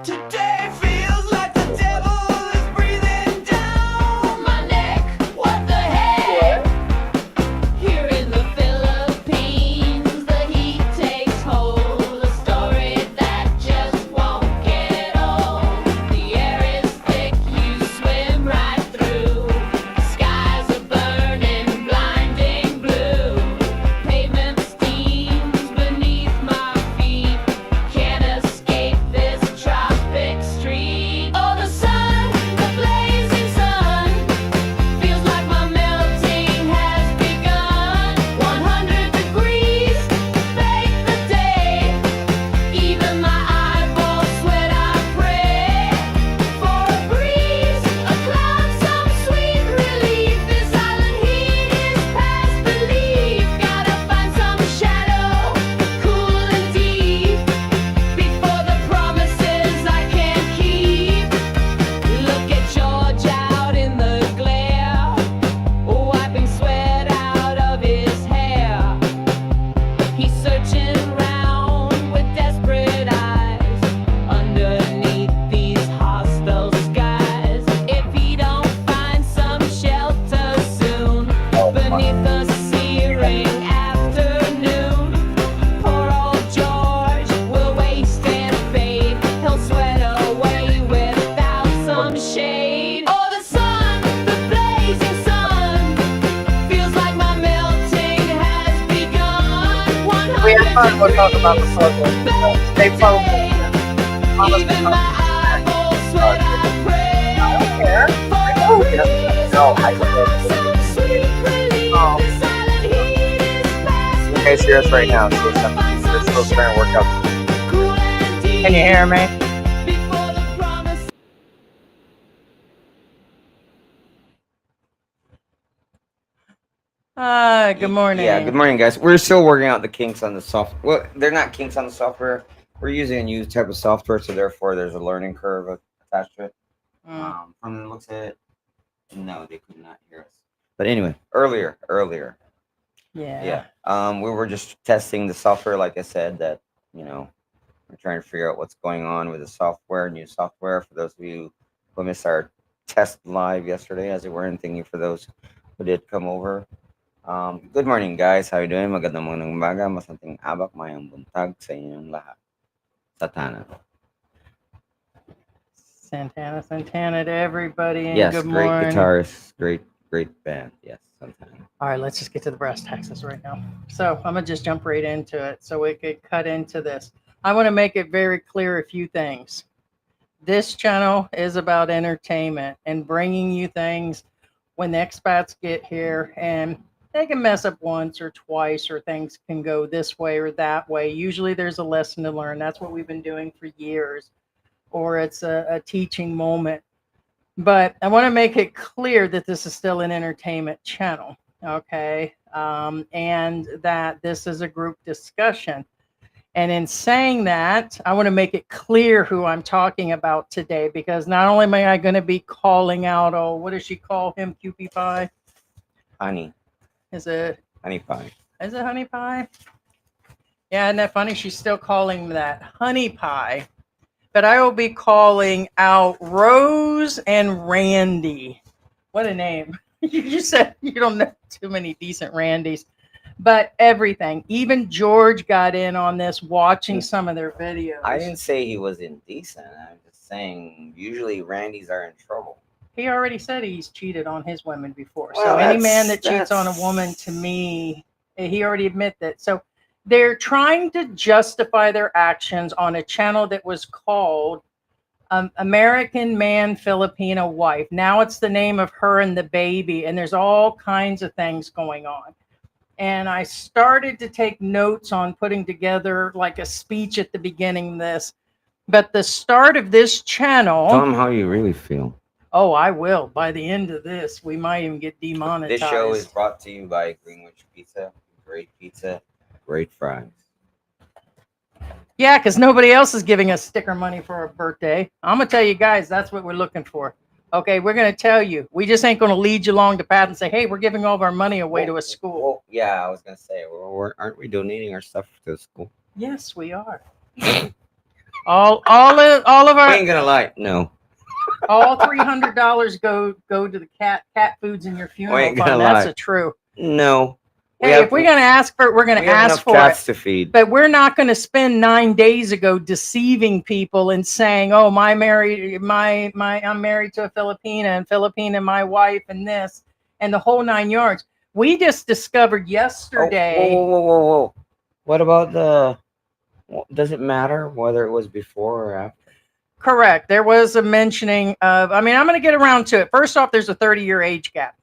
Today feels like the devil is breathing down my neck. What the heck? Here in the Philippines, the heat takes hold. A story that just won't get old. The air is thick, you swim right through. Skies are burning, blinding blue. Pavement steams beneath my feet. Can't escape this tropic street. Oh, the sun, the blazing sun, feels like my melting has begun. 100 degrees, fake the day. Even my eyeballs sweat, I pray for a breeze, a cloud, some sweet relief. This island heat is past belief. Gotta find some shadow, cool and deep, before the promises I can't keep. Look at George out in the glare, wiping sweat out of his hair. He's searching round with desperate eyes underneath these hostile skies. If he don't find some shelter soon, beneath the searing afternoon, poor old George will waste and fade. He'll sweat away without some shade. Oh, the sun, the blazing sun, feels like my melting has begun. We have fun. We'll talk about the photo. They phone me. Even my eyeballs sweat, I pray. I don't care. Oh, yeah. No, I don't. Some sweet relief. Oh. This island heat is past Okay, serious right now. So it's still trying to work out. cool and deep. Can you hear me? Before the promise. Good morning. Yeah, good morning, guys. We're still working out the kinks on the software. Well, they're not kinks on the software. We're using a new type of software, so therefore there's a learning curve attached to it. From the looks of it, no, they could not hear us. But anyway, earlier, Yeah. we were just testing the software. Like I said, that we're trying to figure out what's going on with the software, new software. For those of you who missed our test live yesterday, as it were, and thank you for those who did come over. Good morning, guys. How you doing? Magandang umaga, masanting abak, mayang buntag sa inyong lahat. Satana. Santana to everybody. And Yes, good great morning. guitarist, great band. Yes, Santana. All right, let's just get to the brass taxes right now. So I'm gonna just jump right into it so we could cut into this. I want to make it very clear a few things. This channel is about entertainment and bringing you things when the expats get here, and they can mess up once or twice, or things can go this way or that way. Usually there's a lesson to learn. That's what we've been doing for years, or it's a teaching moment. But I want to make it clear that this is still an entertainment channel, okay? And that this is a group discussion. And in saying that, I want to make it clear who I'm talking about today, because not only am I going to be calling out, oh, what does she call him, Cutie Pie? Honey Is it pie. honey pie? Yeah, isn't that funny? She's still calling that honey pie. But I will be calling out Rose and Randy. What a name. You said you don't know too many decent Randys. But everything. Even George got in on this, watching some of their videos. I didn't say he was indecent. I'm just saying usually Randy's are in trouble. He already said he's cheated on his women before. Well, so any man that that's- cheats on a woman, to me, he already admit that. So they're trying to justify their actions on a channel that was called American Man Filipina Wife. Now it's the name of her and the baby, and there's all kinds of things going on. And I started to take notes on putting together like a speech at the beginning of this. But the start of this channel... Tell them how you really feel. Oh, I will. By the end of this, we might even get demonetized. This show is brought to you by Greenwich Pizza. Pizza, great fries. Yeah, because nobody else is giving us sticker money for our birthday. I'm going to tell you guys, that's what we're looking for. Okay, we're going to tell you. We just ain't going to lead you along the path and say, hey, we're giving all of our money away to a school. Well, yeah, I was going to say, aren't we donating our stuff to the school? Yes, we are. All of I our ain't gonna lie. No, all $300 go to the cat foods in your funeral ain't gonna fund. That's lie. a true. no. Hey, if we're gonna ask for it, we're gonna we have ask enough for cats it. to feed. But we're not going to spend 9 days ago deceiving people and saying, "Oh, I'm married to a Filipina, my wife, and this, and the whole 9 yards." We just discovered Oh, yesterday. whoa. What about does it matter whether it was before or after? Correct. There was a mentioning of. I mean, I'm going to get around to it. First off, there's a 30-year age gap.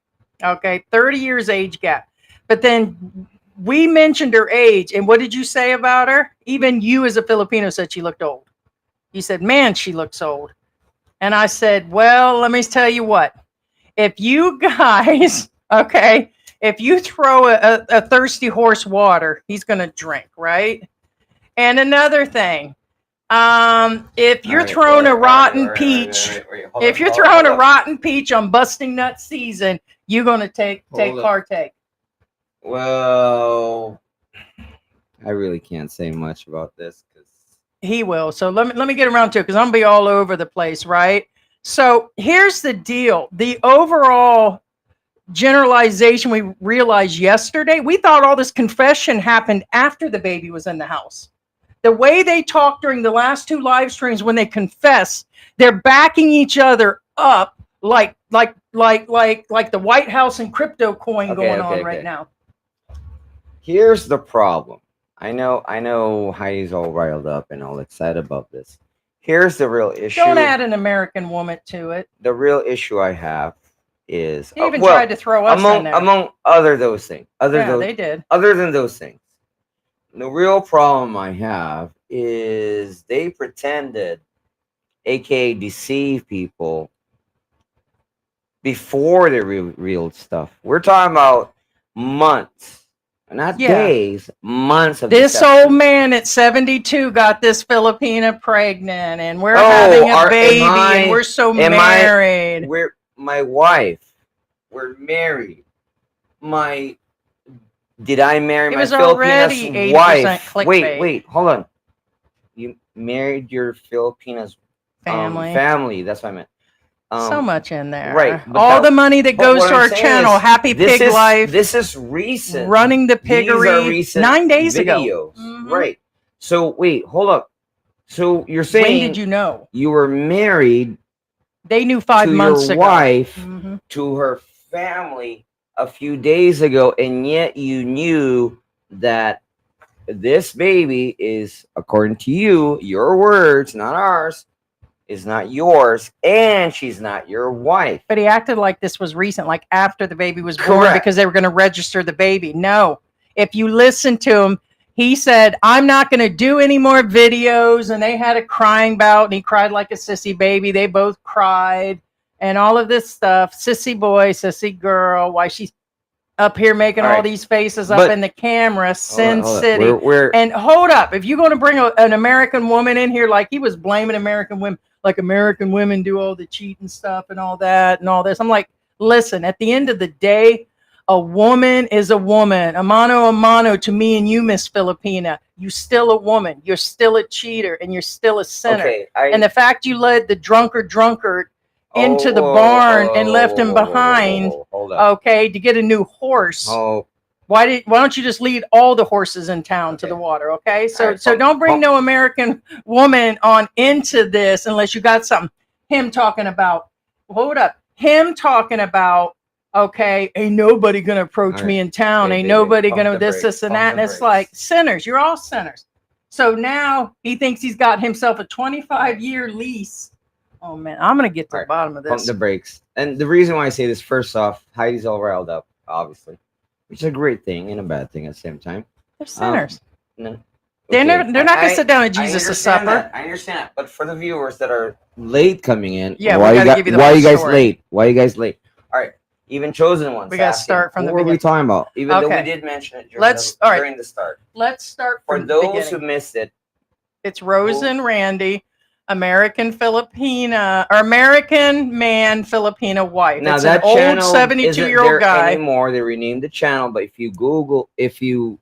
Okay, 30 years age gap. But then we mentioned her age, and what did you say about her? Even you, as a Filipino, said she looked old. You said, "Man, she looks old." And I said, "Well, let me tell you what. If you guys, okay, if you throw a thirsty horse water, he's going to drink, right? And another thing, if you're throwing a rotten peach, if you're throwing a rotten peach on busting nut season, you're going to take partake." Well, I really can't say much about this because He will. So let me get around to it because I'm gonna be all over the place, right? So here's the deal. The overall generalization we realized yesterday, we thought all this confession happened after the baby was in the house. The way they talked during the last 2 live streams when they confess, they're backing each other up like the White House and crypto coin going on right now. here's the problem. I know Heidi's all riled up and all excited about this. Here's the real issue. Don't add an American woman to it. The real issue I have is They even tried to throw us in there. among other those things. They did. Other than those things. The real problem I have is they pretended, aka deceive people, before they revealed stuff. We're talking about months. Not days, months of this deception. old man at 72 got this Filipina pregnant, and we're having a baby, and we're so married. We're my wife. We're married. Did I marry my Filipina's wife? Wait, hold on. You married your Filipina's family. That's what I meant. So much in there, right? All the money that goes to our channel, Happy Pig Life. This is recent. Running the piggery 9 days ago. Right. So wait, hold up. So you're saying, when did you know? You were married? They knew 5 months ago. Your wife to her family a few days ago, and yet you knew that this baby is, according to you, your words, not ours, is not yours, and she's not your wife. But he acted like this was recent, like after the baby was born, because they were going to register the baby. No. If you listen to him, he said, "I'm not going to do any more videos," and they had a crying bout, and he cried like a sissy baby. They both cried, and all of this stuff. Sissy boy, sissy girl, why she's up here making all these faces up in the camera, Sin City. And hold up, if you're going to bring an American woman in here, like he was blaming American women, like American women do all the cheating stuff and all that and all this. I'm like, listen, at the end of the day, a woman is a woman. A mano to me and you, Miss Filipina. You still a woman. You're still a cheater, and you're still a sinner. And the fact you led the drunkard into the barn and left him behind, to get a new horse. Why don't you just lead all the horses in town to the water? Okay, so don't bring no American woman on into this unless you got something. Him talking about, hold up, him talking about, okay, ain't nobody gonna approach me in town. Ain't nobody gonna this and that. And it's like, sinners, you're all sinners. So now he thinks he's got himself a 25-year lease. Oh man, I'm gonna get to the bottom of this. Pump the brakes. And the reason why I say this, first off, Heidi's all riled up, obviously, which is a great thing and a bad thing at the same time. They're sinners. No. They're not gonna sit down at Jesus' supper. I understand that, but for the viewers that are late coming in, why you guys late? Why are you guys late? All right, even chosen ones. We got to start from the beginning. What were we talking about? Even though we did mention it during the start. Let's start for from those who missed it. It's Rose and Randy, American-Filipina, or American Man Filipina Wife. Now it's that an old 72-year-old guy. Anymore, they renamed the channel, but if you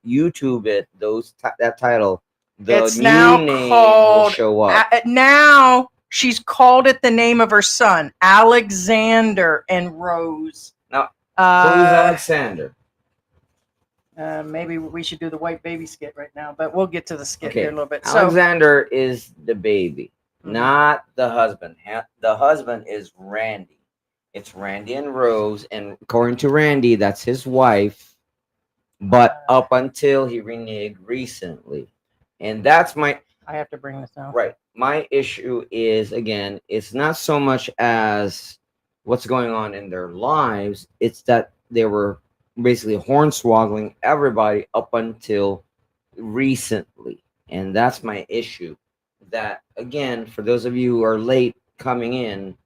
YouTube it, that title the It's new now name will called show up. now she's called it the name of her son, Alexander and Rose. Now, who's Uh, Alexander? maybe we should do the white baby skit right now, but we'll get to the skit here Okay, in a little bit. So, Alexander is the baby, Mhm. not the husband. The husband is Randy. It's Randy and Rose, and according to Randy, that's his wife. But up until he reneged recently, and that's my I have to bring this down. right. My issue is, again, it's not so much as what's going on in their lives; it's that they were basically hornswoggling everybody up until recently, and that's my issue. That, again, for those of you who are late coming in,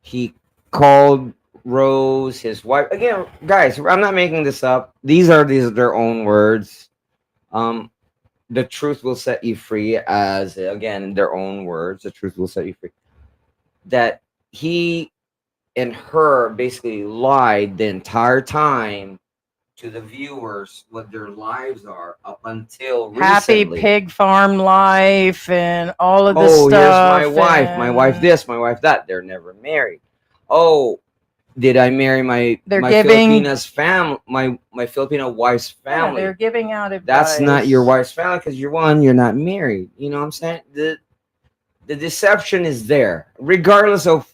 he called Rose his wife. Again, guys, I'm not making this up. These are their own words. The truth will set you free, as again their own words. The truth will set you free. That he and her basically lied the entire time to the viewers what their lives are up until Happy recently. pig farm life and all of this Oh, stuff. here's my wife and this, my wife that. They're never married. Oh, did I marry my They're my giving- Filipina's family, my Filipino wife's Yeah, family? they're giving out advice. That's not your wife's family because you're not married. You know what I'm saying? The deception is there, regardless of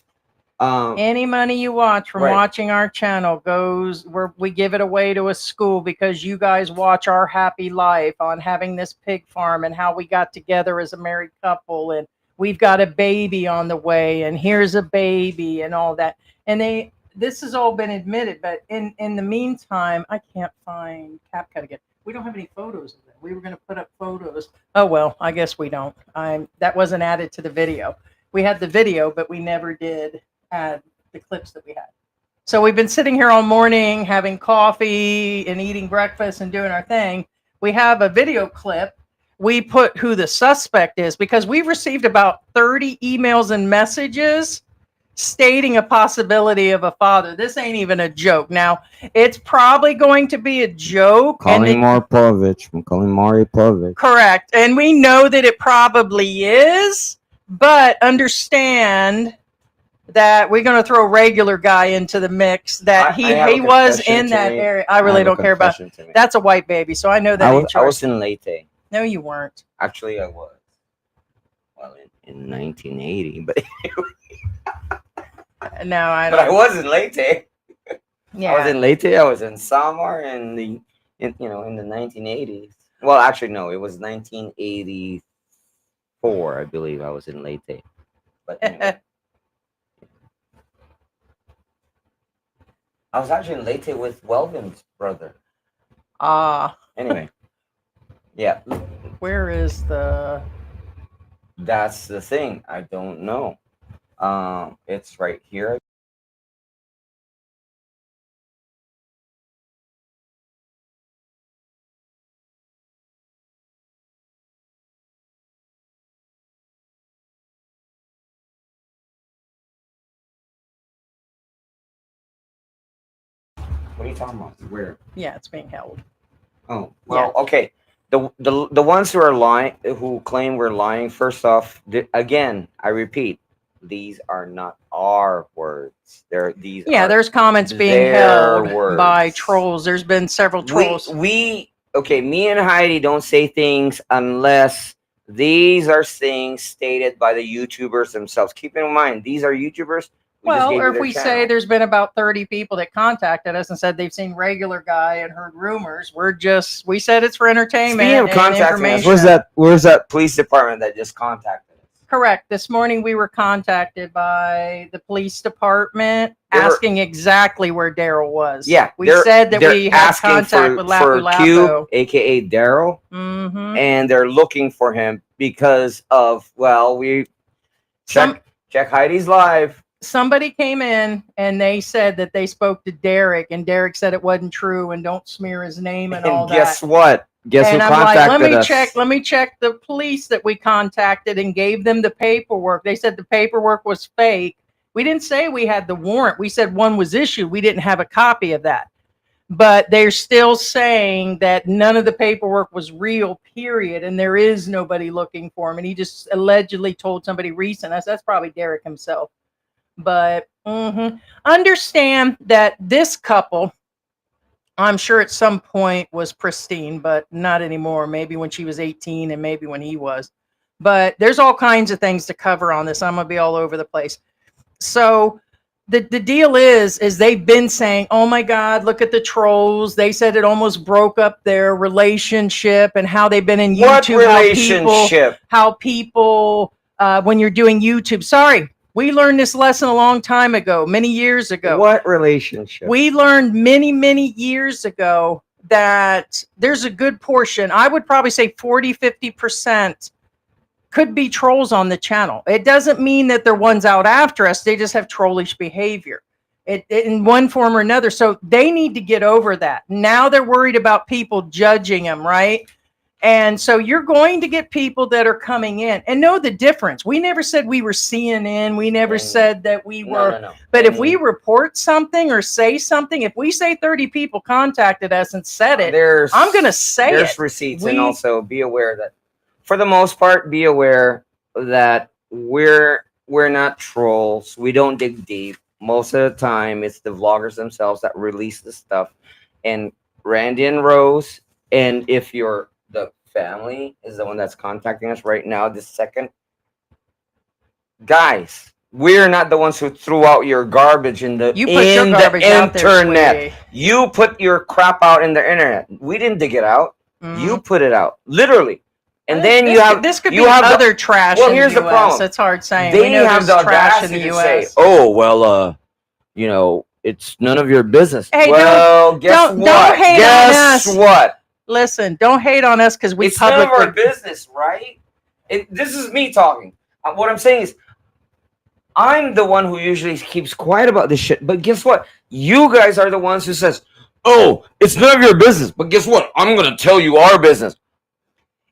Any money you watch from Right. watching our channel goes where we give it away to a school because you guys watch our happy life on having this pig farm and how we got together as a married couple and we've got a baby on the way and here's a baby and all that. And this has all been admitted, but in the meantime, I can't find CapCut again. We don't have any photos of that. We were going to put up photos. Oh well, I guess we don't. That wasn't added to the video. We had the video, but we never did add the clips that we had. So we've been sitting here all morning having coffee and eating breakfast and doing our thing. We have a video clip. We put who the suspect is because we've received about 30 emails and messages stating a possibility of a father. This ain't even a joke. Now, it's probably going to be a joke. calling Marpovich. I'm calling Mari Povich. Correct. And we know that it probably is, but understand that we're going to throw a regular guy into the mix that I have he a was confession in to that make. area. I really have a don't care about confession to make. that's a white baby, so I know that I ain't was, I was yours. in Leyte. No, you weren't. Actually, I was. Well, in 1980, but No, I but I don't. was in Leyte. Yeah. I was in Leyte. I was in Samar in the 1980s. Well, actually, no, it was 1984, I believe. I was in Leyte. But anyway. I was actually in Leyte with Welvin's brother. Anyway, yeah, Where is the that's the thing. I don't know. It's right here. What are you talking about? Where? yeah, it's being held. Oh, well, okay. The ones who are lying, who claim we're lying, first off, again, I repeat, these are not our words. These Yeah, are there's comments being their held words. by trolls. There's been several trolls. Okay, me and Heidi don't say things unless these are things stated by the YouTubers themselves. Keep in mind, these are YouTubers. Well, or if we say there's been about 30 people that contacted us and said they've seen regular guy and heard rumors, we said it's for entertainment Speaking of and contacting us, information. where's that police department that just contacted us? Correct. This morning we were contacted by the police department They were- asking exactly where Daryl was. Yeah, we said that they're we had asking contact with for Lapu Q, Lapu. aka Daryl, Mm-hmm. and they're looking for him because of check Heidi's live. Somebody came in and they said that they spoke to Derek, and Derek said it wasn't true and don't smear his name and all And guess that. what? Guess And who I'm like, contacted us? let me check the police that we contacted and gave them the paperwork. They said the paperwork was fake. We didn't say we had the warrant. We said one was issued. We didn't have a copy of that. but they're still saying that none of the paperwork was real, period, and there is nobody looking for him. And he just allegedly told somebody recent. That's probably Derek himself. But understand that this couple, I'm sure at some point was pristine, but not anymore. Maybe when she was 18 and maybe when he was. But there's all kinds of things to cover on this. I'm going to be all over the place. So the deal is they've been saying, oh my God, look at the trolls. They said it almost broke up their relationship, and how they've been in YouTube. What relationship? How people when you're doing YouTube. Sorry, we learned this lesson a long time ago, many years ago. What relationship? We learned many years ago that there's a good portion, I would probably say 40-50%, could be trolls on the channel. It doesn't mean that they're ones out after us. They just have trollish behavior in one form or another. So they need to get over that. Now they're worried about people judging them, right? And so you're going to get people that are coming in and know the difference. We never said we were CNN. We never said that we were. No. But if we report something or say something, if we say 30 people contacted us and said it, I'm going to say there's it. Receipts. And also be aware that, for the most part, be aware that we're not trolls. We don't dig deep. Most of the time, it's the vloggers themselves that release the stuff. And Randy and Rose, and if you're the family is the one that's contacting us right now, this second, guys, we're not the ones who threw out your garbage in the internet. You put your crap out in the internet. We didn't dig it out. You put it out, literally. And then this could be other trash. Well, in here's the the problem. It's hard saying. They have the audacity to say, "Oh, well, it's none of your business." Hey, well, guess what? Don't hate guess on us. what? Listen, don't hate on us because we it's publicly. none of our business, right? This is me talking. What I'm saying is, I'm the one who usually keeps quiet about this shit. But guess what? You guys are the ones who says, "Oh, it's none of your business." But guess what? I'm gonna tell you our business.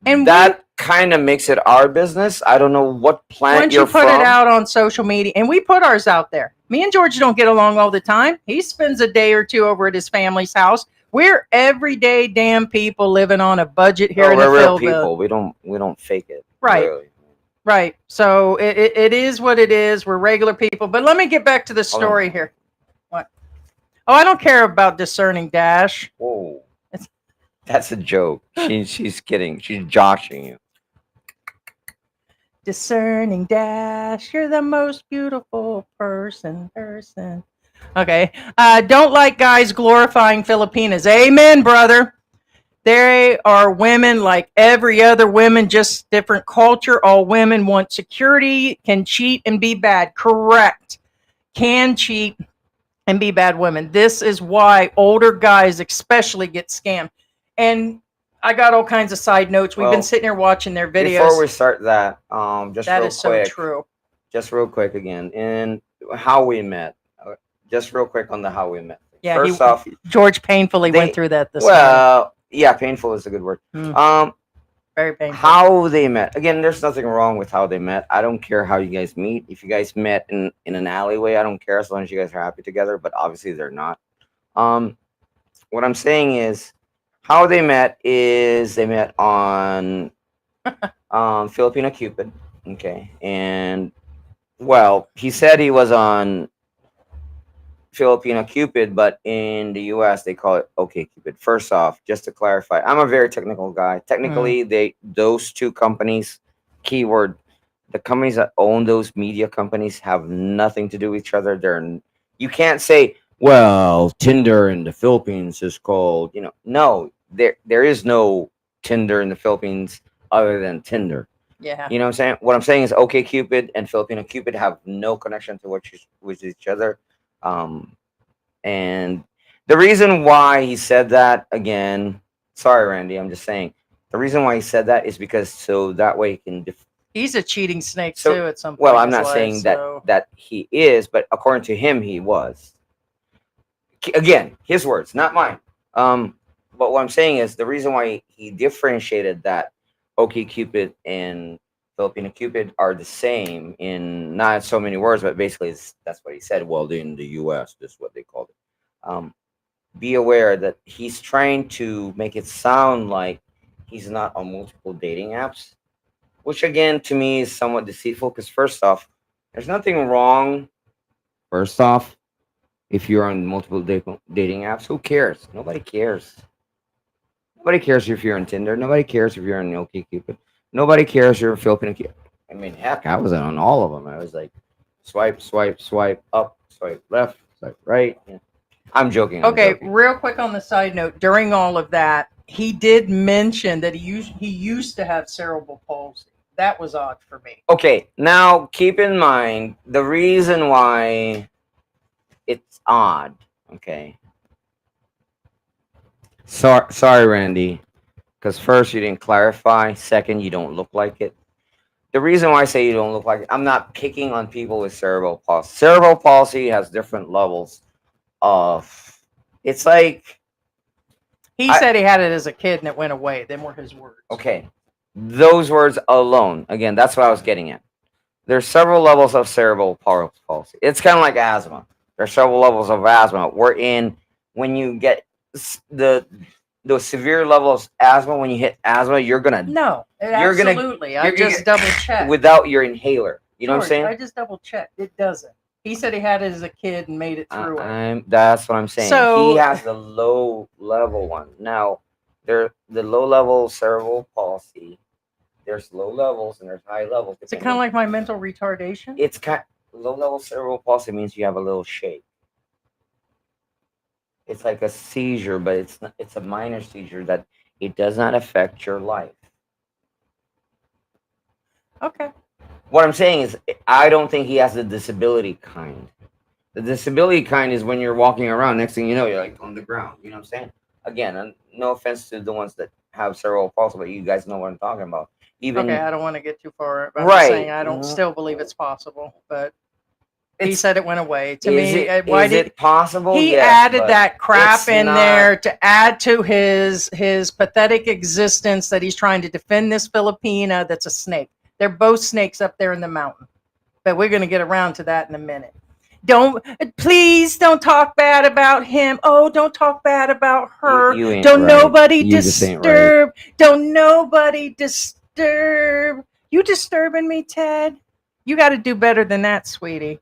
And that kind of makes it our business. I don't know what planet you're from. Once you put it out on social media, and we put ours out there. Me and George don't get along all the time. He spends a day or two over at his family's house. We're everyday damn people living on a budget here in the real people. We don't fake it. Right. Really. Right. So it is what it is. We're regular people. But let me get back to the story here. What? Oh, I don't care about discerning Dash. Whoa. That's a joke. She's kidding. She's joshing you. Discerning Dash, you're the most beautiful person. Okay. Don't like guys glorifying Filipinas. Amen, brother. They are women like every other woman, just different culture. All women want security, can cheat and be bad. Correct. Can cheat and be bad women. This is why older guys especially get scammed. And I got all kinds of side notes. We've been sitting here watching their videos. Before we start that, just that real is quick. so true. Just real quick again, and how we met. Just real quick on the how we met. Yeah, first off, George painfully went through that this morning. Well, yeah, painful is a good word. Very painful. How they met. Again, there's nothing wrong with how they met. I don't care how you guys meet. If you guys met in an alleyway, I don't care as long as you guys are happy together. But obviously, they're not. What I'm saying is, how they met is they met on Filipina Cupid. Okay, and well, he said he was on Filipina Cupid, but in the US they call it OkCupid. First off, just to clarify, I'm a very technical guy. Technically, those two companies, keyword, the companies that own those media companies have nothing to do with each other. You can't say, well, Tinder in the Philippines is called, no, there is no Tinder in the Philippines other than Tinder. Yeah. You know what I'm saying? What I'm saying is OkCupid and Filipina Cupid have no connection to with each other. And the reason why he said that, again, sorry, Randy, I'm just saying, the reason why he said that is because so that way he can he's a cheating snake too at some point. Well, I'm not saying that he is, but according to him, he was. Again, his words, not mine. But what I'm saying is the reason why he differentiated that OkCupid and Filipina Cupid are the same in not so many words, but basically that's what he said. Well, in the US, this is what they called it. be aware that he's trying to make it sound like he's not on multiple dating apps, which again to me is somewhat deceitful. Because first off, there's nothing wrong. First off, if you're on multiple dating apps, who cares? Nobody cares. Nobody cares if you're on Tinder. Nobody cares if you're on OkCupid. Nobody cares if you're a Filipino. I mean, heck, I was on all of them. I was like, swipe, swipe, swipe up, swipe left, swipe right. Yeah. I'm joking. I'm Okay, joking. real quick on the side note, during all of that, he did mention that he used to have cerebral palsy. That was odd for me. Okay, now keep in mind the reason why it's odd. Okay. Sorry, Randy. Because first, you didn't clarify. Second, you don't look like it. The reason why I say you don't look like it, I'm not picking on people with cerebral palsy. Cerebral palsy has different levels of. It's like, He said he had it as a kid and it went away. Them were his words. okay, those words alone. Again, that's what I was getting at. There's several levels of cerebral palsy. It's kind of like asthma. There's several levels of asthma. When you get the severe level of asthma, when you hit asthma, you're gonna No, You're gonna- absolutely. I you're just double checked. without your inhaler. You know what I'm George, saying? I just double checked. It doesn't. He said he had it as a kid and made it through it. That's what I'm saying. So- He has the low level one. Now, the low level cerebral palsy. There's low levels and there's high levels. Is it kind of like my mental retardation? It's low level cerebral palsy means you have a little shake. It's like a seizure, but it's a minor seizure that it does not affect your life. Okay. What I'm saying is, I don't think he has the disability kind. The disability kind is when you're walking around, next thing you know, you're like on the ground. You know what I'm saying? Again, no offense to the ones that have cerebral palsy, but you guys know what I'm talking about. Even Okay, I don't want to get too far. I'm Right. just saying I don't still believe it's possible, but he it's- said it went away. To is me, it, why is did it possible? he Yes, added but that crap it's in not- there to add to his pathetic existence that he's trying to defend this Filipina that's a snake. They're both snakes up there in the mountain. But we're going to get around to that in a minute. Please don't talk bad about him. Oh, don't talk bad about her. You ain't Don't right. nobody You just ain't right. disturb. Don't nobody disturb. You disturbing me, Ted? You got to do better than that, sweetie.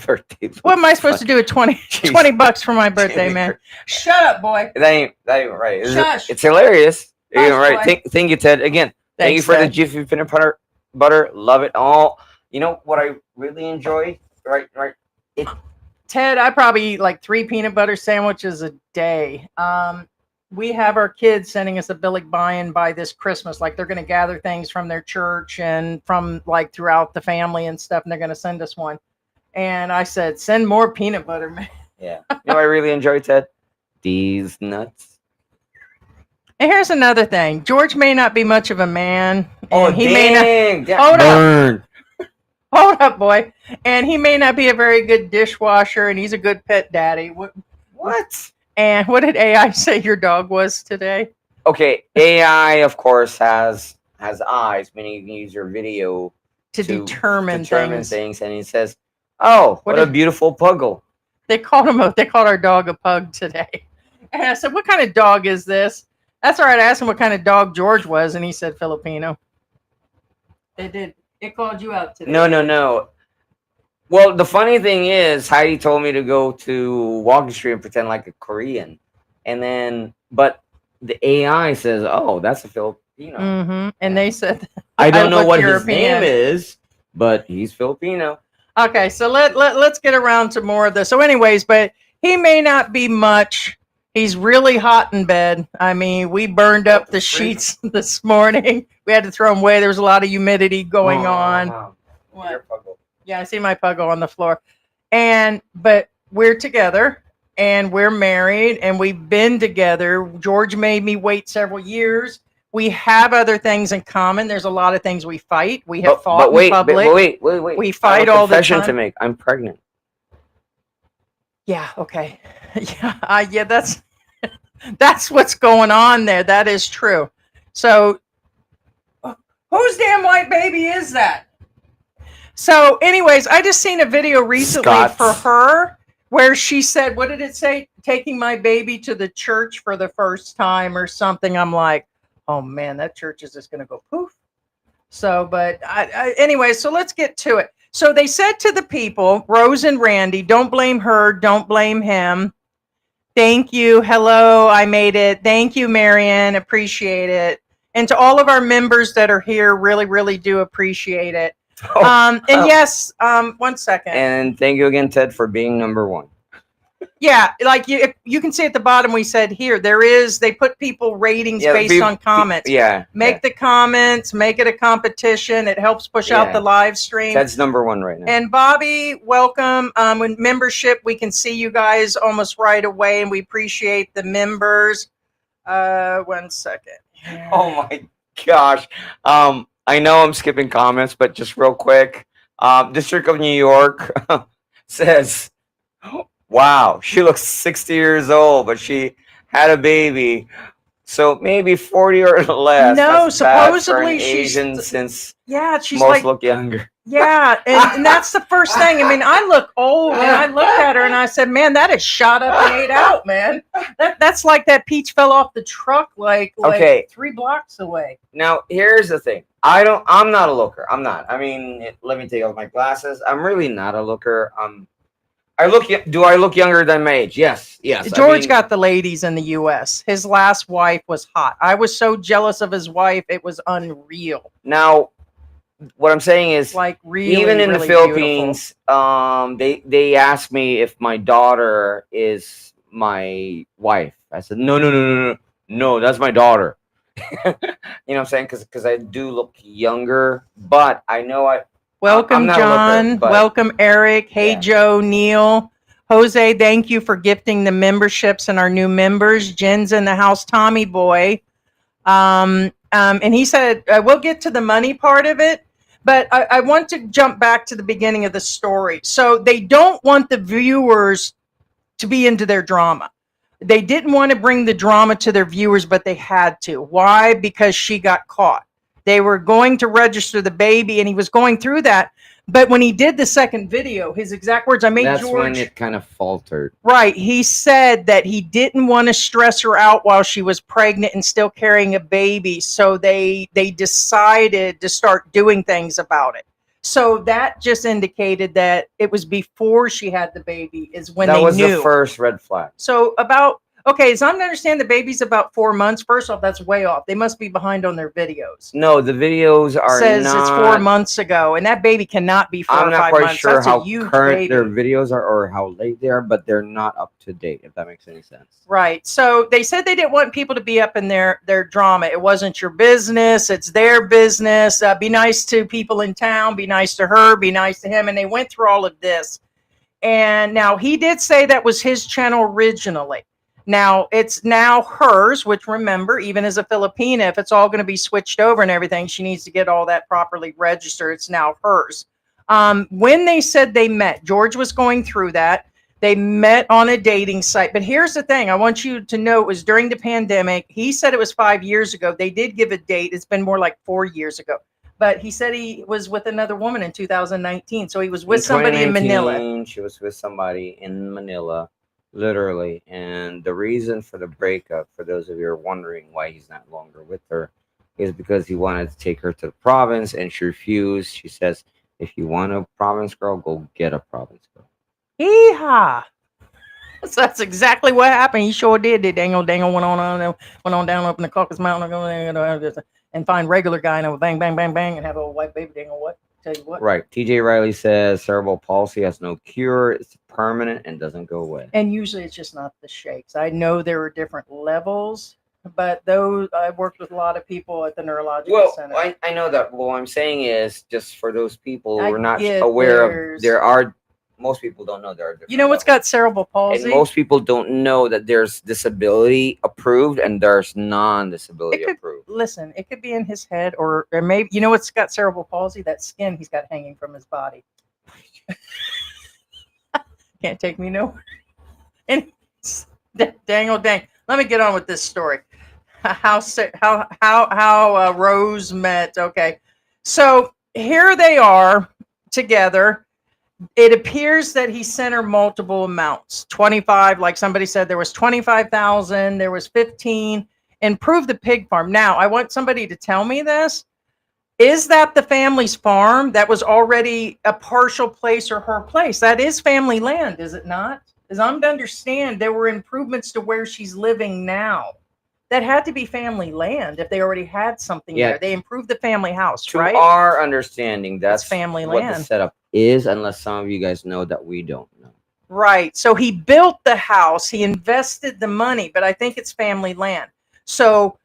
Birthday What am I supposed to do with 20 bucks for my birthday, man? Shut up, boy. That ain't right. Shush. It's hilarious. Hush, You're right. boy. Thank you, Ted. Again, thank you Thanks, for the Ted. Jiffy peanut butter. Love it all. You know what I really enjoy? Right. Ted, I probably eat like 3 peanut butter sandwiches a day. We have our kids sending us a Billy buy-in by this Christmas. Like they're going to gather things from their church and from like throughout the family and stuff, and they're going to send us one. And I said, send more peanut butter, man. Yeah. You know what I really enjoy, Ted? These nuts. And here's another thing. George may not be much of a man. And he may not. Dang, Hold up. burn. Hold up, boy. And he may not be a very good dishwasher, and he's a good pet daddy. What? And what did AI say your dog was today? Okay, AI of course has eyes, meaning you can use your video To determine things. and it says, "Oh, what a did- beautiful puggle." They called our dog a pug today. And I said, what kind of dog is this? That's all right. I asked him what kind of dog George was, and he said Filipino. They did. It called you out today. No. Well, the funny thing is, Heidi told me to go to Walking Street and pretend like a Korean, but the AI says, "Oh, that's a Filipino." Mm-hmm. And they said, I don't know look what his European. name is, but he's Filipino. Okay, so let's get around to more of this. So, anyways, but he may not be much. He's really hot in bed. I mean, we burned up the sheets this morning. We had to throw them away. There was a lot of humidity going on. Wow. What? Your puggle. Yeah, I see my puggo on the floor. But we're together and we're married and we've been together. George made me wait several years. We have other things in common. There's a lot of things we fight. We have fought But wait, in public. wait. We I have fight a all the confession time. to make. I'm pregnant. Yeah, okay. Yeah, that's what's going on there. That is true. So whose damn white baby is that? So anyways, I just seen a video recently Scott's. for her where she said, what did it say? Taking my baby to the church for the first time or something. I'm like, oh man, that church is just going to go poof. So, but anyway, so let's get to it. So they said to the people, Rose and Randy, don't blame her, don't blame him. Thank you. Hello, I made it. Thank you, Marianne. Appreciate it. And to all of our members that are here, really, really do appreciate it. And yes, 1 second. And thank you again, Ted, for being number one. Yeah, like you can see at the bottom, we said here, they put people ratings based on comments. Make the comments, make it a competition. It helps push out the live stream. That's number one right now. And Bobby, welcome. With membership, we can see you guys almost right away, and we appreciate the members. 1 second. Oh my gosh. I know I'm skipping comments, but just real quick. District of New York says, wow, she looks 60 years old, but she had a baby. So maybe 40 or less. No, That's bad for supposedly an she's Asian, since she's most like, look younger. yeah, and that's the first thing. I mean, I look old, and I looked at her and I said, man, that is shot up and ate out, man. That's like that peach fell off the truck like Okay. 3 blocks away. Now, here's the thing. I'm not a looker. I'm not. I mean, let me take off my glasses. I'm really not a looker. Do I look younger than my age? Yes. George got the ladies in the U.S. His last wife was hot. I was so jealous of his wife, it was unreal. Now, what I'm saying is, like, really, even in really the Philippines, they asked me if my daughter is my wife. I said, no, that's my daughter. You know what I'm saying? Because I do look younger, but I know Welcome, John. Looker, welcome, Eric. Hey, Joe, Neil. Jose, thank you for gifting the memberships and our new members. Jen's in the house, Tommy boy. And he said, we'll get to the money part of it, but I want to jump back to the beginning of the story. So they don't want the viewers to be into their drama. They didn't want to bring the drama to their viewers, but they had to. Why? Because she got caught. They were going to register the baby, and he was going through that. But when he did the second video, his exact words, that's George, when it kind of faltered. Right. He said that he didn't want to stress her out while she was pregnant and still carrying a baby. So they decided to start doing things about it. So that just indicated that it was before she had the baby is when they knew. That was the first red flag. So so I'm to understand the baby's about 4 months. First off, that's way off. They must be behind on their videos. No, the videos are says it's 4 months ago, and that baby cannot be 4 or 5 months. I'm not quite sure that's how current baby. their videos are or how late they are, but they're not up to date, if that makes any sense. Right. So they said they didn't want people to be up in their drama. It wasn't your business. It's their business. Be nice to people in town. Be nice to her. Be nice to him. And they went through all of this. And now he did say that was his channel originally. Now, it's now hers, which, remember, even as a Filipina, if it's all going to be switched over and everything, she needs to get all that properly registered. It's now hers. When they said they met, George was going through that. They met on a dating site. But here's the thing. I want you to know it was during the pandemic. He said it was 5 years ago. They did give a date. It's been more like 4 years ago. But he said he was with another woman in 2019. So he was with somebody in Manila. She was with somebody in Manila. Literally, and the reason for the breakup, for those of you who are wondering why he's not longer with her, is because he wanted to take her to the province, and she refused. She says, if you want a province girl, go get a province girl. Yeehaw! So that's exactly what happened. He sure did. The dangle went on down up in the Caucasus Mountain and find regular guy and bang, bang, bang, bang, and have a white baby. Dangle what? Tell you what. Right. TJ Riley says cerebral palsy has no cure. It's permanent and doesn't go away. And usually it's just not the shakes. I know there are different levels, but those I worked with a lot of people at the neurological center. Well, I know that. What I'm saying is, just for those people who are not aware of, most people don't know there are different. You know what's got cerebral palsy? And most people don't know that there's disability approved and there's non-disability approved. Listen, it could be in his head or maybe, you know what's got cerebral palsy? That skin he's got hanging from his body. Can't take me nowhere. And dang. Let me get on with this story. How Rose met. Okay. So here they are together. It appears that he sent her multiple amounts. 25, like somebody said, there was 25,000, there was 15, and prove the pig farm. Now, I want somebody to tell me this. Is that the family's farm that was already a partial place or her place? That is family land, is it not? As I'm to understand, there were improvements to where she's living now. That had to be family land if they already had something Yeah. there. They improved the family house, To right? our understanding, that's family what land. the setup is, unless some of you guys know that we don't know. Right. So he built the house, he invested the money, but I think it's family land. So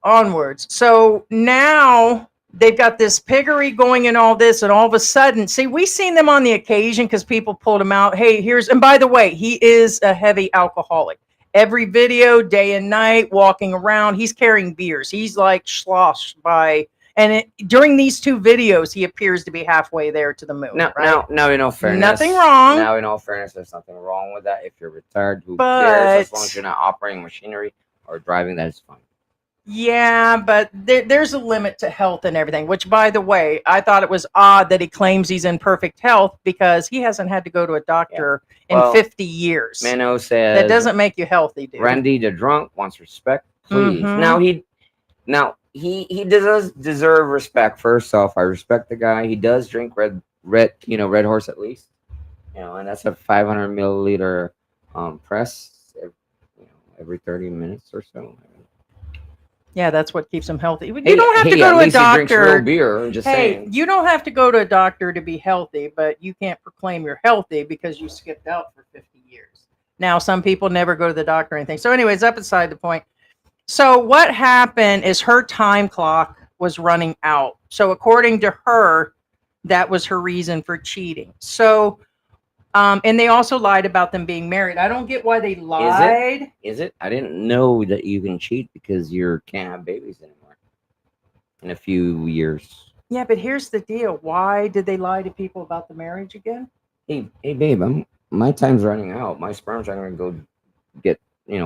onwards. So now they've got this piggery going and all this, and all of a sudden, see, we seen them on the occasion because people pulled him out. Hey, and by the way, he is a heavy alcoholic. Every video, day and night, walking around, he's carrying beers. He's like sloshed by, and during these 2 videos, he appears to be halfway there to the moon. Now, right? now, in all fairness, Nothing wrong. Now, in all fairness, there's nothing wrong with that. If you're retired, who But- cares? As long as you're not operating machinery or driving, that is fine. Yeah, but there's a limit to health and everything, which, by the way, I thought it was odd that he claims he's in perfect health because he hasn't had to go to a doctor Well, in 50 years. Mano says That doesn't make you healthy, dude. Randy the drunk wants respect, please. Mhm. Now he does deserve respect. First off, I respect the guy. He does drink red horse at least. And that's a 500 milliliter press every 30 minutes or so. Yeah, that's what keeps him healthy. You Hey, don't have to hey, go at to a least he drinks real doctor. beer. I'm just Hey, saying. you don't have to go to a doctor to be healthy, but you can't proclaim you're healthy because you skipped out for 50 years. Now, some people never go to the doctor or anything. So anyways, up beside the point. So what happened is her time clock was running out. So according to her, that was her reason for cheating. So, and they also lied about them being married. I don't get why they lied. Is it? I didn't know that you can cheat because you can't have babies anymore in a few years. Yeah, but here's the deal. Why did they lie to people about the marriage again? Hey, babe, my time's running out. My sperms are gonna go get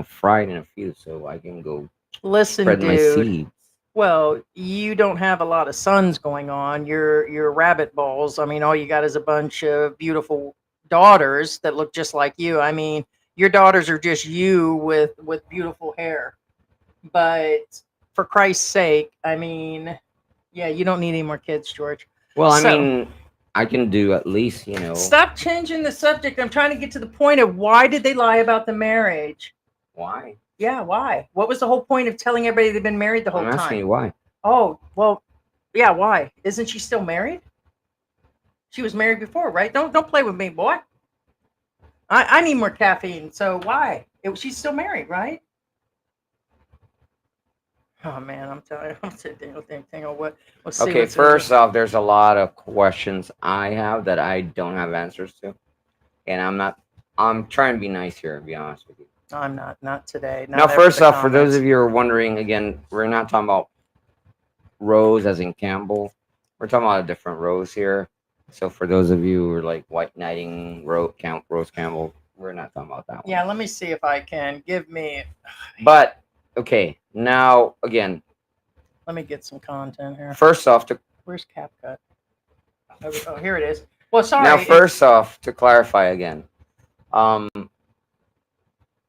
fried in a few, so I can go Listen, spread my dude. seeds. Well, you don't have a lot of sons going on. You're rabbit balls. I mean, all you got is a bunch of beautiful daughters that look just like you. I mean, your daughters are just you with beautiful hair. But for Christ's sake, I mean, yeah, you don't need any more kids, George. Well, I So- mean, I can do at least Stop changing the subject. I'm trying to get to the point of why did they lie about the marriage? Why? Yeah, why? What was the whole point of telling everybody they've been married the whole I'm asking time? you why. Oh, well, yeah, why? Isn't she still married? She was married before, right? Don't play with me, boy. I need more caffeine. So why? She's still married, right? Oh man, I'm telling you, I'm sitting there what. Let's see Okay, what's in first this. off, there's a lot of questions I have that I don't have answers to, and I'm trying to be nice here, to be honest with you. I'm not today. Now, first off, for those of you who are wondering, again, we're not talking about Rose as in Campbell. We're talking about a different Rose here. So for those of you who are like white knighting Rose Campbell, we're not talking about that one. Yeah, let me see if I can. Give me. But okay, now again, Let me get some content here. first off, Where's CapCut? Oh, here it is. Well, sorry. now first off, to clarify again,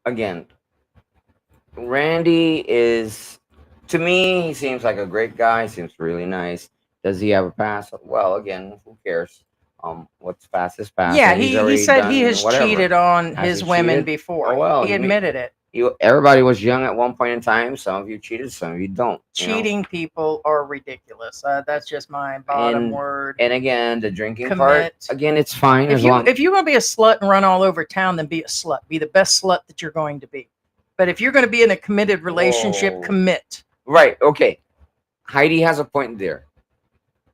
again, Randy is, to me, he seems like a great guy. Seems really nice. Does he have a past? Well, again, who cares? What's past is past. Yeah, and he's he already said he done has whatever. cheated on Has his he women cheated? before. Oh, well, he you mean- admitted it. Everybody was young at one point in time. Some of you cheated, some of you don't. you know? Cheating people are ridiculous. That's just my bottom word. And again, the drinking Commit. part, again, it's fine as long. If you're going to be a slut and run all over town, then be a slut. Be the best slut that you're going to be. But if you're going to be in a committed relationship, Whoa. commit. Right. Okay. Heidi has a point there.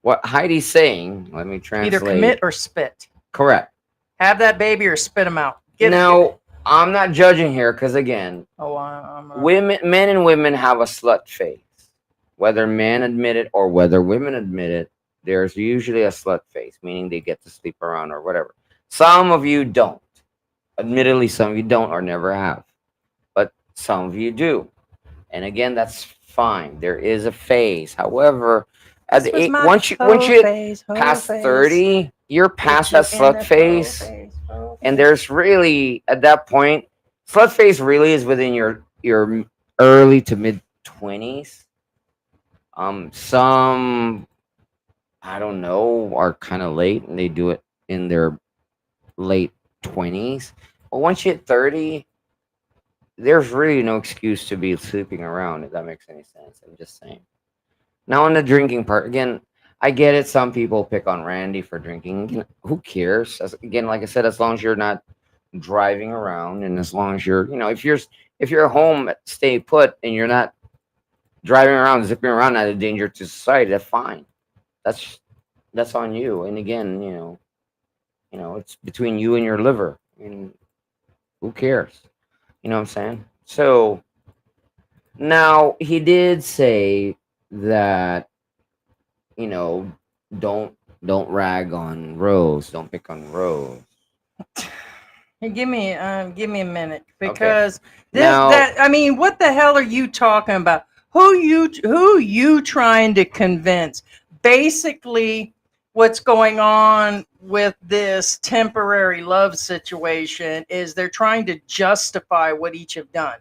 What Heidi's saying, let me translate. Either commit or spit. Correct. Have that baby or spit him out. Get Now, I'm not judging here because, again, Oh, I'm men and women have a slut phase. Whether men admit it or whether women admit it, there's usually a slut phase, meaning they get to sleep around or whatever. Some of you don't. Admittedly, some of you don't or never have. But some of you do. And again, that's fine. There is a phase. However, at the once you pass 30, you're past that slut phase, and there's really at that point, slut phase really is within your early to mid 20s. Some I don't know are kind of late, and they do it in their late 20s. But once you hit 30, there's really no excuse to be sleeping around. If that makes any sense, I'm just saying. Now on the drinking part, again, I get it. Some people pick on Randy for drinking. Who cares? Again, like I said, as long as you're not driving around, and as long as if you're home, stay put, and you're not driving around, zipping around at a danger to society, that's fine. That's that's on you. And again, it's between you and your liver. I mean, who cares? You know what I'm saying? So now he did say that you know, don't rag on Rose. Don't pick on Rose. Hey, give me a minute Okay. because Now, I mean, what the hell are you talking about? Who you trying to convince? Basically, what's going on with this temporary love situation is they're trying to justify what each have done.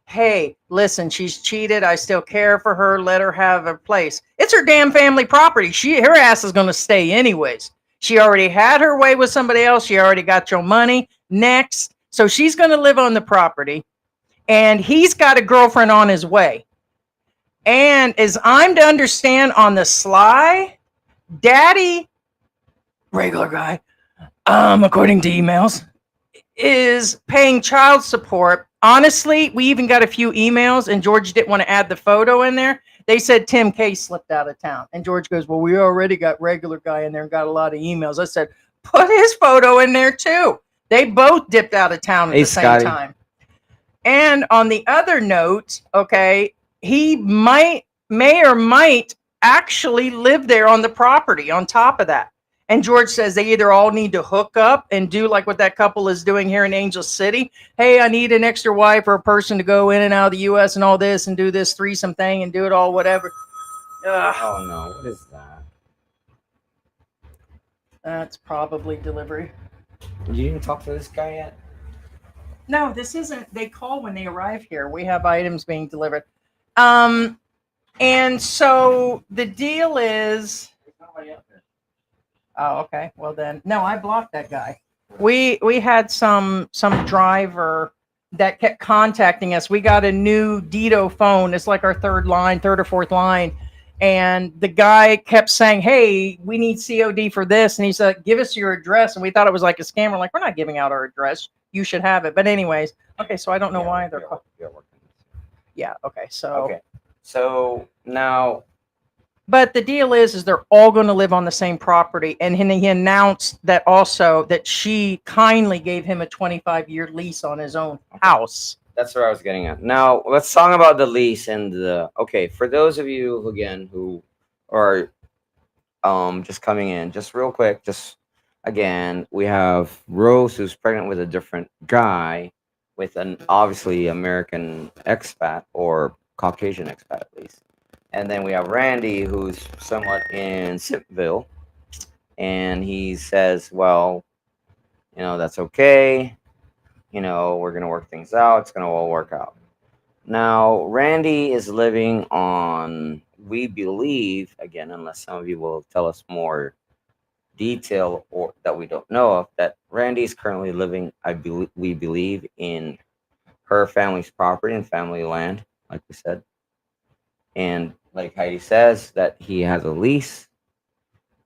Hey, listen, she's cheated. I still care for her. Let her have her place. It's her damn family property. Her ass is going to stay anyways. She already had her way with somebody else. She already got your money. Next. So she's going to live on the property. And he's got a girlfriend on his way. And as I'm to understand on the sly, daddy, regular guy, according to emails, is paying child support. Honestly, we even got a few emails, and George didn't want to add the photo in there. They said Tim K slipped out of town. And George goes, well, we already got regular guy in there and got a lot of emails. I said, put his photo in there too. They both dipped out of town at Hey, the same Scotty. time. And on the other note, okay, he may or might actually live there on the property on top of that. And George says they either all need to hook up and do like what that couple is doing here in Angel City. Hey, I need an extra wife or a person to go in and out of the U.S. and all this and do this threesome thing and do it all, whatever. oh no, what is that? That's probably delivery. You didn't talk to this guy yet? No, this isn't. They call when they arrive here. We have items being delivered. And so the deal is. Oh, okay. Well then, no, I blocked that guy. We had some driver that kept contacting us. We got a new Dito phone. It's like our third or fourth line. And the guy kept saying, hey, we need COD for this. And he said, give us your address. And we thought it was like a scam. We're like, we're not giving out our address. You should have it. But anyways, okay, so I don't know why they're yeah, okay. So now, but the deal is they're all going to live on the same property. And he announced that also that she kindly gave him a 25-year lease on his own house. that's where I was getting at. Now let's talk about the lease and for those of you who are just coming in, just real quick, again, we have Rose who's pregnant with a different guy, with an obviously American expat or Caucasian expat at least. And then we have Randy who's somewhat in Simpville, and he says, well, that's okay. We're going to work things out. It's going to all work out. Now, Randy is living on, we believe, again, unless some of you will tell us more detail or that we don't know of, that Randy is currently living, we believe, in her family's property and family land, like we said. And like Heidi says, that he has a lease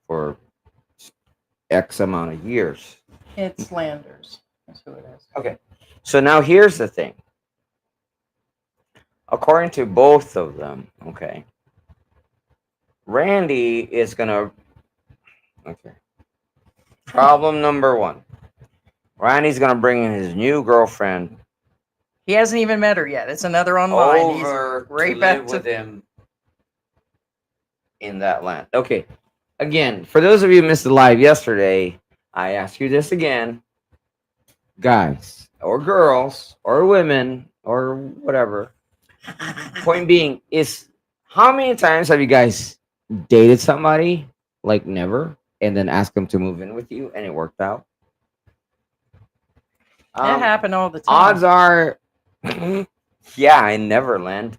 for X amount of years. It's Landers. That's who it is. Okay. So now here's the thing. According to both of them, okay, Randy is going to... Okay. Problem number one. Randy's going to bring in his new girlfriend. He hasn't even met her yet. It's another online. Over He's right to back live to with him in that land. Okay. Again, for those of you who missed the live yesterday, I ask you this again. Guys or girls or women or whatever. Point being is, how many times have you guys dated somebody like never? and then ask them to move in with you, and it worked out. That happened all the time. Odds are, yeah, in Neverland.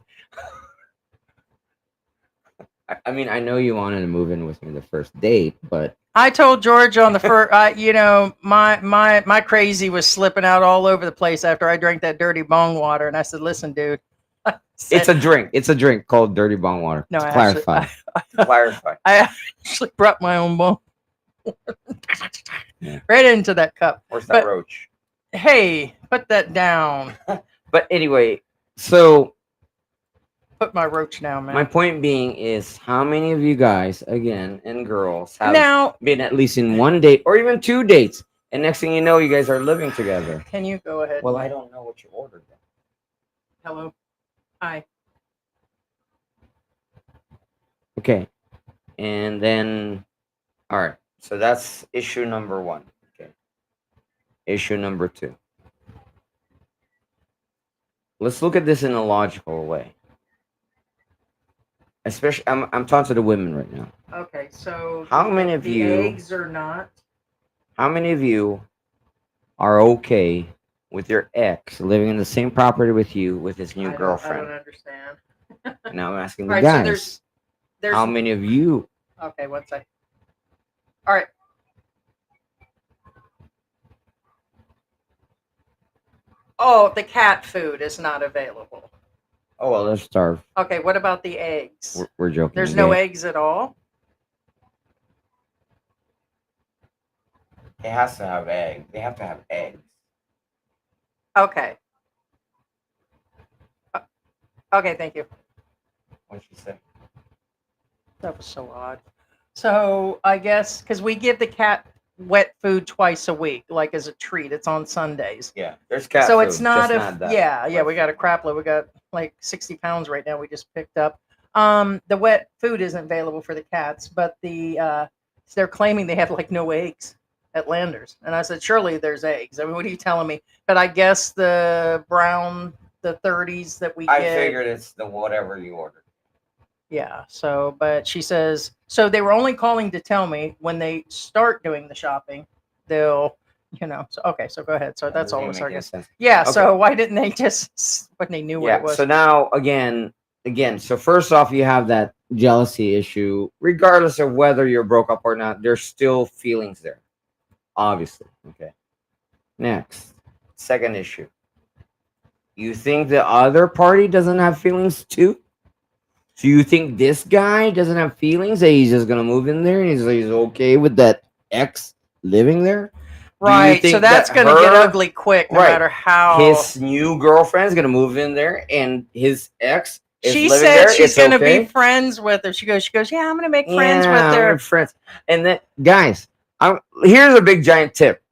I mean, I know you wanted to move in with me the first date, but I told George on the first, you know, my crazy was slipping out all over the place after I drank that dirty bong water, and I said, "Listen, dude." I said- it's a drink. It's a drink called Dirty Bong Water. No, to I clarify. actually, Clarify. I actually brought my own bong Yeah. right into that cup. Where's that But- roach? Hey, put that down. But anyway, so Put my roach down, man. my point being is, how many of you guys, again, and girls, have Now, been at least in one date or even two dates, and next thing you know, you guys are living together? can you go ahead? Well, I don't know what you ordered. Then. Hello. Hi. Okay, and then, all right. So that's issue number one. Okay. Issue number two. Let's look at this in a logical way. Especially, I'm talking to the women right now. Okay, so How many of the you- eggs are not? How many of you are okay with your ex living in the same property with you with his new I girlfriend? don't understand. Now I'm asking the Right, so guys. there's How many of you? Okay, one sec. All right. Oh, the cat food is not available. Oh well, let's starve. Okay, what about the eggs? We're joking. There's no okay? eggs at all? It has to have eggs. They have to have eggs. Okay. Okay, thank you. What'd she say? That was so odd. So I guess because we give the cat wet food twice a week, like as a treat. It's on Sundays. Yeah, there's cat So food, it's not just a not that. yeah, we got a crap load. We got like 60 pounds right now we just picked up. The wet food isn't available for the cats, but they're claiming they have like no eggs at Landers. And I said, surely there's eggs. I mean, what are you telling me? But I guess the brown, the 30s that we I get. figured it's the whatever you ordered. Yeah. So, but she says, so they were only calling to tell me when they start doing the shopping, they'll, you know, so, okay, so go ahead. So that's all. Doesn't I make any guess. sense. Yeah. Okay. So why didn't they just, when they knew what Yeah. it was? So now again. So first off, you have that jealousy issue. Regardless of whether you're broke up or not, there's still feelings there. Obviously. Okay. Next, second issue. You think the other party doesn't have feelings too? So you think this guy doesn't have feelings that he's just gonna move in there and he's okay with that ex living there? Right. So think that's that going to get her- ugly quick, no Right. matter how. His new girlfriend's gonna move in there and his ex is She living said there. she's It's going to okay? be friends with her. She goes, yeah, I'm going to make friends Yeah, with her. we're friends. And then, guys, here's a big giant tip.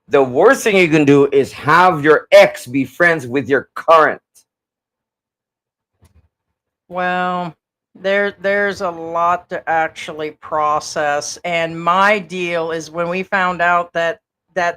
The worst thing you can do is have your ex be friends with your current. Well, there's a lot to actually process, and my deal is when we found out that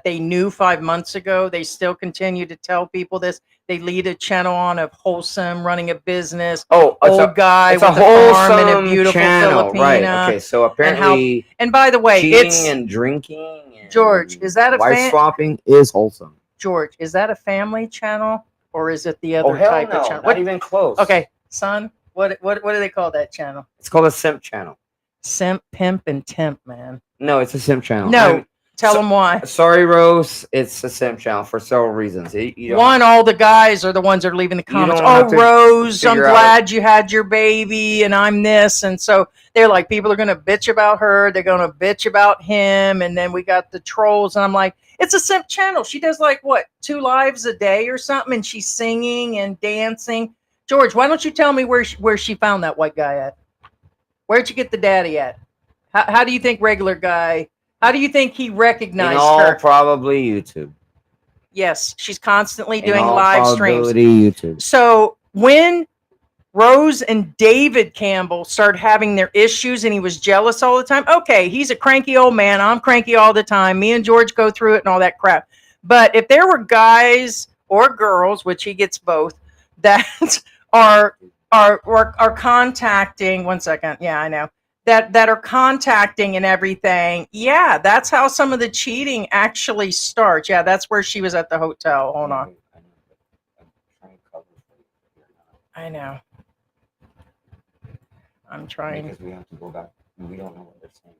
they knew 5 months ago, they still continue to tell people this. They lead a channel on of wholesome, running a business, Oh, old guy it's with a a farm and a wholesome beautiful channel, right? Filipina. Okay, so apparently, And by the way, cheating it's and drinking, and George, is that a wife swapping is wholesome. George, is that a family channel or is it the other Oh hell type no, of channel? not even close. Okay, son, what do they call that channel? It's called a simp channel. Simp, pimp, and temp, man. No, it's a simp channel. No, tell so- them why. Sorry, Rose. It's a simp channel for several reasons. You don't- One, all the guys are the ones that are leaving the You don't comments. have Oh, to Rose, I'm figure out- glad you had your baby, and I'm this. And so they're like, people are going to bitch about her. They're going to bitch about him. And then we got the trolls. And I'm like, it's a simp channel. She does like, what, 2 lives a day or something? And she's singing and dancing. George, why don't you tell me where she found that white guy at? Where'd you get the daddy at? How do you think regular guy, how do you think he In recognized all her? probably YouTube. Yes, she's constantly In doing all live streams. probability, YouTube. So when Rose and David Campbell started having their issues and he was jealous all the time, okay, he's a cranky old man. I'm cranky all the time. Me and George go through it and all that crap. But if there were guys or girls, which he gets both, that are contacting, one second, yeah, I know, that are contacting and everything. Yeah, that's how some of the cheating actually starts. Yeah, that's where she was at the hotel. Hold on. I know, but I'm trying to cover for you. But you're not. I know. I'm trying. Because we have to go back. We don't know what they're saying.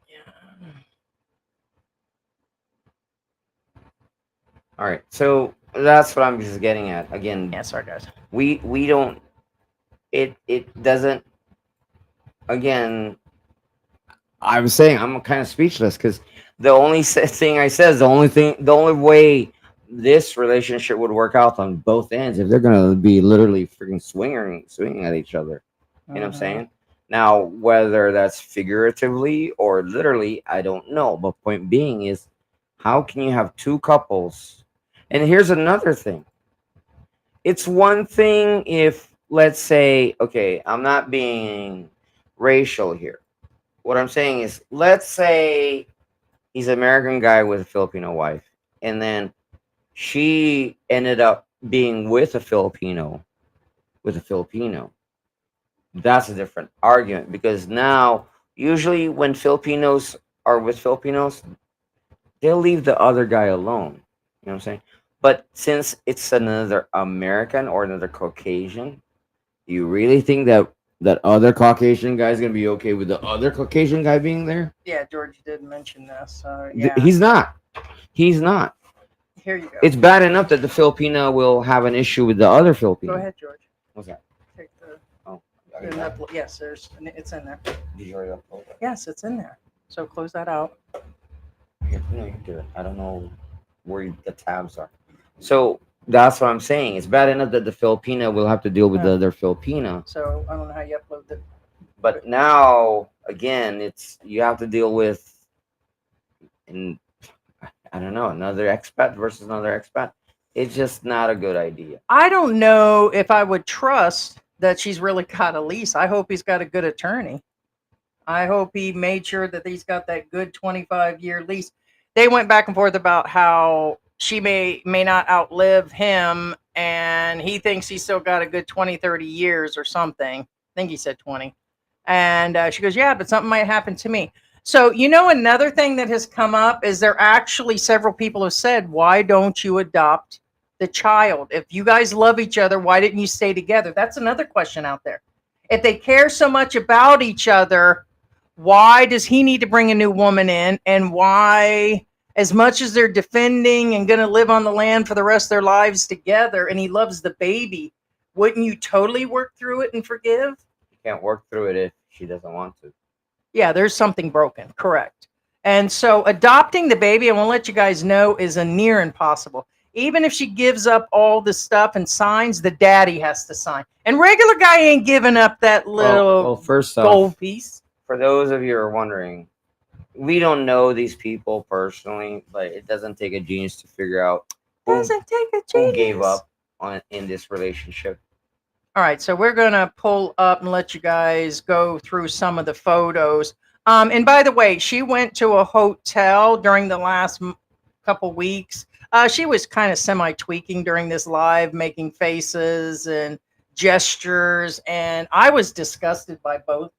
Yeah. All right, so that's what I'm just getting at. Again, Yeah, sorry guys. we don't. It doesn't. Again, I was saying I'm kind of speechless because the only thing I said is the only way this relationship would work out on both ends if they're gonna be literally freaking swinging at each other. You know what I'm saying? Now, whether that's figuratively or literally, I don't know. But point being is, how can you have two couples? And here's another thing. It's one thing if, let's say, okay, I'm not being racial here. What I'm saying is, let's say he's an American guy with a Filipino wife, and then she ended up being with a Filipino, That's a different argument because now, usually, when Filipinos are with Filipinos, they'll leave the other guy alone. You know what I'm saying? But since it's another American or another Caucasian, you really think that other Caucasian guy is gonna be okay with the other Caucasian guy being there? Yeah, George did mention this. Yeah. He's not. He's not. Here you go. It's bad enough that the Filipino will have an issue with the other Filipino. Go ahead, George. What's that? Take the. Oh, Yes, it's in there. did you already upload it? Yes, it's in there. So close that out. Here, no, you do it. I don't know where the tabs are. So that's what I'm saying. It's bad enough that the Filipino will have to deal with the other Filipino. So I don't know how you upload it. But now, again, it's you have to deal with, and I don't know, another expat versus another expat. It's just not a good idea. I don't know if I would trust that she's really got a lease. I hope he's got a good attorney. I hope he made sure that he's got that good 25-year lease. They went back and forth about how she may not outlive him, and he thinks he's still got a good 20, 30 years or something. I think he said 20. And she goes, yeah, but something might happen to me. So, another thing that has come up is there actually several people have said, why don't you adopt the child? If you guys love each other, why didn't you stay together? That's another question out there. If they care so much about each other, why does he need to bring a new woman in? And why, as much as they're defending and going to live on the land for the rest of their lives together, and he loves the baby, wouldn't you totally work through it and forgive? You can't work through it if she doesn't want to. Yeah, there's something broken. Correct. And so adopting the baby, I want to let you guys know, is a near impossible. Even if she gives up all the stuff and signs, the daddy has to sign. And regular guy ain't giving up that little Well, first gold off, piece. for those of you who are wondering, we don't know these people personally, but it doesn't take a genius to figure out Doesn't take a who gave genius. up in this relationship. All right, so we're going to pull up and let you guys go through some of the photos. And by the way, she went to a hotel during the last couple weeks. She was kind of semi-tweaking during this live, making faces and gestures. And I was disgusted by both.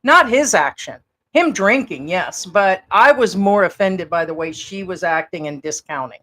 Not his action. Him drinking, yes. But I was more offended by the way she was acting and discounting.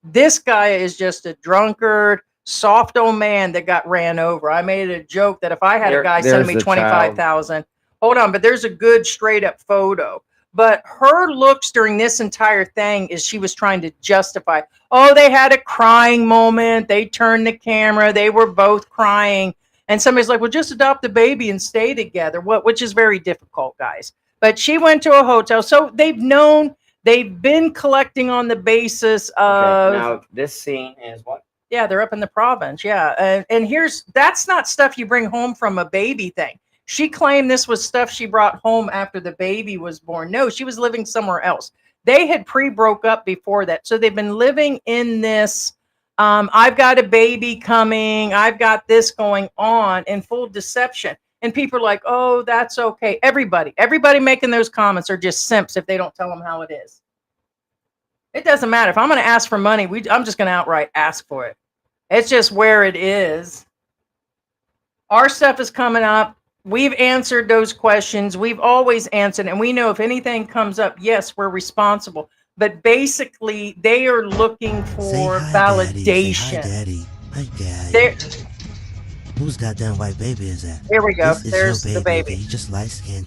This guy is just a drunkard, soft old man that got ran over. I made a joke that if I had a guy send me there's the 25,000, hold on, but there's a good straight up photo. But her looks during this entire thing is she was trying to justify, oh, they had a crying moment. They turned the camera. They were both crying. And somebody's like, well, just adopt the baby and stay together, which is very difficult, guys. But she went to a hotel. So they've been collecting on the basis of. Okay, now this scene is what? Yeah, they're up in the province. Yeah. And that's not stuff you bring home from a baby thing. She claimed this was stuff she brought home after the baby was born. No, she was living somewhere else. They had broke up before that. So they've been living in this, I've got a baby coming. I've got this going on in full deception. And people are like, oh, that's okay. Everybody making those comments are just simps if they don't tell them how it is. It doesn't matter. If I'm going to ask for money, I'm just going to outright ask for it. It's just where it is. Our stuff is coming up. We've answered those questions. We've always answered, and we know if anything comes up, yes, we're responsible. But basically, they are looking Say for hi, Daddy. Say hi, validation. Daddy. Hi, There, Daddy. Whose goddamn white baby is that? here we go. This is There's your the baby, okay? baby. He just light-skinned.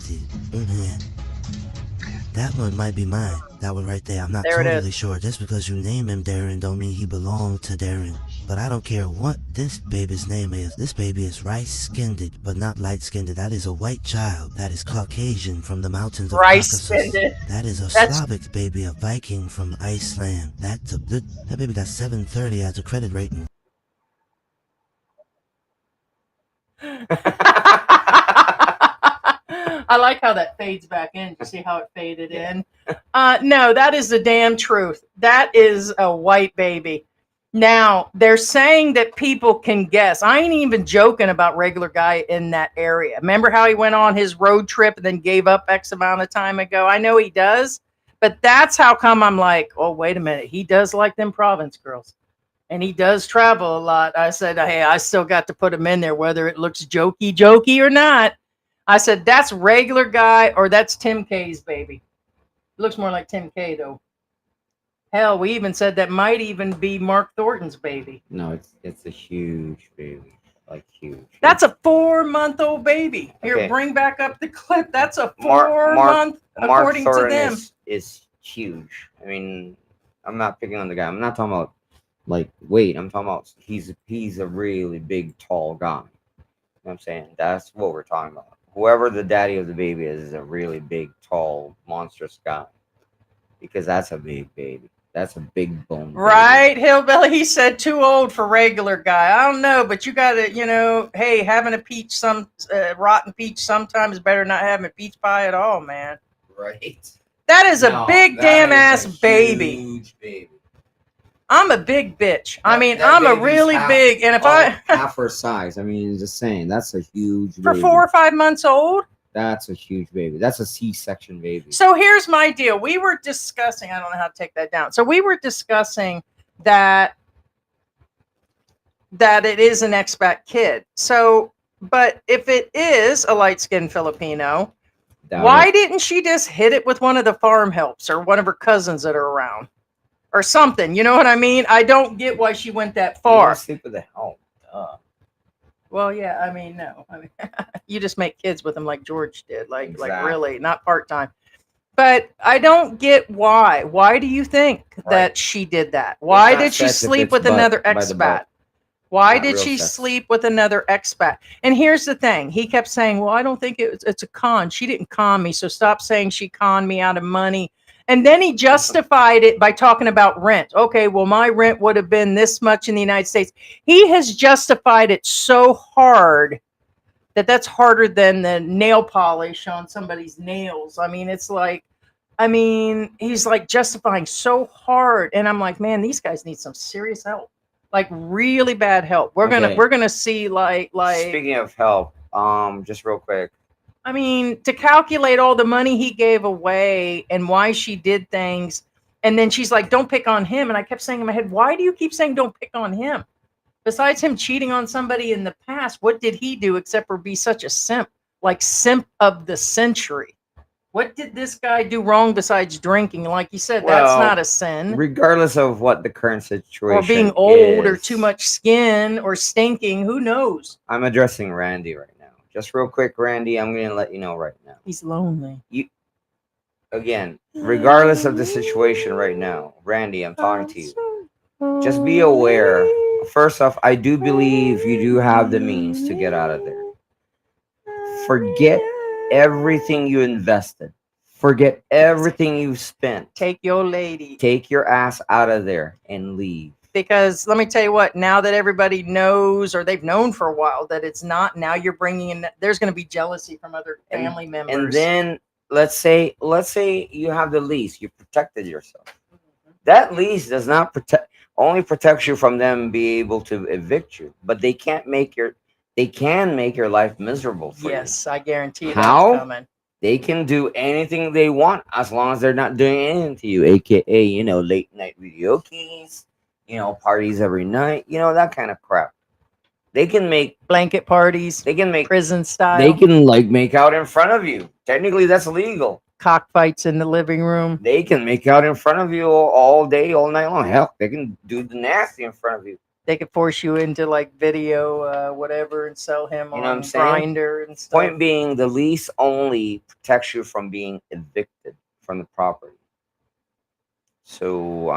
That one might be mine. That one right there. I'm not There it totally is. sure. Just because you name him Darren don't mean he belonged to Darren. But I don't care what this baby's name is. This baby is rice-skinned, but not light-skinned. That is a white child. That is Caucasian from the mountains of Rice Caucasus. skinned. That is a That's- Slavic baby, a Viking from Iceland. That's a good. That baby got 730 as a credit rating. I like how that fades back in. You see how it faded in? No, that is the damn truth. That is a white baby. Now, they're saying that people can guess. I ain't even joking about regular guy in that area. Remember how he went on his road trip and then gave up X amount of time ago? I know he does, but that's how come I'm like, oh, wait a minute. He does like them province girls. And he does travel a lot. I said, hey, I still got to put him in there, whether it looks jokey or not. I said, that's regular guy or that's Tim K's baby. It looks more like Tim K, though. Hell, we even said that might even be Mark Thornton's baby. No, it's a huge baby, like huge. That's a 4-month-old baby. Here, Okay. bring back up the clip. That's a Mark- 4-month, Mark according to Thornton them. is huge. I mean, I'm not picking on the guy. I'm not talking about like weight. I'm talking about he's a really big, tall guy. You know what I'm saying? That's what we're talking about. Whoever the daddy of the baby is a really big, tall, monstrous guy. Because that's a big baby. That's a big bone. Baby. Right, Hillbilly? He said too old for regular guy. I don't know, but you got to, hey, having a peach, rotten peach sometimes is better than not having a peach pie at all, man. Right. That is a No, big that damn is ass a baby. Huge baby. I'm a big bitch. I That- mean, that I'm a baby's really half- big, and if half her size. I mean, just saying, that's a huge for baby. 4 or 5 months old. That's a huge baby. That's a C-section baby. So here's my deal. We were discussing, I don't know how to take that down. So we were discussing that it is an expat kid. So, but if it is a light-skinned Filipino, why didn't she just hit it with one of the farm helps or one of her cousins that are around or something? You know what I mean? I don't get why she went that far. Sleep with the help. Duh. Well, yeah, I mean, no. I mean, you just make kids with them like George did, like Exactly. really, not part-time. But I don't get why. Why do you think that she did that? Why not did she sex if sleep it's with butt another by the expat? butt. Why Not did real she sex. sleep with another expat? And here's the thing. He kept saying, well, I don't think it's a con. She didn't con me, so stop saying she conned me out of money. And then he justified it by talking about rent. Okay, well, my rent would have been this much in the United States. He has justified it so hard that's harder than the nail polish on somebody's nails. I mean, it's like, he's like justifying so hard. And I'm like, man, these guys need some serious help. Like really bad help. We're Okay. gonna see like Speaking of help, just real quick. I mean, to calculate all the money he gave away and why she did things. And then she's like, don't pick on him. And I kept saying in my head, why do you keep saying don't pick on him? Besides him cheating on somebody in the past, what did he do except for be such a simp? Like simp of the century. What did this guy do wrong besides drinking? Like you said, that's Well, not a sin. Regardless of what the current situation Or being old or is, too much skin or stinking. Who knows? I'm addressing Randy right now. Just real quick, Randy, I'm going to let you know right now. He's lonely. Again, regardless of the situation right now, Randy, I'm talking to you. Just be aware. First off, I do believe you do have the means to get out of there. Forget everything you invested. Forget everything you've spent. Take your lady. Take your ass out of there and leave. Because let me tell you what, now that everybody knows or they've known for a while that it's not, now you're bringing in, there's going to be jealousy from other family members. And then let's say you have the lease, you protected yourself. That lease does not only protects you from them being able to evict you, but they can make your life miserable for you. Yes, I guarantee How? that's coming. They can do anything they want as long as they're not doing anything to you, aka, late night video keys, parties every night, that kind of crap. They can make Blanket parties, they can make prison style. they can like make out in front of you. Technically, that's illegal. Cockfights in the living room. They can make out in front of you all day, all night long. Hell, they can do the nasty in front of you. They could force you into like video, whatever, and sell him You know what I'm on saying? Grinder and stuff. Point being, the lease only protects you from being evicted from the property. So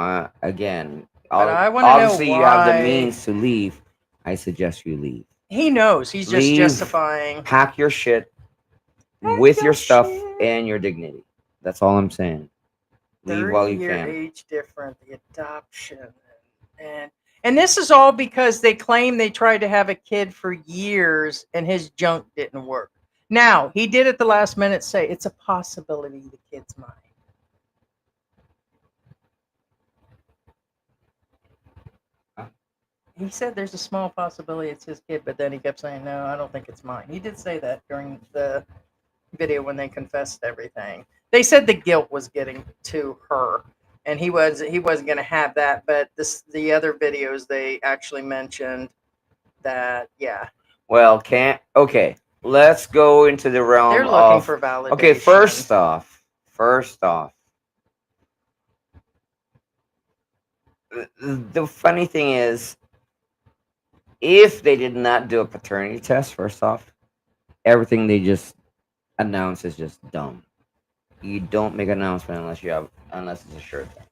again, But I wanna know obviously you have the why- means to leave. I suggest you leave. He knows. He's just Leave. justifying. Pack your shit Pack with your your stuff shit. and your dignity. That's all I'm saying. Leave while you 30-year can. age difference, the adoption, and this is all because they claim they tried to have a kid for years and his junk didn't work. Now he did at the last minute say it's a possibility the kid's mine. He said there's a small possibility it's his kid, but then he kept saying, no, I don't think it's mine. He did say that during the video when they confessed everything. They said the guilt was getting to her, and he wasn't going to have that. But the other videos they actually mentioned that, yeah, Well, okay. Let's go into the realm they're looking of for validation. okay. First off, the funny thing is, if they did not do a paternity test, first off, everything they just announce is just dumb. You don't make an announcement unless it's a sure thing.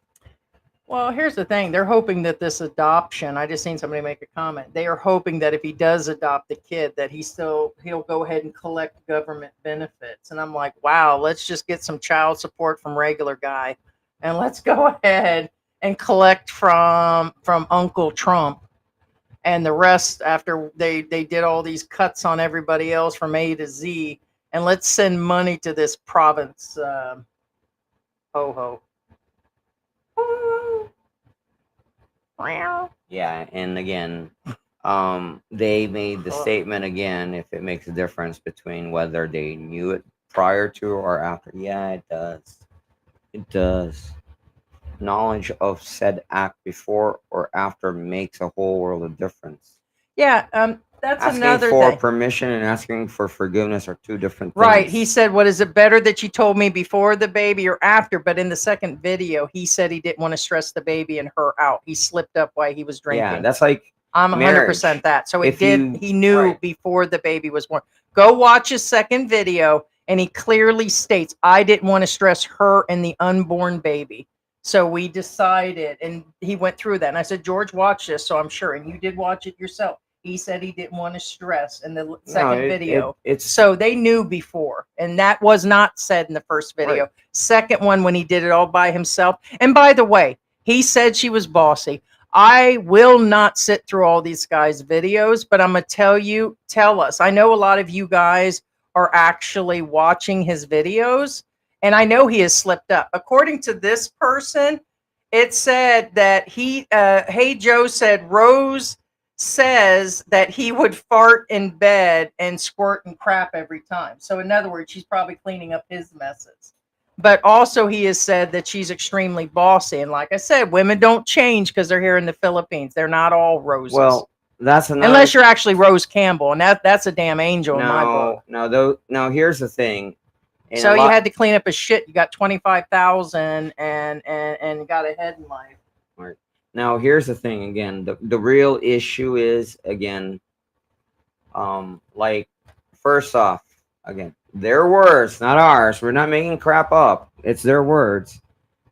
Well, here's the thing. They're hoping that this adoption, I just seen somebody make a comment. They are hoping that if he does adopt the kid, that he'll go ahead and collect government benefits. And I'm like, wow, let's just get some child support from regular guy. And let's go ahead and collect from Uncle Trump. And the rest after they did all these cuts on everybody else from A to Z. And let's send money to this province. Ho-ho. Yeah, and again, they made the statement again. If it makes a difference between whether they knew it prior to or after, yeah, it does. It does. Knowledge of said act before or after makes a whole world of difference. Yeah, that's Asking another for thing. permission and asking for forgiveness are two different things. Right. He said, what is it better that you told me before the baby or after? But in the second video, he said he didn't want to stress the baby and her out. He slipped up while he was drinking. Yeah, that's like I'm 100% marriage. that. So If he knew right. before the baby was born. Go watch his second video, and he clearly states, I didn't want to stress her and the unborn baby. So we decided, and he went through that. And I said, George, watch this. So I'm sure. And you did watch it yourself. He said he didn't want to stress in the second video. So they knew before. And that was not said in the first video. Right. Second one, when he did it all by himself. And by the way, he said she was bossy. I will not sit through all these guys' videos, but I'm going to tell us. I know a lot of you guys are actually watching his videos, and I know he has slipped up. According to this person, it said that Hey Joe said Rose says that he would fart in bed and squirt and crap every time. So in other words, she's probably cleaning up his messes. But also he has said that she's extremely bossy. And like I said, women don't change because they're here in the Philippines. They're not all roses. Well, that's another. Unless you're actually Rose Campbell, and that's a damn angel in my book. No, here's the thing. And So you had to clean up his shit. You got 25,000 and got ahead in life. Right. Now, here's the thing again. The real issue is, again, like, first off, again, their words, not ours. We're not making crap up. It's their words.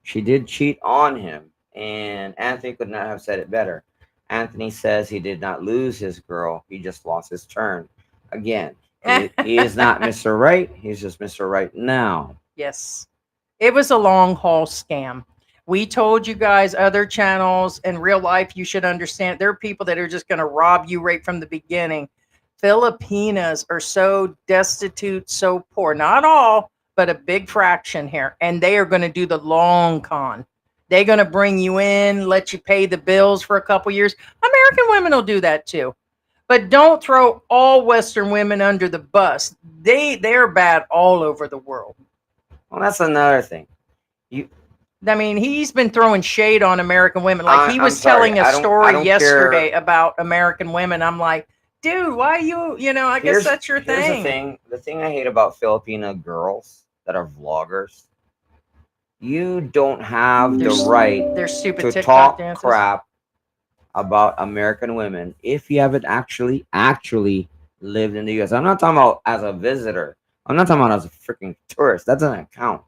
She did cheat on him, and Anthony could not have said it better. Anthony says he did not lose his girl. He just lost his turn. Again, he is not Mr. Right. He's just Mr. Right now. Yes. It was a long haul scam. We told you guys, other channels in real life, you should understand. There are people that are just going to rob you right from the beginning. Filipinas are so destitute, so poor. Not all, but a big fraction here. And they are going to do the long con. They're going to bring you in, let you pay the bills for a couple years. American women will do that too. But don't throw all Western women under the bus. They're bad all over the world. Well, that's another thing. I mean, he's been throwing shade on American women. Like he was telling a story yesterday about American women. I'm like, dude, why you know, I guess that's your here's thing. the thing I hate about Filipina girls that are vloggers. You don't have the right They're stupid to TikTok talk dances. crap about American women if you haven't actually lived in the US. I'm not talking about as a visitor. I'm not talking about as a freaking tourist. That doesn't count.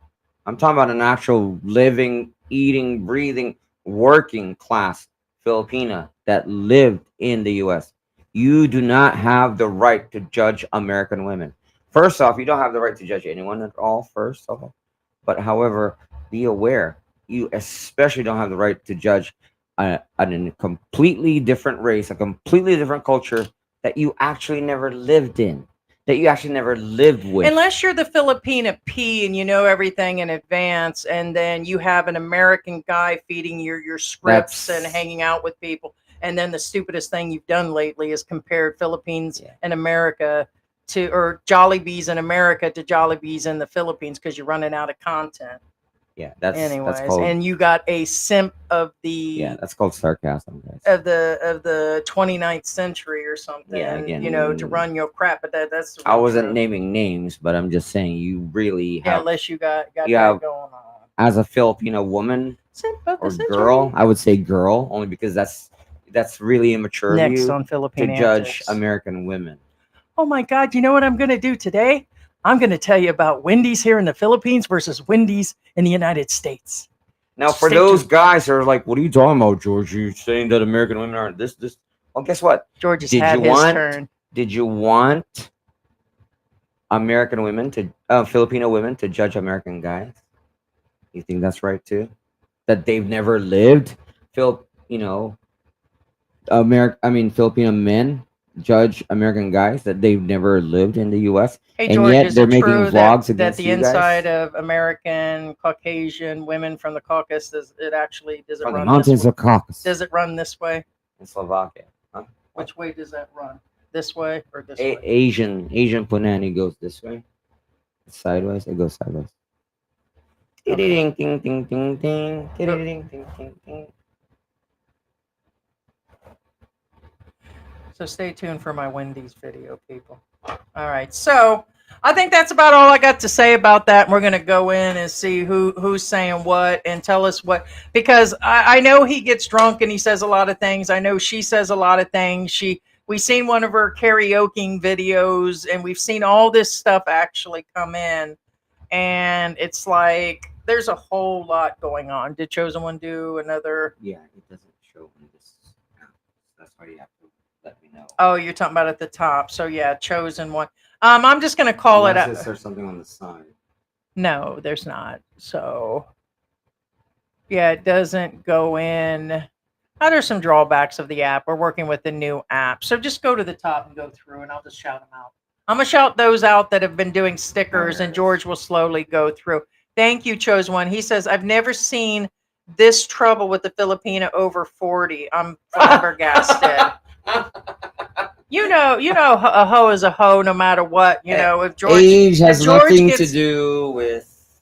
I'm talking about an actual living, eating, breathing, working class Filipina that lived in the US. You do not have the right to judge American women. First off, you don't have the right to judge anyone at all, first of all. But however, be aware, you especially don't have the right to judge a completely different race, a completely different culture that you actually never lived in, that you actually never lived with. Unless you're the Filipina P and you know everything in advance, and then you have an American guy feeding your scripts and hanging out with people. And then the stupidest thing you've done lately is compared Philippines and America to, or Jollibees in America to Jollibees in the Philippines because you're running out of content. Yeah, that's Anyways, called, and you got a simp of the that's called sarcasm, guys. of the 29th century or something. Yeah, again, you know, to run your crap. But that's the I real wasn't truth. naming names, but I'm just saying you really Yeah, have, unless you got you that have- going on. as a Filipino woman Simp of the or century. girl, I would say girl, only because that's really immature of Next you on to Philippine judge Antics. American women. Oh my God! You know what I'm going to do today? I'm going to tell you about Wendy's here in the Philippines versus Wendy's in the United States. Now, for Stay those tuned. guys who are like, "What are you talking about, George? You're saying that American women aren't this?" Well, guess what? George has Did had you his want? turn. Did you want American women to Filipino women to judge American guys? You think that's right too? That they've never lived? Filipino men judge American guys that they've never lived in the U.S. Hey and George, yet is they're it making true vlogs that against the you guys inside of American Caucasian women from the Caucasus does it from the run mountains this way? of Caucasus Does it run this way? in Slovakia? Huh? Which way does that run? This way or this way? Asian punani goes this way. Sideways, it goes sideways. Okay. Ting, ting, ting, ting, ting. Ting, ting, ting, ting. So stay tuned for my Wendy's video, people. All right. So I think that's about all I got to say about that. We're gonna go in and see who's saying what and tell us what, because I know he gets drunk and he says a lot of things. I know she says a lot of things. We've seen one of her karaoke videos and we've seen all this stuff actually come in, and it's like there's a whole lot going on. Did Chosen One do another? Yeah, it doesn't show in this. That's why you have to let me know. Oh, you're talking about at the top. So yeah, Chosen One. I'm just gonna call it. Unless there's something on the side. No, there's not. So yeah, it doesn't go in. Oh, there's some drawbacks of the app. We're working with the new app. So just go to the top and go through, and I'll just shout them out. I'm gonna shout those out that have been doing stickers, and George will slowly go through. Thank you, Chose One. He says, I've never seen this trouble with the Filipina over 40. I'm flabbergasted. You know, a hoe is a hoe no matter what. You know, if George Age has if George nothing gets- to do with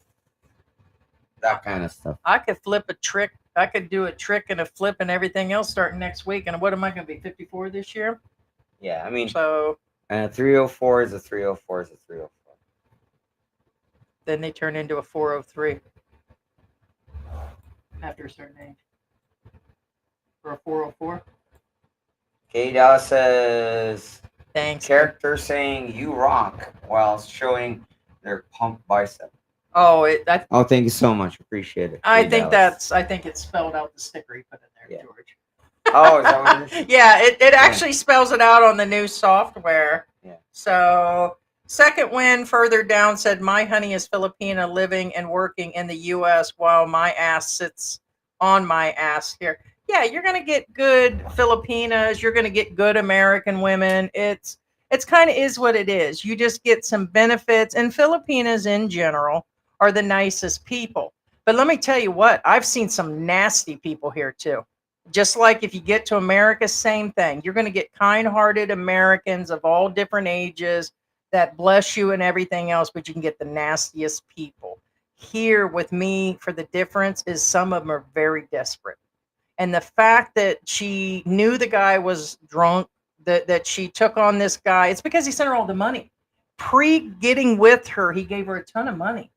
that kind of stuff. I could flip a trick. I could do a trick and a flip and everything else starting next week. And what am I going to be, 54 this year? Yeah, I mean, So 304 is a 304 is a 304. then they turn into a 403 after a certain age. Or a 404. K Dallas says Thanks. character saying you rock while showing their pump bicep. Oh, Oh, thank you so much. Appreciate it. I K think Dallas. I think it spelled out the sticker he put in there, Yeah. George. Oh, is that what it is? Yeah, it actually spells it out on the new software. Yeah. So second win further down said, my honey is Filipina living and working in the U.S. while my ass sits on my ass here. Yeah, you're gonna get good Filipinas. You're gonna get good American women. It's kind of is what it is. You just get some benefits, and Filipinas in general are the nicest people. But let me tell you what, I've seen some nasty people here too. Just like if you get to America, same thing. You're going to get kind-hearted Americans of all different ages that bless you and everything else, but you can get the nastiest people. Here with me, for the difference is some of them are very desperate. And the fact that she knew the guy was drunk that she took on this guy. It's because he sent her all the money. Pre getting with her, he gave her a ton of money.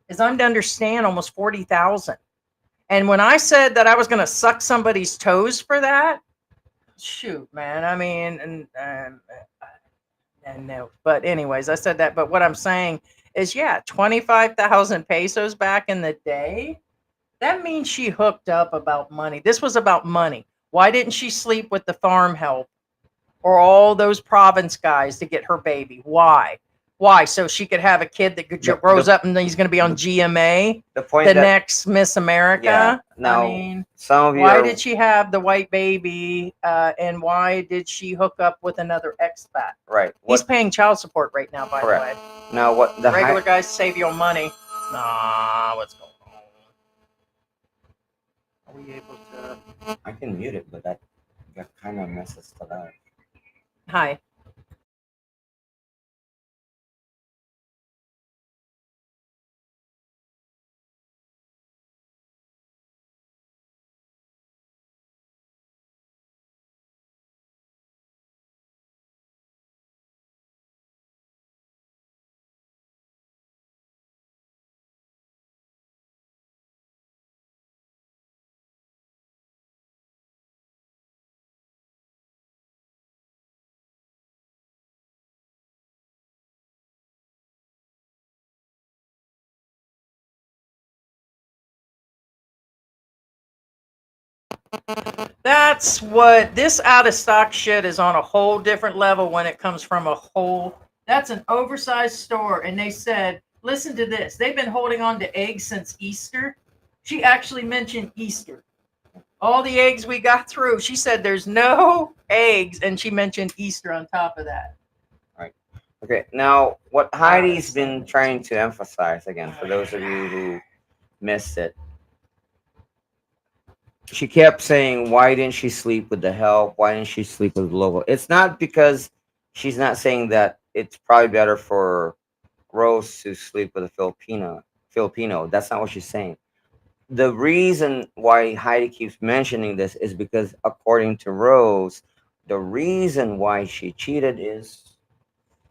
As I'm to understand, almost 40,000. And when I said that I was going to suck somebody's toes for that, shoot, man. I mean, and no. But anyways, I said that. But what I'm saying is, yeah, 25,000 pesos back in the day. That means she hooked up about money. This was about money. Why didn't she sleep with the farm help or all those province guys to get her baby? Why? Why? So she could have a kid that grows up and he's going to be on GMA, The point the that next Miss America. yeah. Now I mean, some of you why are, did she have the white baby? And why did she hook up with another expat? right. He's What paying child support right now, by correct. the way. Now what the Regular guys save your money. What's going on? Are we able to? I can mute it, but that kind of messes stuff up. Hi. That's what this out of stock shit is on a whole different level when it comes from a whole. That's an oversized store. And they said, listen to this. They've been holding on to eggs since Easter. She actually mentioned Easter. All the eggs we got through, she said there's no eggs. And she mentioned Easter on top of that. Okay, now what Heidi's been trying to emphasize again, for those of you who missed it, she kept saying, "Why didn't she sleep with the help? Why didn't she sleep with the local?" It's not because she's not saying that it's probably better for Rose to sleep with a Filipino. That's not what she's saying. The reason why Heidi keeps mentioning this is because, according to Rose, the reason why she cheated is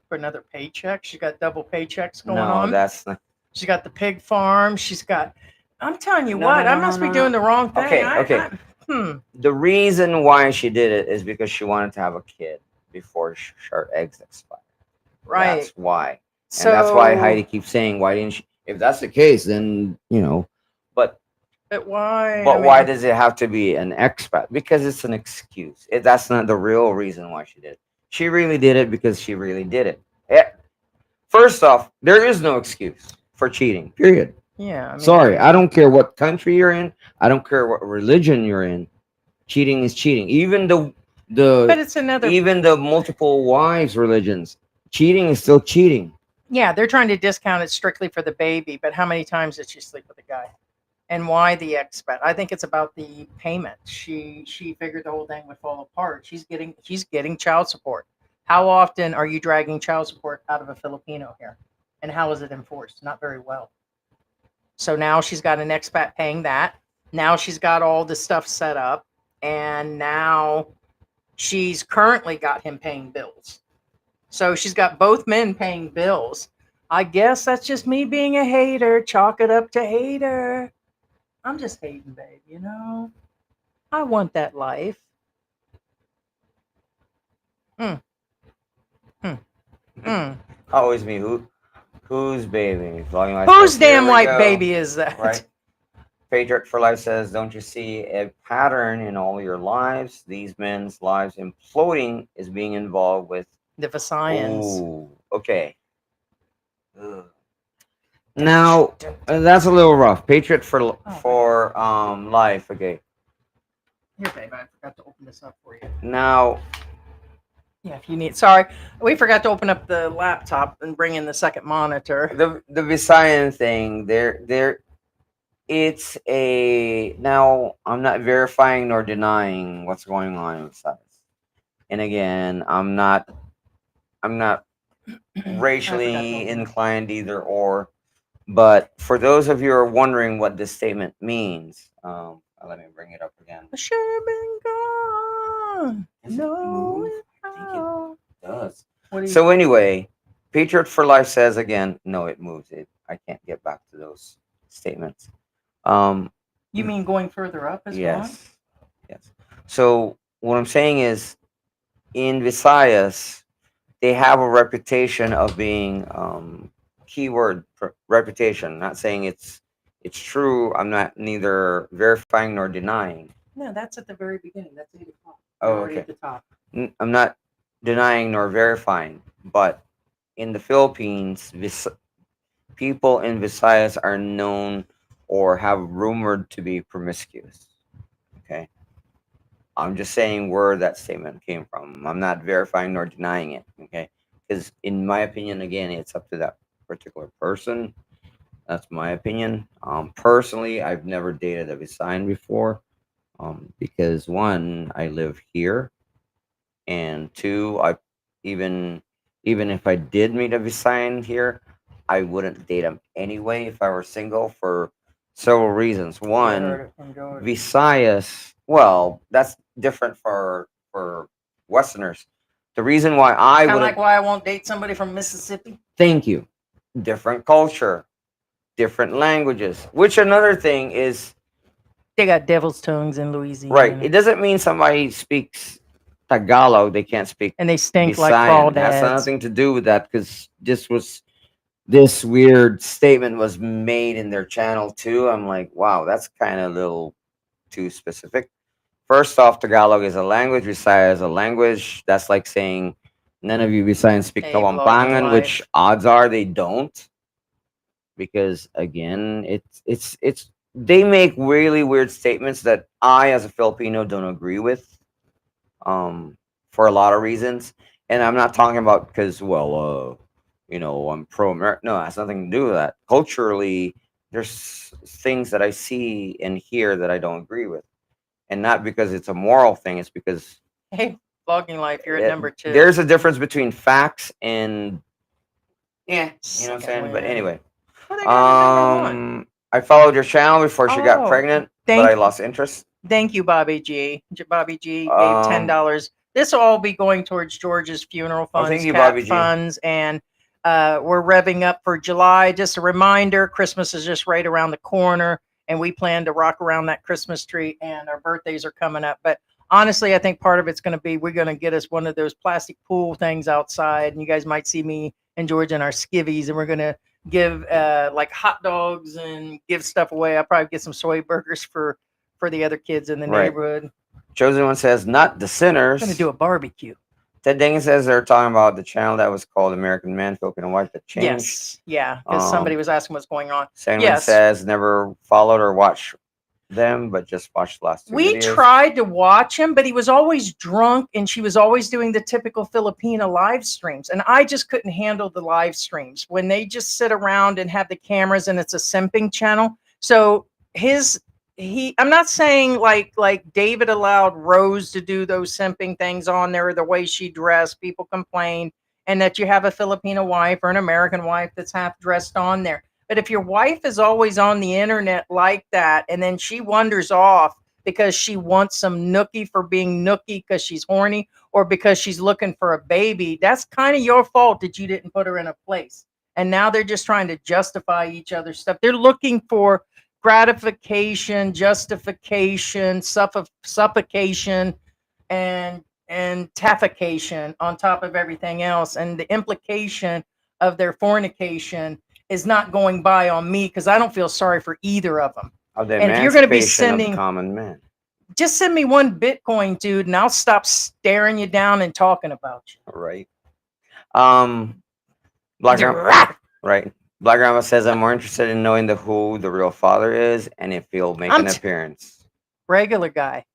For another paycheck. She got double paychecks going no, on. that's not. She's got the pig farm. She's got. I'm telling you No, what, no, I no, must no, be no. doing the wrong thing. Okay, okay. The reason why she did it is because she wanted to have a kid before her eggs expire. Right. That's why. So And that's why Heidi keeps saying, "Why didn't she?" If that's the case, then But But why? but I why mean, does it have to be an expat? Because it's an excuse. That's not the real reason why she did it. She really did it because she really did it. First off, there is no excuse for cheating. Period. Yeah. I mean, Sorry, I don't care what country you're in. I don't care what religion you're in. Cheating is cheating. Even But it's another. even the multiple wives religions, cheating is still cheating. Yeah, they're trying to discount it strictly for the baby. But how many times did she sleep with a guy? And why the expat? I think it's about the payment. She figured the whole thing would fall apart. She's getting child support. How often are you dragging child support out of a Filipino here? And how is it enforced? Not very well. So now she's got an expat paying that. Now she's got all the stuff set up. And now she's currently got him paying bills. So she's got both men paying bills. I guess that's just me being a hater. Chalk it up to hater. I'm just hating, babe, you know? I want that life. Mm, mm, mm. Always me. Who's baby? Whose damn white baby is that? Right. Patriot for Life says, "Don't you see a pattern in all your lives? These men's lives imploding is being involved with." The Visayans. Ooh, okay. Ugh. Now that's a little rough. Patriot for Life. Okay. Here, babe, I forgot to open this up for you. Now Yeah, if you need. Sorry, we forgot to open up the laptop and bring in the second monitor. the Visayan thing. It's a now. I'm not verifying nor denying what's going on in Visayas. And again, I'm not racially inclined either or. But for those of you who are wondering what this statement means, let me bring it up again. I should have been gone. Does it No, move? if I think it does. What do you So anyway, Patriot for Life says again, no, it moves. I can't get back to those statements. You mean going further up is gone? Yes. Yes. So what I'm saying is, in Visayas, they have a reputation of being reputation. Not saying it's true. I'm not neither verifying nor denying. No, that's at the very beginning. That's 8 o'clock. Oh, Already okay. at the top. I'm not denying nor verifying, but in the Philippines, people in Visayas are known or have rumored to be promiscuous. Okay. I'm just saying where that statement came from. I'm not verifying nor denying it. Okay. Because in my opinion, again, it's up to that particular person. That's my opinion. Personally, I've never dated a Visayan before. Because one, I live here, and two, I even if I did meet a Visayan here, I wouldn't date him anyway if I were single for several reasons. I One, heard it from George. Visayas, well, that's different for Westerners. The reason why I Kind of would like why I won't date somebody from Mississippi. thank you, different culture, different languages. Which another thing is They got devil's tongues in Louisiana. right. It doesn't mean somebody speaks Tagalog they can't speak And they stink Visayan. like It has crawdads. nothing to do with that because this weird statement was made in their channel too. I'm like, wow, that's kind of a little too specific. First off, Tagalog is a language. Visaya is a language. That's like saying none of you Visayans speak Hey, vlogging Kapampangan, which life. odds are they don't. Because again, it's they make really weird statements that I, as a Filipino, don't agree with. For a lot of reasons, and I'm not talking about because, well, I'm pro-American. No, it has nothing to do with that. Culturally, there's things that I see and hear that I don't agree with, and not because it's a moral thing. It's because Hey, vlogging life, you're at number 2. there's a difference between facts and you know what I'm Second saying. But win. anyway, Well, they got number 1. I followed your channel before she got Oh, pregnant, but thank I you. lost interest. Thank you, Bobby G. Bobby G gave $10. This will all be going towards George's funeral funds, thank you, cat Bobby G. funds, and we're revving up for July. Just a reminder, Christmas is just right around the corner, and we plan to rock around that Christmas tree, and our birthdays are coming up. But honestly, I think part of it's going to be we're going to get us one of those plastic pool things outside, and you guys might see me and George in our skivvies, and we're going to give like hot dogs and give stuff away. I'll probably get some soy burgers for the other kids in the Right. neighborhood. Chosen One says, not the sinners. I'm going to do a barbecue. Ted Dang says they're talking about the channel that was called American Man Filipina Wife that changed. Yes. Yeah. Because somebody was asking what's going on. Simon Yes. says never followed or watched them, but just watched the last 2 We videos. tried to watch him, but he was always drunk and she was always doing the typical Filipina live streams. And I just couldn't handle the live streams when they just sit around and have the cameras and it's a simping channel. So I'm not saying like David allowed Rose to do those simping things on there, the way she dressed, people complained, and that you have a Filipino wife or an American wife that's half dressed on there. But if your wife is always on the internet like that, and then she wanders off because she wants some nookie for being nookie because she's horny or because she's looking for a baby, that's kind of your fault that you didn't put her in a place. And now they're just trying to justify each other's stuff. They're looking for gratification, justification, suffocation, and taffication on top of everything else. And the implication of their fornication is not going by on me because I don't feel sorry for either of them. Of the And if you're going to be emancipation of the sending, common man. just send me one Bitcoin, dude, and I'll stop staring you down and talking about you. Right. Black Grandma, right. Black Grandma says I'm more interested in knowing who the real father is and if he'll make an appearance. Regular guy.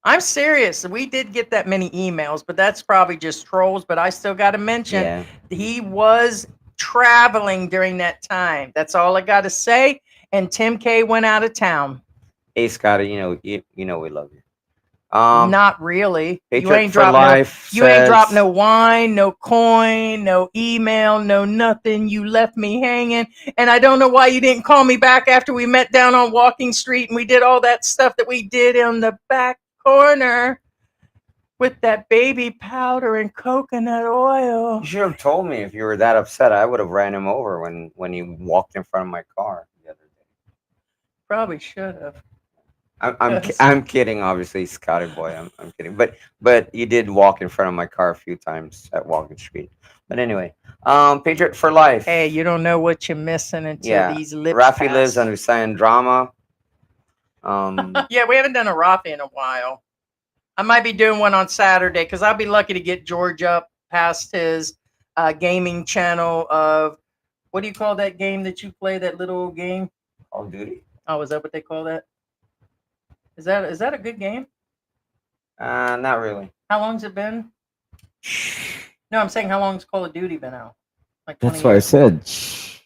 I'm serious. We did get that many emails, but that's probably just trolls. But I still got to mention he was traveling during that time. That's all I got to say. And Tim K went out of town. Hey, Scotty, you know we love you. Not really. You ain't dropped ain't dropped no wine, no coin, no email, no nothing. You left me hanging, and I don't know why you didn't call me back after we met down on Walking Street and we did all that stuff that we did in the back corner with that baby powder and coconut oil. You should have told me if you were that upset. I would have ran him over when he walked in front of my car the other day. Probably should have. Yes. I'm kidding, obviously, Scotty boy. I'm kidding, but you did walk in front of my car a few times at Walking Street. But anyway, Patriot for Life. Hey, you don't know what you're missing until Yeah, these lips Rafi pass. lives on Usain drama. Yeah, we haven't done a Rafi in a while. I might be doing one on Saturday because I'll be lucky to get George up past his gaming channel of, what do you call that game that you play, that little game? Call of Duty. Oh, is that what they call that? Is that a good game? Not really. How long's it been? No, I'm saying how long's Call of Duty been out? Like 20 That's what I years? said.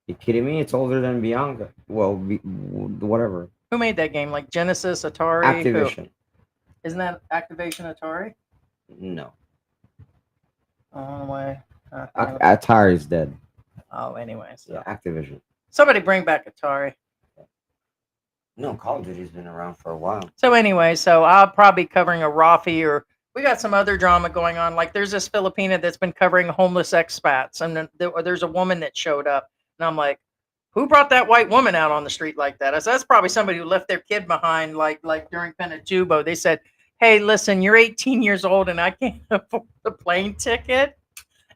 You kidding me? It's older than Bianca. Well, whatever. Who made that game? Like Genesis, Atari? Who? Activision. Isn't that Activation Atari? No. Oh, way. Atari's dead. Oh, anyways. Yeah, Activision. Somebody bring back Atari. No, Call of Duty's been around for a while. So anyway, so I'll probably be covering a Rafi, or we got some other drama going on. Like there's this Filipina that's been covering homeless expats, and then there's a woman that showed up, and I'm like, who brought that white woman out on the street like that? I said, that's probably somebody who left their kid behind, like during Pinatubo. They said, hey, listen, you're 18 years old, and I can't afford the plane ticket,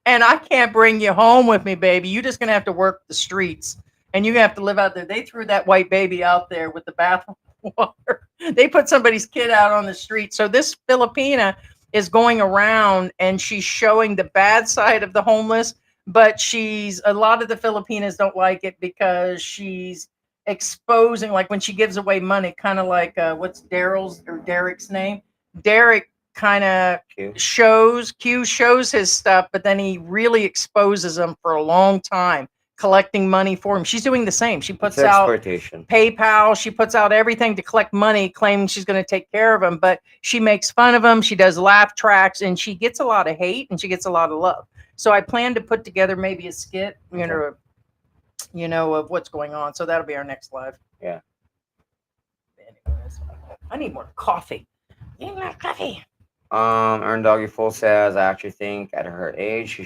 and I can't bring you home with me, baby. You're just gonna have to work the streets. And you have to live out there. They threw that white baby out there with the bathroom water. They put somebody's kid out on the street. So this Filipina is going around and she's showing the bad side of the homeless, but a lot of the Filipinas don't like it because she's exposing, like when she gives away money, kind of like what's Derek's name? Derek kind of shows his stuff, but then he really exposes them for a long time, collecting money for him. She's doing the same. She puts out PayPal. She puts out everything to collect money, claiming she's going to take care of him. But she makes fun of him. She does laugh tracks, and she gets a lot of hate and she gets a lot of love. So I plan to put together maybe a skit, of what's going on. So that'll be our next live. Yeah. Anyways, I need more coffee. I need more coffee. Earn Doggy Full says, I actually think at her age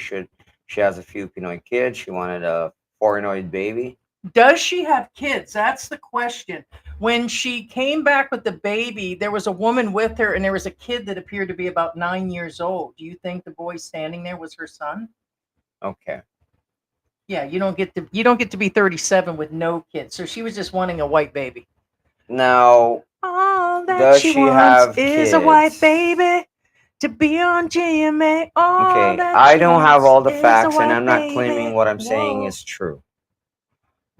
she has a few Pinoy kids. She wanted a foreignoid baby. Does she have kids? That's the question. When she came back with the baby, there was a woman with her, and there was a kid that appeared to be about 9 years old. Do you think the boy standing there was her son? Okay. Yeah, you don't get to be 37 with no kids. So she was just wanting a white baby. Now, all that does she she wants have is kids? a white baby to be on GMA. All Okay, that I she don't have wants all the is a facts, and white I'm not baby. claiming what I'm saying is true.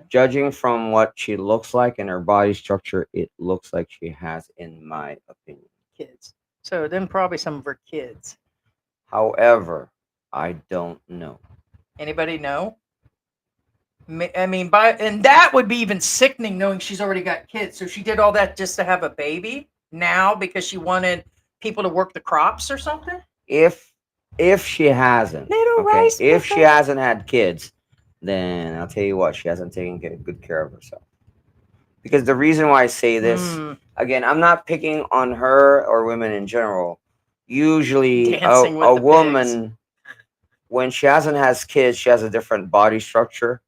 Judging from what she looks like and her body structure, it looks like she has, in my opinion, kids. So then probably some of her kids. However, I don't know. Anybody know? I mean, and that would be even sickening, knowing she's already got kids. So she did all that just to have a baby now because she wanted people to work the crops or something. If she hasn't, if she hasn't had kids, then I'll tell you what, she hasn't taken good care of herself. Because the reason why I say this, again, I'm not picking on her or women in general. Usually, a woman, when she hasn't has kids, she has a different body structure.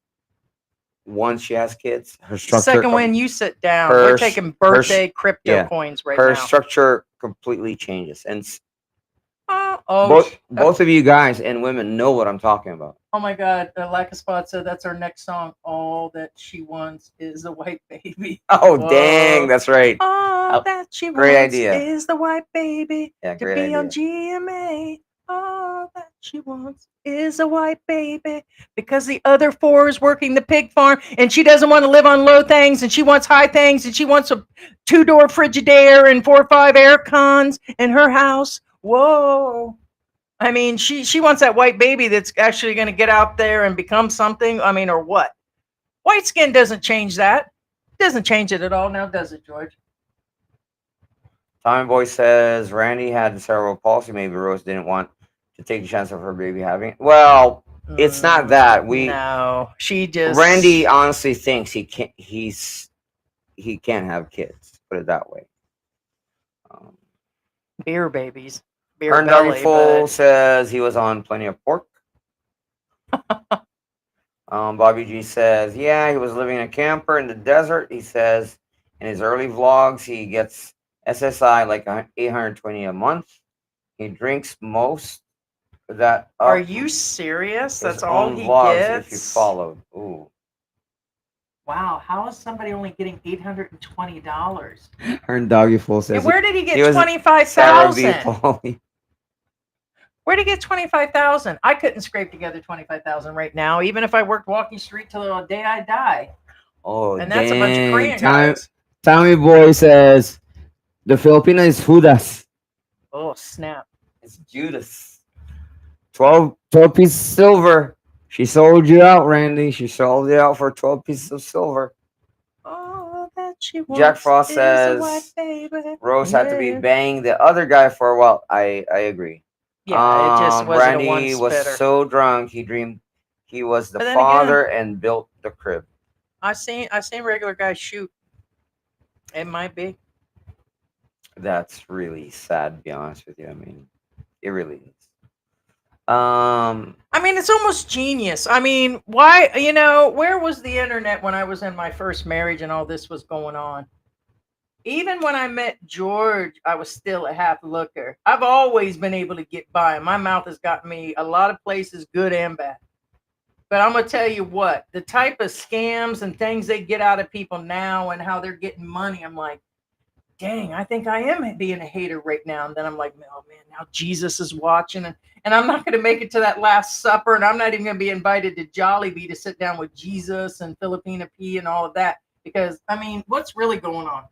Once she has kids, her structure. Second, when you sit down, we're taking birthday crypto coins right now. Her structure completely changes, and both of you guys and women know what I'm talking about. Oh my God, Laka Spot said that's our next song. All that she wants is a white baby. Oh, dang, that's right. All that she great wants idea. is the white baby to be on GMA. All that she wants is a white baby because the other four is working the pig farm, and she doesn't want to live on low things, and she wants high things, and she wants a 2-door Frigidaire and 4 or 5 air cons in her house. Whoa. I mean, she wants that white baby that's actually going to get out there and become something. I mean, or what? White skin doesn't change that. It doesn't change it at all now, does it, George? Tommy Boy says, Randy had cerebral palsy. Maybe Rose didn't want to take the chance of her baby having it. Well, it's not that. No, she just... Randy honestly thinks he can't have kids. Put it that way. Beer babies. beer Earn Doggy belly. Full But says he was on Plenty of Pork. Bobby G says, yeah, he was living in a camper in the desert. He says in his early vlogs, he gets SSI like 820 a month. He drinks most of that are up you serious? his That's all own he vlogs if you gets? followed. Ooh. Wow, how is somebody only getting $820? Earn Doggy Full says And where did he he get was Sarah B. 25,000? Pauly. Where did he get 25,000? I couldn't scrape together 25,000 right now, even if I worked walking street till the day I die. Oh, And that's a bunch of Korean Time, guys. Tommy Boy says the Filipino is Judas. Oh, snap. It's Judas. 12 pieces of silver. She sold you out, Randy. She sold you out for 12 pieces of silver. All that she wants Jack Frost is a white says baby. Rose had to be Yeah. banging the other guy for a while. I agree. Yeah, it just wasn't Randy a one was spitter. so drunk he dreamed he was the But then father and built the crib. I seen regular guys shoot. It might be. That's really sad, to be honest with you. I mean, it really is. Um, I mean, it's almost genius. I mean, why, where was the internet when I was in my first marriage and all this was going on? Even when I met George, I was still a half looker. I've always been able to get by. My mouth has gotten me a lot of places, good and bad. But I'm going to tell you what, the type of scams and things they get out of people now and how they're getting money, I'm like, dang, I think I am being a hater right now. And then I'm like, oh man, now Jesus is watching. And I'm not going to make it to that Last Supper. And I'm not even going to be invited to Jollibee to sit down with Jesus and Filipina P and all of that. Because, I mean, what's really going on?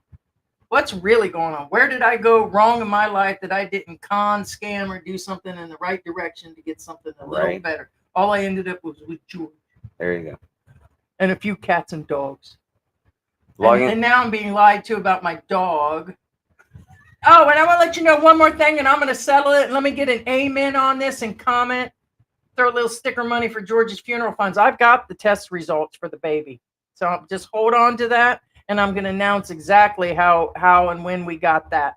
What's really going on? Where did I go wrong in my life that I didn't scam, or do something in the right direction to get something a little Right. better? All I ended up was with George. There you go. And a few cats and dogs. Logging. And now I'm being lied to about my dog. Oh, and I want to let you know one more thing, and I'm going to settle it. Let me get an amen on this and comment. Throw a little sticker money for George's funeral funds. I've got the test results for the baby. So just hold on to that, and I'm going to announce exactly how and when we got that.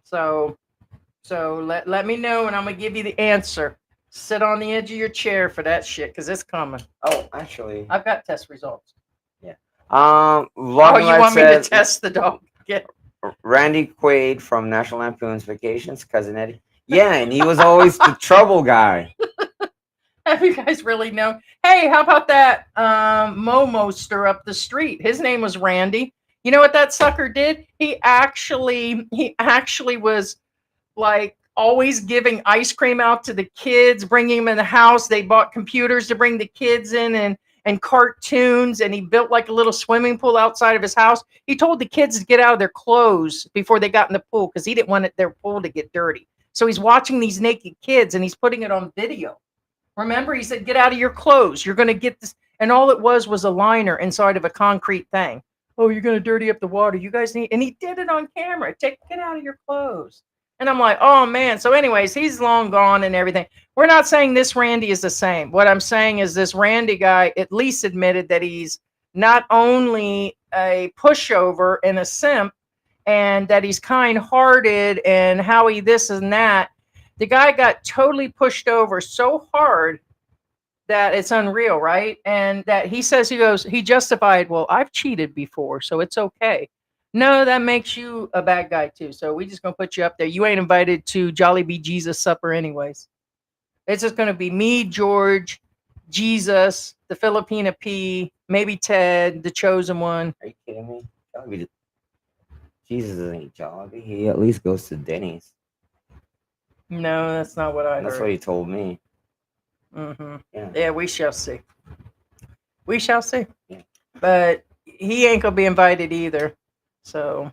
So let me know, and I'm going to give you the answer. Sit on the edge of your chair for that shit, because it's coming. Oh, actually. I've got test results. Vlogging Oh, you Life want me to says, test the dog? Yeah. Randy Quaid from National Lampoon's Vacations, cousin Eddie. Yeah, and he was always the trouble guy. Have you guys really known? Hey, how about that Momoster up the street? His name was Randy. You know what that sucker did? He actually was like always giving ice cream out to the kids, bringing them in the house. They bought computers to bring the kids in and cartoons, and he built like a little swimming pool outside of his house. He told the kids to get out of their clothes before they got in the pool because he didn't want their pool to get dirty. So he's watching these naked kids and he's putting it on video. Remember, he said, get out of your clothes. You're going to get this. And all it was a liner inside of a concrete thing. Oh, you're going to dirty up the water. You guys need, and he did it on camera. Get out of your clothes. And I'm like, oh man. So anyways, he's long gone and everything. We're not saying this Randy is the same. What I'm saying is this Randy guy at least admitted that he's not only a pushover and a simp, and that he's kind-hearted and how he this and that. The guy got totally pushed over so hard that it's unreal, right? And that he says, he justified, well, I've cheated before, so it's okay. No, that makes you a bad guy too. So we just gonna put you up there. You ain't invited to Jollibee Jesus supper anyways. It's just gonna be me, George, Jesus, the Filipina P, maybe Ted, the chosen one. Are you kidding me? Jollibee. Jesus doesn't eat Jollibee. He at least goes to Denny's. No, that's not what I heard. That's what he told me. Mm-hmm. Yeah. Yeah, we shall see. We shall see. Yeah. But he ain't gonna be invited either. So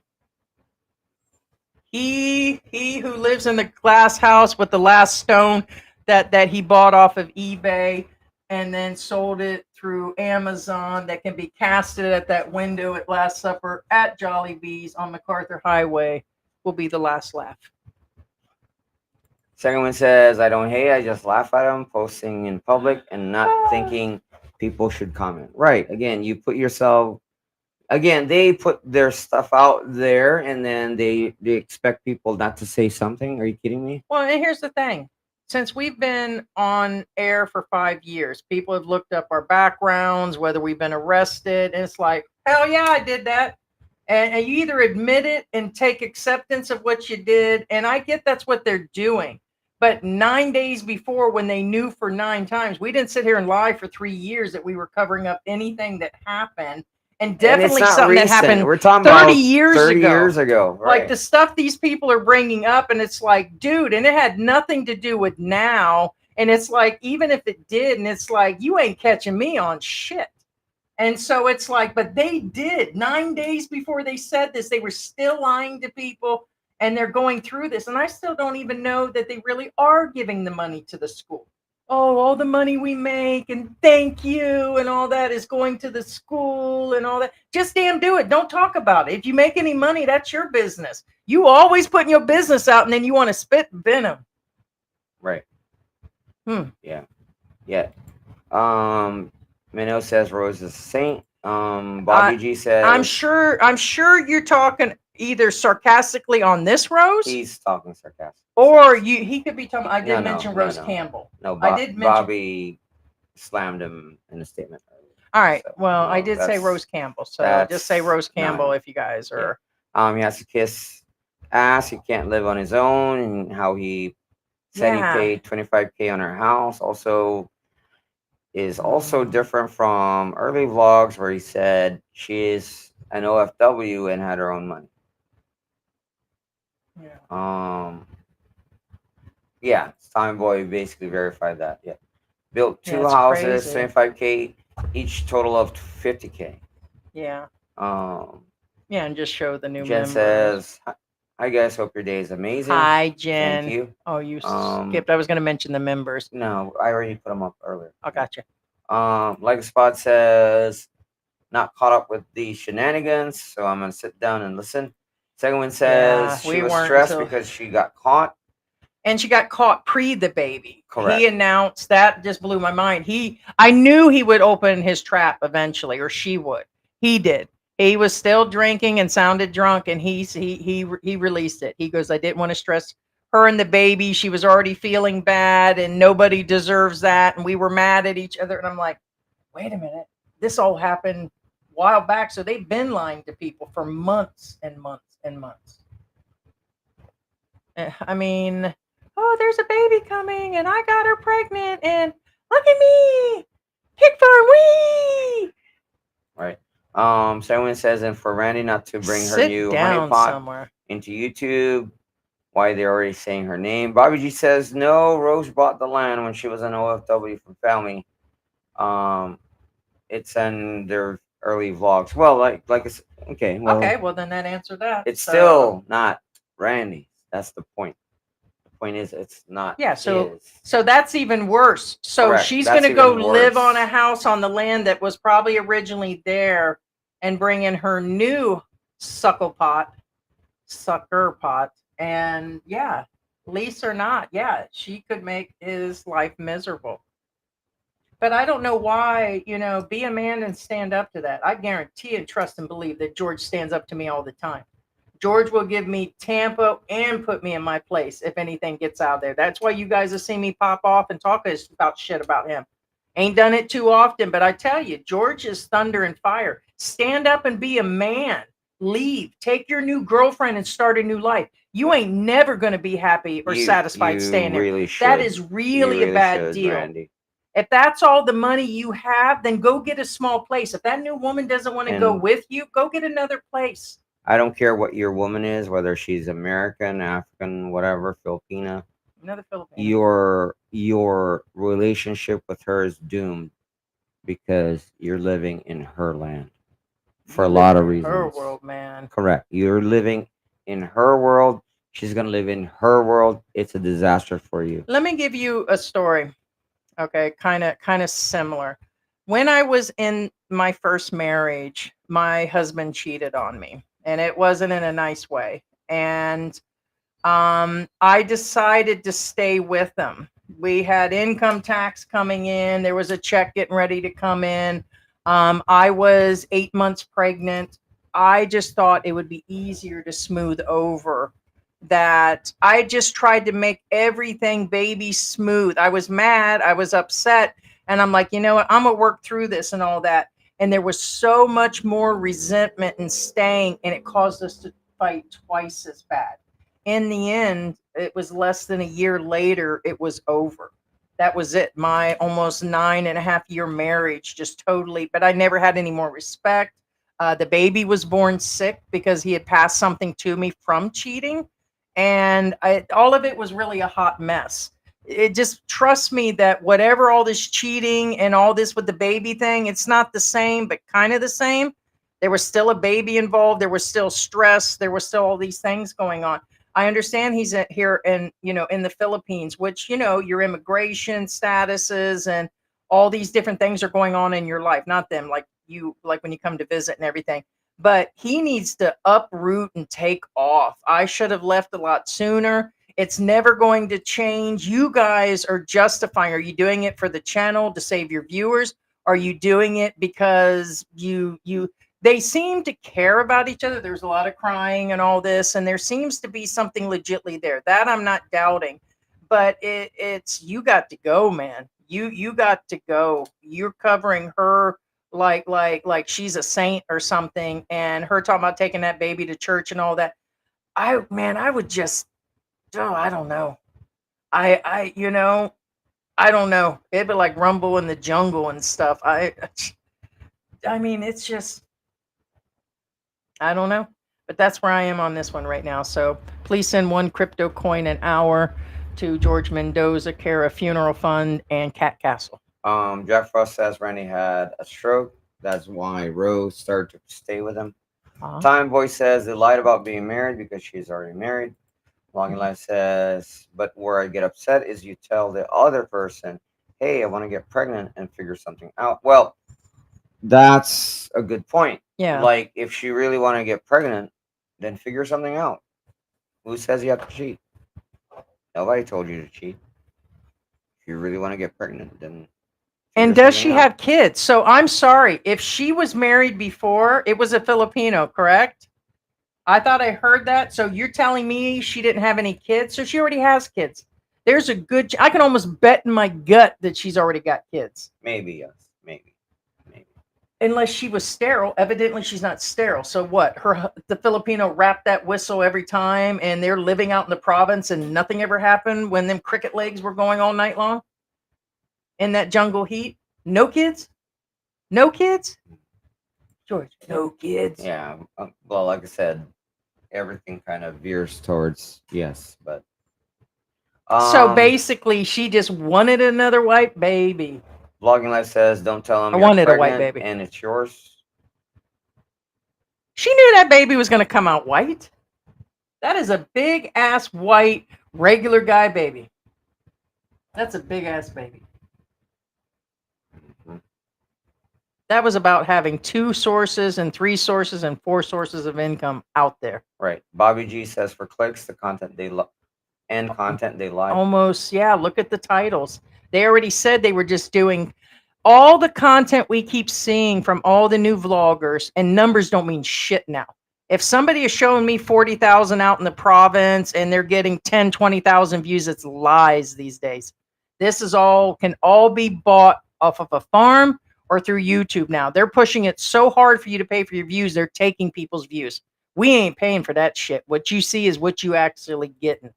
he who lives in the glass house with the last stone that he bought off of eBay and then sold it through Amazon that can be casted at that window at Last Supper at Jollibee's on MacArthur Highway will be the last laugh. Second one says, I don't hate, I just laugh at him posting in public and not thinking people should comment. Right. Again, you put yourself again, they put their stuff out there, and then they expect people not to say something. Are you kidding me? Well, and here's the thing. Since we've been on air for 5 years, people have looked up our backgrounds, whether we've been arrested. And it's like, hell yeah, I did that. And you either admit it and take acceptance of what you did. And I get that's what they're doing. But 9 days before, when they knew for 9 times, we didn't sit here and lie for 3 years that we were covering up anything that happened. And And it's definitely not something that recent. happened We're talking 30 about years 30 ago. years ago. Right. Like the stuff these people are bringing up, and it's like, dude, and it had nothing to do with now. And it's like, even if it did, and it's like, you ain't catching me on shit. And so it's like, but they did 9 days before they said this, they were still lying to people, and they're going through this. And I still don't even know that they really are giving the money to the school. Oh, all the money we make and thank you and all that is going to the school and all that. Just damn do it. Don't talk about it. If you make any money, that's your business. You always putting your business out and then you want to spit venom. Right. Hmm. Yeah. Yeah. Minnow says Rose is a saint. Bobby G says I'm sure you're talking either sarcastically on this Rose, he's talking sarcastic. or he could be talking. I did No, mention no, Rose no. Campbell. No, I did mention. Bobby slammed him in a statement earlier. All right. So, Well, I no, did say that's- Rose Campbell, so that's just say Rose Campbell not- if you guys are. He has to kiss ass. He can't live on his own, and how he said Yeah. he paid 25K on her house. Also, is also different from early vlogs where he said she is an OFW and had her own money. Yeah. Yeah, Time Boy basically verified that. Yeah, built two it's houses, crazy. 25K each, total of 50K. Yeah. Um, Yeah, and just show the new Jen members. says, "Hi guys, hope your day is amazing." Hi, Jen. Thank you. Oh, you Um, skipped. I was going to mention the members. No, I already put them up earlier. I gotcha. Like Spot says, not caught up with the shenanigans, so I'm gonna sit down and listen. Second one says Yeah, she we was weren't stressed until- because she got caught. And she got caught pre the baby. Correct. He announced that, just blew my mind. I knew he would open his trap eventually, or she would. He did. He was still drinking and sounded drunk, and he released it. He goes, I didn't want to stress her and the baby. She was already feeling bad, and nobody deserves that. And we were mad at each other. And I'm like, wait a minute, this all happened a while back. So they've been lying to people for months and months and months. I mean, oh, there's a baby coming, and I got her pregnant, and look at me, kick for a wee. Right. Someone says, and for Randy not to bring her Sit new down honeypot somewhere. into YouTube, why they're already saying her name. Bobby G says, no, Rose bought the land when she was an OFW from family. It's in their early vlogs. Well, like it's okay. Well, Okay, well then that answered that. it's So- still not Randy. That's the point. The point is, it's not. Yeah, so- his. So that's even worse. So Correct. she's That's going to go even live worse. on a house on the land that was probably originally there, and bring in her new sucker pot, and yeah, lease or not, yeah, she could make his life miserable. But I don't know why, be a man and stand up to that. I guarantee and trust and believe that George stands up to me all the time. George will give me Tampa and put me in my place if anything gets out there. That's why you guys have seen me pop off and talk about shit about him. Ain't done it too often, but I tell you, George is thunder and fire. Stand up and be a man. Leave. Take your new girlfriend and start a new life. You ain't never going to be happy or satisfied staying there. Really should. That is You really a bad should, deal. Randy. If that's all the money you have, then go get a small place. If that new woman doesn't want to go And- with you, go get another place. I don't care what your woman is, whether she's American, African, whatever, Filipina. Another Philippine. Your relationship with her is doomed because you're living in her land for a lot of reasons. Her world, man. Correct. You're living in her world. She's gonna live in her world. It's a disaster for you. Let me give you a story. Okay, kind of similar. When I was in my first marriage, my husband cheated on me, and it wasn't in a nice way. And I decided to stay with him. We had income tax coming in. There was a check getting ready to come in. I was 8 months pregnant. I just thought it would be easier to smooth over that. I just tried to make everything baby smooth. I was mad, I was upset, and I'm like, you know what? I'm gonna work through this and all that. And there was so much more resentment and staying, and it caused us to fight twice as bad. In the end, it was less than a year later, it was over. That was it. My almost 9.5 year marriage just totally, but I never had any more respect. The baby was born sick because he had passed something to me from cheating. And all of it was really a hot mess. It just trust me that whatever all this cheating and all this with the baby thing, it's not the same, but kind of the same. There was still a baby involved. There was still stress. There was still all these things going on. I understand he's here in, in the Philippines, which, your immigration statuses and all these different things are going on in your life. Not them, like when you come to visit and everything. But he needs to uproot and take off. I should have left a lot sooner. It's never going to change. You guys are justifying. Are you doing it for the channel to save your viewers? Are you doing it because they seem to care about each other? There's a lot of crying and all this, and there seems to be something legitly there. That I'm not doubting. But it's you got to go, man. You got to go. You're covering her like she's a saint or something, and her talking about taking that baby to church and all that. I would just, oh, I don't know. I don't know. It'd be like Rumble in the Jungle and stuff. I mean, it's just, I don't know. But that's where I am on this one right now. So please send 1 crypto coin an hour to George Mendoza, Cara Funeral Fund, and Cat Castle. Jack Frost says Randy had a stroke. That's why Rose started to stay with him. Time Boy says they lied about being married because she's already married. Long Life says, but where I get upset is you tell the other person, hey, I want to get pregnant and figure something out. Well, that's a good point. Yeah. Like, if she really want to get pregnant, then figure something out. Who says you have to cheat? Nobody told you to cheat. If you really want to get pregnant, then. And does she have kids? So I'm sorry. If she was married before, it was a Filipino, correct? I thought I heard that. So you're telling me she didn't have any kids? So she already has kids. There's a good, I can almost bet in my gut that she's already got kids. Maybe, yes. Maybe. Unless she was sterile. Evidently she's not sterile. So what? The Filipino wrapped that whistle every time, and they're living out in the province and nothing ever happened when them cricket legs were going all night long in that jungle heat. No kids? No kids? George, no kids. Yeah. Well, like I said, everything kind of veers towards yes, but. So basically, she just wanted another white baby. Vlogging Life says, don't tell him I you're wanted a white pregnant baby. and it's yours. She knew that baby was going to come out white. That is a big ass white regular guy baby. That's a big ass baby. That was about having 2 sources and 3 sources and 4 sources of income out there. Right. Bobby G says for clicks, the content they content they like. Almost, yeah. Look at the titles. They already said they were just doing all the content we keep seeing from all the new vloggers, and numbers don't mean shit now. If somebody is showing me 40,000 out in the province and they're getting 10, 20,000 views, it's lies these days. This is can all be bought off of a farm or through YouTube now. They're pushing it so hard for you to pay for your views. They're taking people's views. We ain't paying for that shit. What you see is what you actually getting.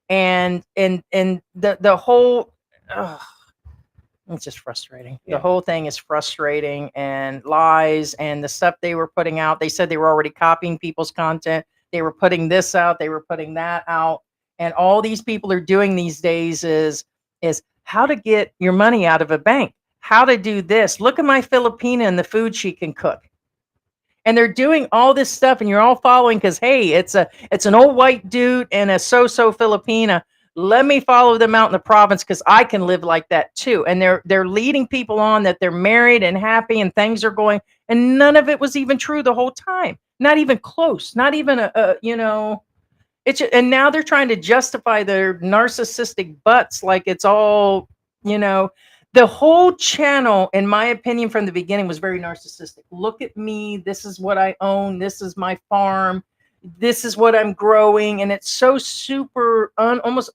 And the whole, it's just frustrating. Yeah. The whole thing is frustrating, and lies, and the stuff they were putting out. They said they were already copying people's content. They were putting this out. They were putting that out. And all these people are doing these days is how to get your money out of a bank, how to do this. Look at my Filipina and the food she can cook. And they're doing all this stuff, and you're all following because, hey, it's an old white dude and a so-so Filipina. Let me follow them out in the province because I can live like that too. And they're leading people on that they're married and happy and things are going, and none of it was even true the whole time. Not even close. Not even and now they're trying to justify their narcissistic butts like it's all, The whole channel, in my opinion, from the beginning was very narcissistic. Look at me. This is what I own. This is my farm. This is what I'm growing. And it's so super almost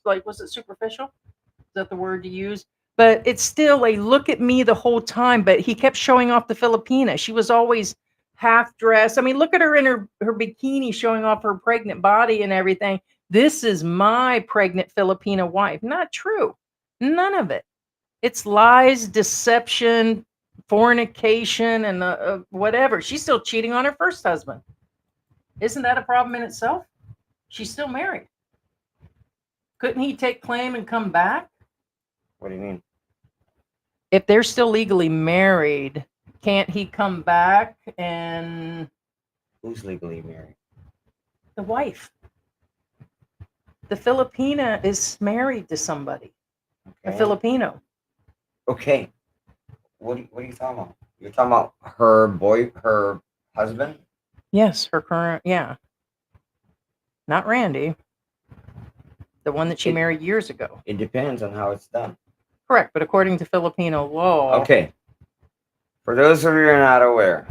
like, was it superficial? Is that the word to use? But it's still a look at me the whole time. But he kept showing off the Filipina. She was always half dressed. I mean, look at her in her bikini showing off her pregnant body and everything. This is my pregnant Filipina wife. Not true. None of it. It's lies, deception, fornication, and whatever. She's still cheating on her first husband. Isn't that a problem in itself? She's still married. Couldn't he take claim and come back? What do you mean? If they're still legally married, can't he come back and Who's legally married? the wife? The Filipina is married to somebody, a Okay. Filipino. Okay. What are you talking about? You're talking about her husband? Yes, her current, yeah. Not Randy. The one that she It- married years ago. It depends on how it's done. Correct, but according to Filipino law, Okay. For those of you who are not aware,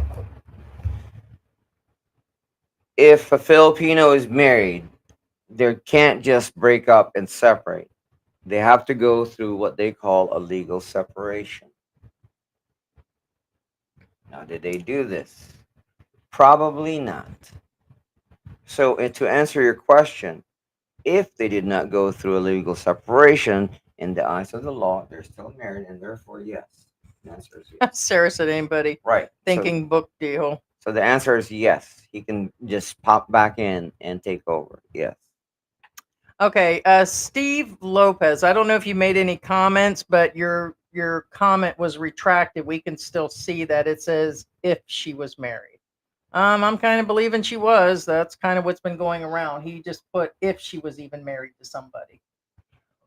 if a Filipino is married, they can't just break up and separate. They have to go through what they call a legal separation. Now, did they do this? Probably not. So, to answer your question, if they did not go through a legal separation, in the eyes of the law, they're still married, and therefore, yes. The answer is yes. Sarah said anybody Right. thinking book deal. So the answer is yes. He can just pop back in and take over. Yes. Okay, Steve Lopez. I don't know if you made any comments, but your comment was retracted. We can still see that it says if she was married. I'm kind of believing she was. That's kind of what's been going around. He just put if she was even married to somebody.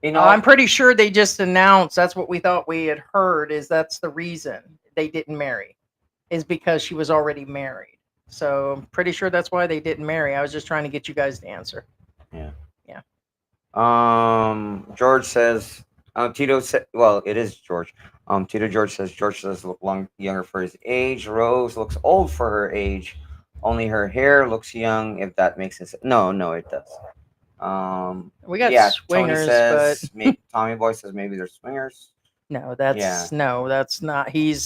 You know, I'm pretty sure they just announced. That's what we thought we had heard. Is that's the reason they didn't marry, is because she was already married. So I'm pretty sure that's why they didn't marry. I was just trying to get you guys to answer. George says, Tito said, well, it is George. Tito George says look younger for his age. Rose looks old for her age. Only her hair looks young. If that makes sense. No, it does. We got yeah, swingers, Tony says, but Tommy Boy says maybe they're swingers. no, that's Yeah. no, that's not. You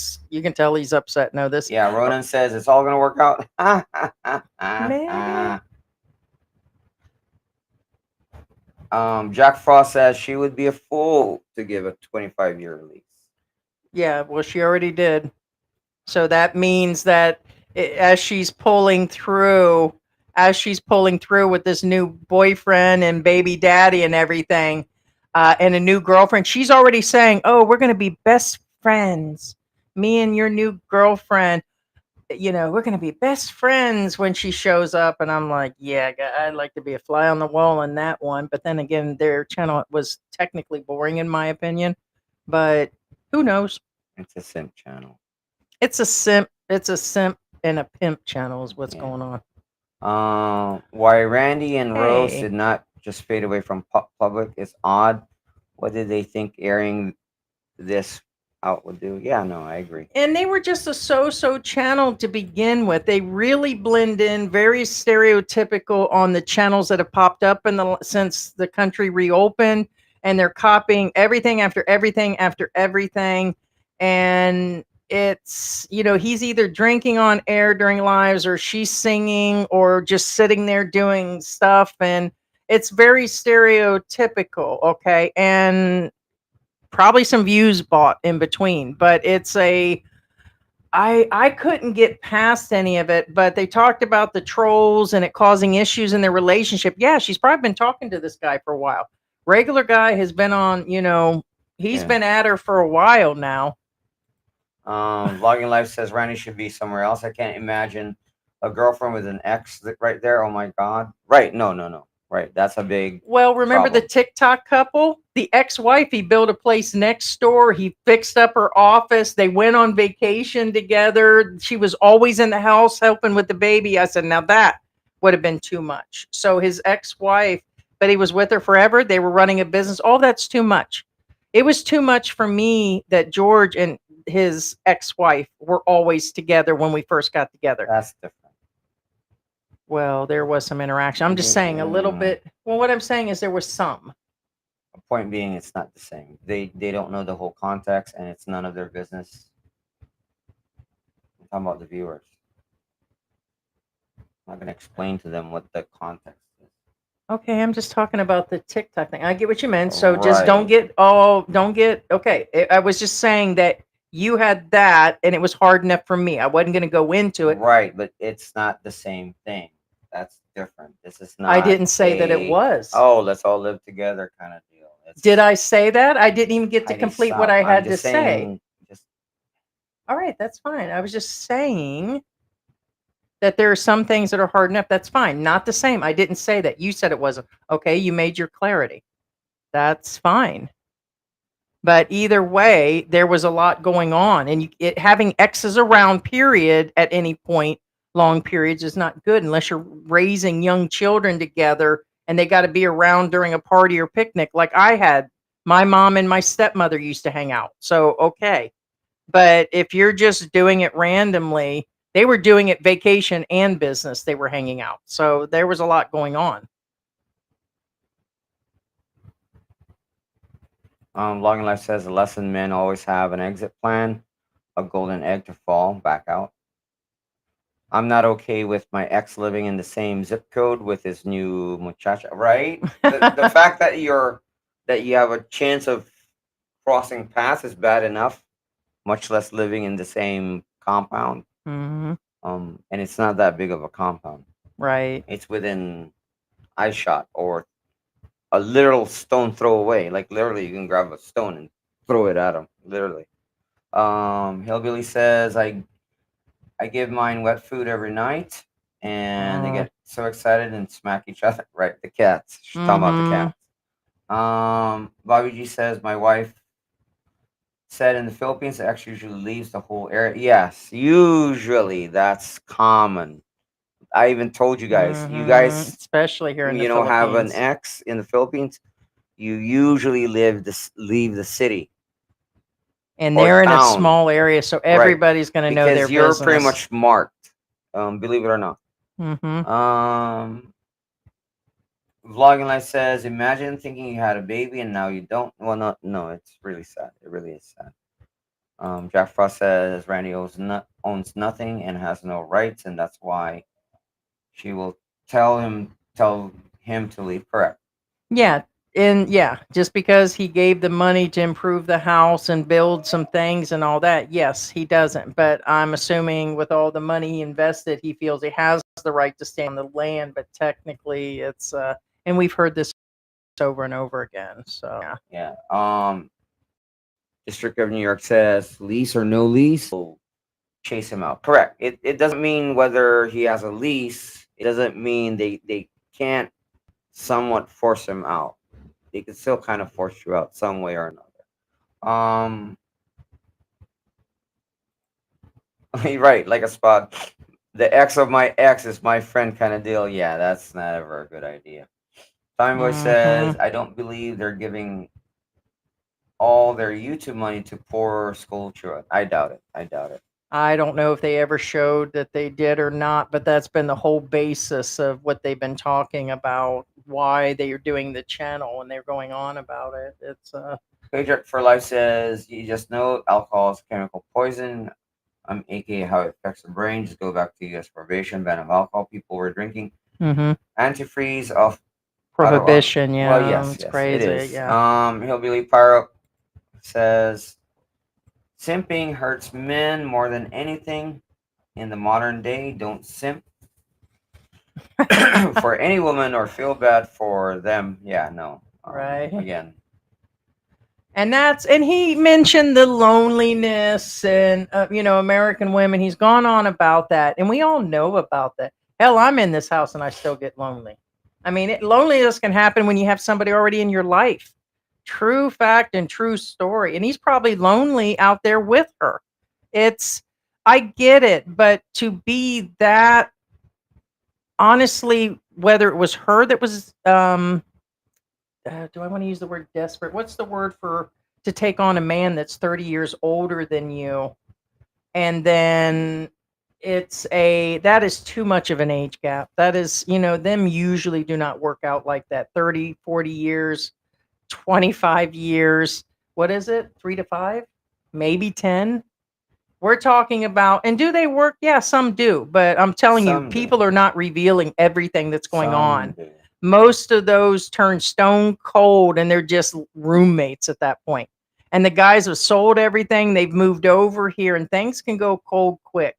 can tell he's upset. No, this Yeah, Ronan says it's all gonna work out. Man. Jack Frost says she would be a fool to give a 25-year lease. Yeah, well, she already did. So that means that as she's pulling through with this new boyfriend and baby daddy and everything, and a new girlfriend, she's already saying, "Oh, we're going to be best friends. Me and your new girlfriend, we're going to be best friends when she shows up." And I'm like, yeah, I'd like to be a fly on the wall on that one. But then again, their channel was technically boring in my opinion. But who knows? It's a simp channel. It's a simp and a pimp channel is what's Yeah. going on. Why Randy and Rose Hey. did not just fade away from public is odd. What did they think airing this out would do? Yeah, no, I agree. And they were just a so-so channel to begin with. They really blend in, very stereotypical on the channels that have popped up since the country reopened, and they're copying everything after everything after everything. And it's, he's either drinking on air during lives, or she's singing, or just sitting there doing stuff, and it's very stereotypical, okay? And probably some views bought in between, but I couldn't get past any of it. But they talked about the trolls and it causing issues in their relationship. Yeah, she's probably been talking to this guy for a while. Regular guy has been on, he's Yeah. been at her for a while now. Vlogging Life says Randy should be somewhere else. I can't imagine a girlfriend with an ex right there. Oh my God. Right. No. Right. That's a big. Well, remember the problem. TikTok couple? The ex-wife, he built a place next door. He fixed up her office. They went on vacation together. She was always in the house helping with the baby. I said, now that would have been too much. So his ex-wife, but he was with her forever. They were running a business. All that's too much. It was too much for me that George and his ex-wife were always together when we first got together. That's different. Well, there was some interaction. I'm just saying a little Mm. bit. Well, what I'm saying is there was some. Point being, it's not the same. They don't know the whole context, and it's none of their business. I'm talking about the viewers. I'm not gonna explain to them what the context is. Okay, I'm just talking about the TikTok thing. I get what you meant. So just don't Right. get okay. I was just saying that you had that and it was hard enough for me. I wasn't going to go into it. Right, but it's not the same thing. That's different. This is I not didn't say that it a was. oh, let's all live together kind of deal. Did I say that? I didn't even get to Heidi, complete what stop. I I'm had to just say. saying, just All right, that's fine. I was just saying that there are some things that are hard enough. That's fine. Not the same. I didn't say that. You said it wasn't. Okay, you made your clarity. That's fine. But either way, there was a lot going on, and having exes around, period, at any point, long periods, is not good unless you're raising young children together and they got to be around during a party or picnic. Like I had, my mom and my stepmother used to hang out. So okay, but if you're just doing it randomly, they were doing it vacation and business. They were hanging out, so there was a lot going on. Long Life says the lesson men always have an exit plan, a golden egg to fall back out. I'm not okay with my ex living in the same zip code with his new muchacha. Right? The fact that you have a chance of crossing paths is bad enough, much less living in the same compound. Hmm. And it's not that big of a compound. Right. It's within eye shot or a literal stone throw away. Like literally, you can grab a stone and throw it at him. Literally. Hillbilly says I give mine wet food every night, and they Oh. get so excited and smack each other. Right, the cats. She's talking about the Mhm. cats. Bobby G says my wife said in the Philippines, the ex usually leaves the whole area. Yes, usually that's common. I even told you guys. You Mhm. guys, Especially here in the have an Philippines. ex in the Philippines. You usually leave the city And or they're in a town, small area, so right? everybody's going to know their Because you're pretty business. much marked. Believe it or not. Mhm. Vlogging Life says, imagine thinking you had a baby and now you don't. Well, no, it's really sad. It really is sad. Jack Frost says Randy owns nothing and has no rights, and that's why she will tell him to leave. Correct. Yeah, and yeah, just because he gave the money to improve the house and build some things and all that, yes, he doesn't. But I'm assuming with all the money he invested, he feels he has the right to stay on the land. But technically, it's and we've heard this over and over again. So yeah. Yeah. District of New York says lease or no lease, will chase him out. Correct. It doesn't mean whether he has a lease. It doesn't mean they can't somewhat force him out. They can still kind of force you out some way or another. Right, like a spot. The ex of my ex is my friend kind of deal. Yeah, that's not ever a good idea. Tommy Boy says, Mhm. I don't believe they're giving all their YouTube money to poor school children. I doubt it. I doubt it. I don't know if they ever showed that they did or not, but that's been the whole basis of what they've been talking about, why they are doing the channel and they're going on about it. It's Paycheck for Life says, you just know alcohol is chemical poison. AKA how it affects the brain. Just go back to US probation, ban of alcohol. People were drinking. mhm. Antifreeze of Adderall. Prohibition, Well, yeah, yes, it's yes, it crazy, is. yeah. Hillbilly Pyro says, simping hurts men more than anything in the modern day. Don't simp for any woman or feel bad for them. Yeah, no. Right. Again, And he mentioned the loneliness and American women. He's gone on about that, and we all know about that. Hell, I'm in this house and I still get lonely. I mean, loneliness can happen when you have somebody already in your life. True fact and true story. And he's probably lonely out there with her. It's I get it, but to be that honestly, whether it was her that was do I want to use the word desperate? What's the word for to take on a man that's 30 years older than you. And then that is too much of an age gap. That is, them usually do not work out like that. 30, 40 years, 25 years. What is it? 3 to 5? Maybe 10? We're talking about, and do they work? Yeah, some do. But I'm telling you, Some do. people are not revealing everything that's going Some on. do. Most of those turn stone cold and they're just roommates at that point. And the guys have sold everything. They've moved over here and things can go cold quick.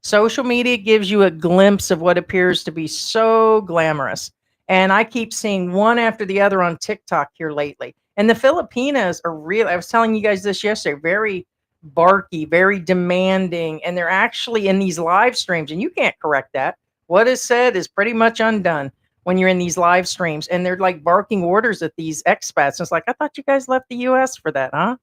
Social media gives you a glimpse of what appears to be so glamorous. And I keep seeing one after the other on TikTok here lately. And the Filipinas are real. I was telling you guys this yesterday, very barky, very demanding. And they're actually in these live streams, and you can't correct that. What is said is pretty much undone when you're in these live streams. And they're like barking orders at these expats. And it's like, I thought you guys left the US for that, huh?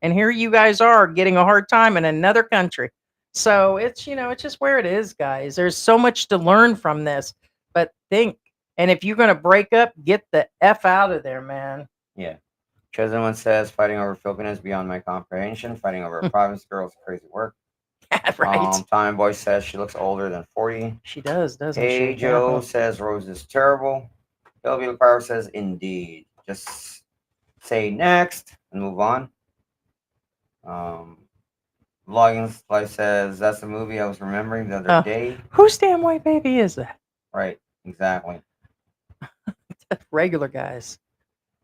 And here you guys are getting a hard time in another country. So it's, it's just where it is, guys. There's so much to learn from this, but think. And if you're going to break up, get the F out of there, man. Yeah. Chosen One says, fighting over Filipinos beyond my comprehension. Fighting over a province girl is crazy work. Right. Time Boy says she looks older than 40. She does, doesn't Hey she? Joe Yeah. says Rose is terrible. LB Power says indeed. Just say next and move on. Vlogging Life says that's the movie I was remembering the other day. Whose damn white baby is that? Right, exactly. Regular guys.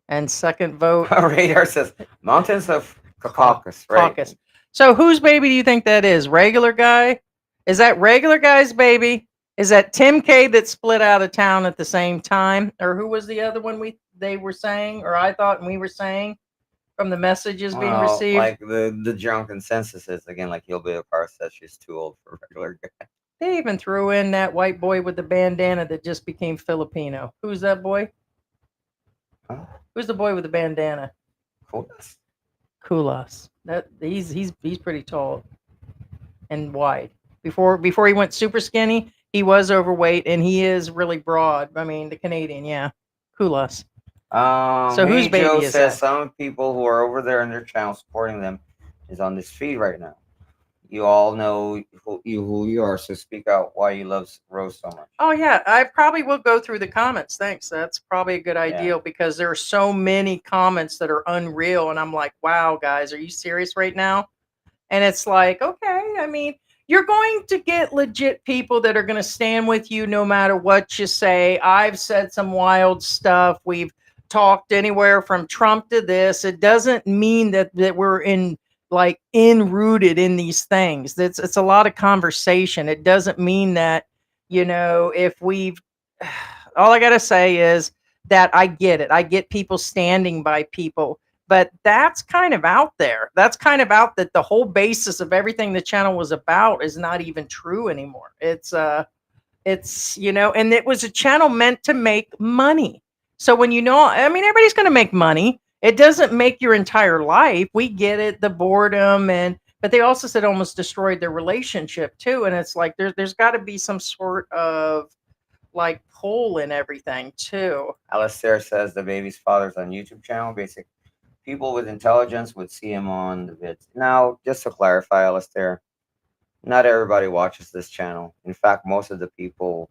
And second vote, Radar says Mountains of Caucasus. Right. Caucus. So whose baby do you think that is? Regular guy? Is that regular guy's baby? Is that Tim K that split out of town at the same time? Or who was the other one they were saying, or I thought and we were saying from the messages being Well, received? like the general consensus is again, like Hillbilly Power says she's too old for a regular guy. They even threw in that white boy with the bandana that just became Filipino. Who's that boy? Huh? Who's the boy with the bandana? Cool. Kulas. That he's pretty tall and wide. Before he went super skinny, he was overweight and he is really broad. I mean, the Canadian, yeah. Kulas. So whose baby Joe is says that? some people who are over there in their channel supporting them is on this feed right now. You all know who you are, so speak out why you love Rose so much. Oh yeah, I probably will go through the comments. Thanks. That's probably a good idea because there are so many comments that are unreal, and I'm like, wow, guys, are you serious right now? And it's like, okay, I mean, you're going to get legit people that are going to stand with you no matter what you say. I've said some wild stuff. We've talked anywhere from Trump to this. It doesn't mean that we're enrooted in these things. It's a lot of conversation. It doesn't mean that, if we've all I gotta say is that I get it. I get people standing by people, but that's kind of out there. That's kind of out that the whole basis of everything the channel was about is not even true anymore. It's and it was a channel meant to make money. So when everybody's gonna make money. It doesn't make your entire life. We get it, the boredom, but they also said almost destroyed their relationship too. And it's like there's got to be some sort of like pull in everything too. Alistair says the baby's father's on YouTube channel. Basic people with intelligence would see him on the vids. Now, just to clarify, Alistair, not everybody watches this channel. In fact, most of the people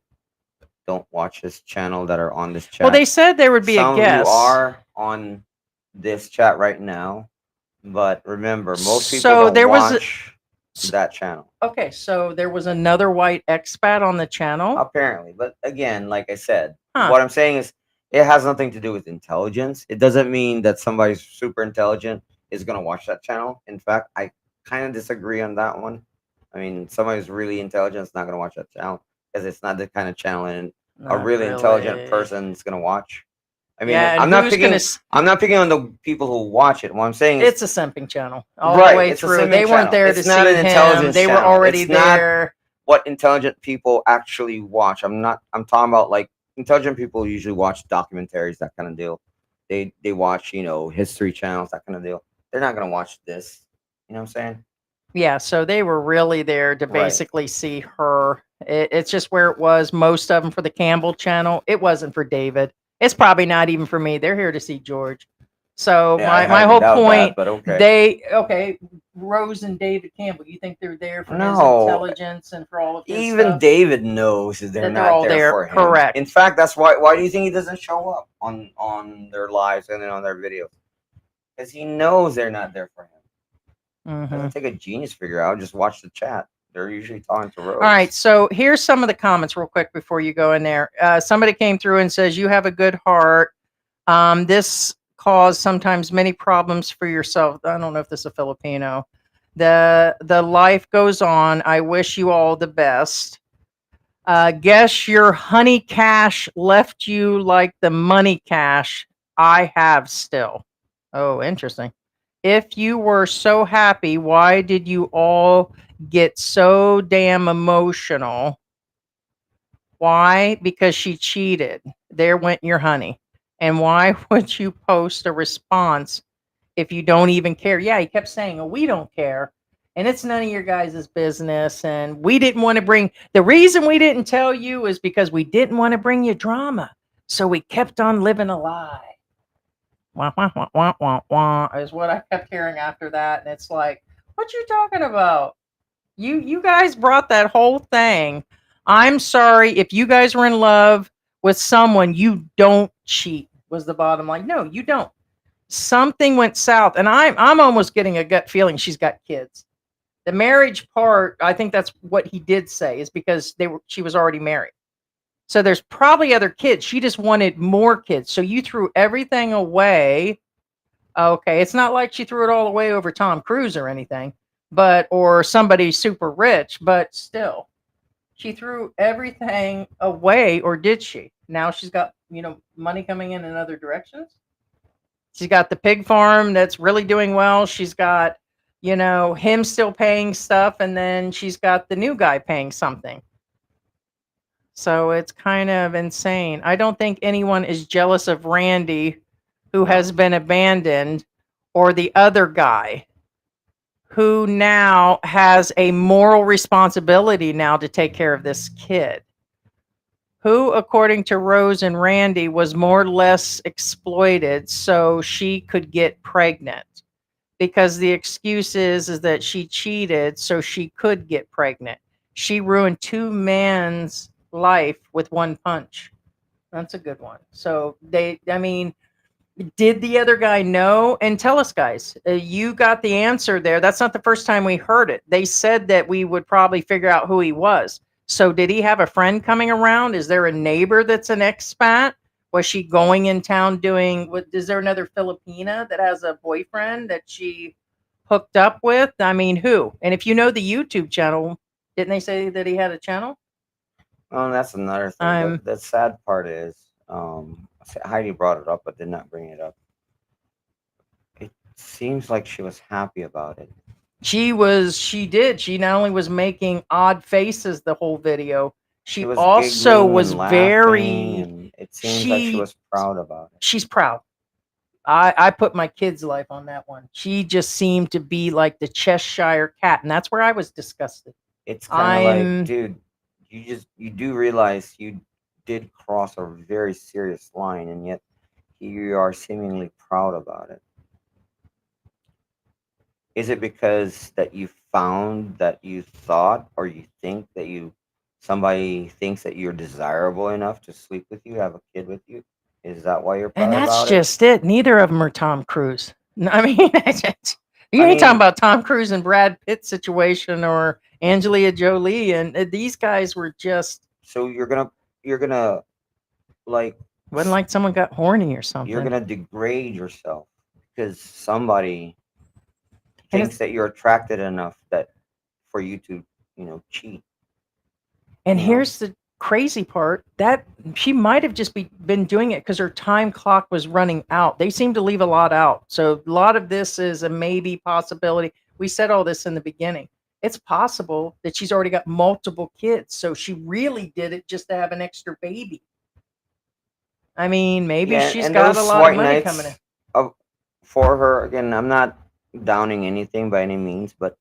don't watch this channel that are on this channel. Well, they said there would be Some a guest. who are on this chat right now, but remember, most people So don't there was watch that channel. Okay, so there was another white expat on the channel. Apparently, but again, like I said, Huh. what I'm saying is it has nothing to do with intelligence. It doesn't mean that somebody's super intelligent is going to watch that channel. In fact, I kind of disagree on that one. I mean, somebody who's really intelligent is not going to watch that channel because it's not the kind of channel a Not really intelligent really. person is going to watch. I mean, Yeah, and I'm not who's picking. gonna I'm not picking on the people who watch it. What I'm saying is, It's a simping channel all Right, the way it's a through. simping They weren't channel. there It's to not see an him. intelligence They were channel. already It's not- there. what intelligent people actually watch. I'm talking about like intelligent people usually watch documentaries, that kind of deal. They watch, history channels, that kind of deal. They're not going to watch this. You know what I'm saying? Yeah, so they were really there to Right. basically see her. It's just where it was. Most of them for the Campbell channel. It wasn't for David. It's probably not even for me. They're here to see George. So Yeah, I my highly whole doubt that, point, but okay. Rose and David Campbell, you think they're there for his No, intelligence and for all of his even stuff? David knows that they're That they're not all there there, for him. correct. In fact, that's why do you think he doesn't show up on their lives and then on their videos? Because he knows they're not there for him. Mm-hmm. Doesn't take a genius figure out. Just watch the chat. They're usually talking to Rose. All right, so here's some of the comments real quick before you go in there. Somebody came through and says, you have a good heart. This caused sometimes many problems for yourself. I don't know if this is a Filipino. The life goes on. I wish you all the best. Guess your honey cash left you like the money cash I have still. Oh, interesting. If you were so happy, why did you all get so damn emotional? Why? Because she cheated. There went your honey. And why would you post a response if you don't even care? Yeah, he kept saying, oh, we don't care. And it's none of your guys' business. And we didn't want to bring the reason we didn't tell you is because we didn't want to bring you drama. So we kept on living a lie. Wah, wah, wah, wah, wah, wah, is what I kept hearing after that. And it's like, what you talking about? You guys brought that whole thing. I'm sorry if you guys were in love with someone, you don't cheat. Was the bottom line. No, you don't. Something went south, and I'm almost getting a gut feeling she's got kids. The marriage part, I think that's what he did say, is because she was already married. So there's probably other kids. She just wanted more kids. So you threw everything away. Okay, it's not like she threw it all away over Tom Cruise or anything, but or somebody super rich, but still. She threw everything away, or did she? Now she's got, money coming in other directions. She's got the pig farm that's really doing well. She's got, him still paying stuff, and then she's got the new guy paying something. So it's kind of insane. I don't think anyone is jealous of Randy, who has been abandoned, or the other guy who now has a moral responsibility now to take care of this kid, who, according to Rose and Randy, was more or less exploited so she could get pregnant. Because the excuse is that she cheated so she could get pregnant. She ruined two men's life with one punch. That's a good one. So did the other guy know? And tell us, guys, you got the answer there. That's not the first time we heard it. They said that we would probably figure out who he was. So did he have a friend coming around? Is there a neighbor that's an expat? Was she going in town doing what? Is there another Filipina that has a boyfriend that she hooked up with? I mean, who? And if you know the YouTube channel, didn't they say that he had a channel? Oh, that's another thing. The sad part is, Heidi brought it up, but did not bring it up. It seems like she was happy about it. She not only was making odd faces the whole video, she was also giggling was and laughing, very and it seems like she was proud about it. she's proud. I put my kid's life on that one. She just seemed to be like the Cheshire cat, and that's where I was disgusted. It's kind of like, dude, you do realize you did cross a very serious line, and yet you are seemingly proud about it. Is it because that you found that you thought or you think that somebody thinks that you're desirable enough to sleep with you, have a kid with you? Is that why you're proud And that's about just it. Neither of them are Tom Cruise. I mean, you ain't talking about Tom Cruise and Brad Pitt situation or Angelina Jolie, and these guys were just. So you're gonna like. Wasn't like someone got horny or something. You're gonna degrade yourself because somebody thinks that you're attracted enough that for you to, cheat. And here's the crazy part, that she might have just been doing it because her time clock was running out. They seem to leave a lot out. So a lot of this is a maybe possibility. We said all this in the beginning. It's possible that she's already got multiple kids. So she really did it just to have an extra baby. I mean, maybe she's got a lot of money coming in. For her, again, I'm not downing anything by any means, but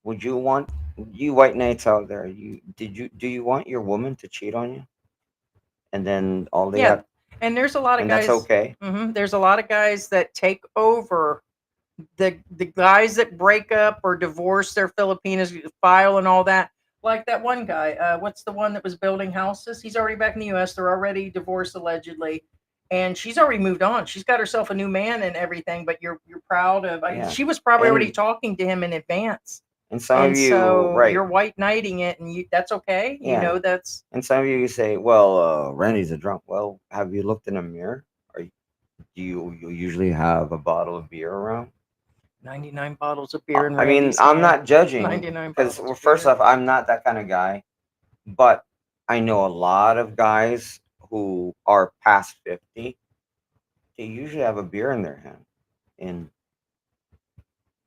would you want, you white knights out there, do you want your woman to cheat on you? And then all they have, And there's a lot of and guys. that's okay. There's a lot of guys that take over the guys that break up or divorce their Filipinas file and all that. Like that one guy, what's the one that was building houses? He's already back in the U.S. They're already divorced allegedly, and she's already moved on. She's got herself a new man and everything. But you're proud of. Yeah. She was probably already And- talking to him in advance. And some And of you, so right? you're white knighting it, and that's okay. You Yeah. know that's. And some of you say, "Well, Randy's a drunk." Well, have you looked in a mirror? Do you usually have a bottle of beer around? 99 bottles of beer in I mean, Randy's I'm hand. not judging 99 because, bottles of first beer. off, I'm not that kind of guy. But I know a lot of guys who are past 50. They usually have a beer in their hand, and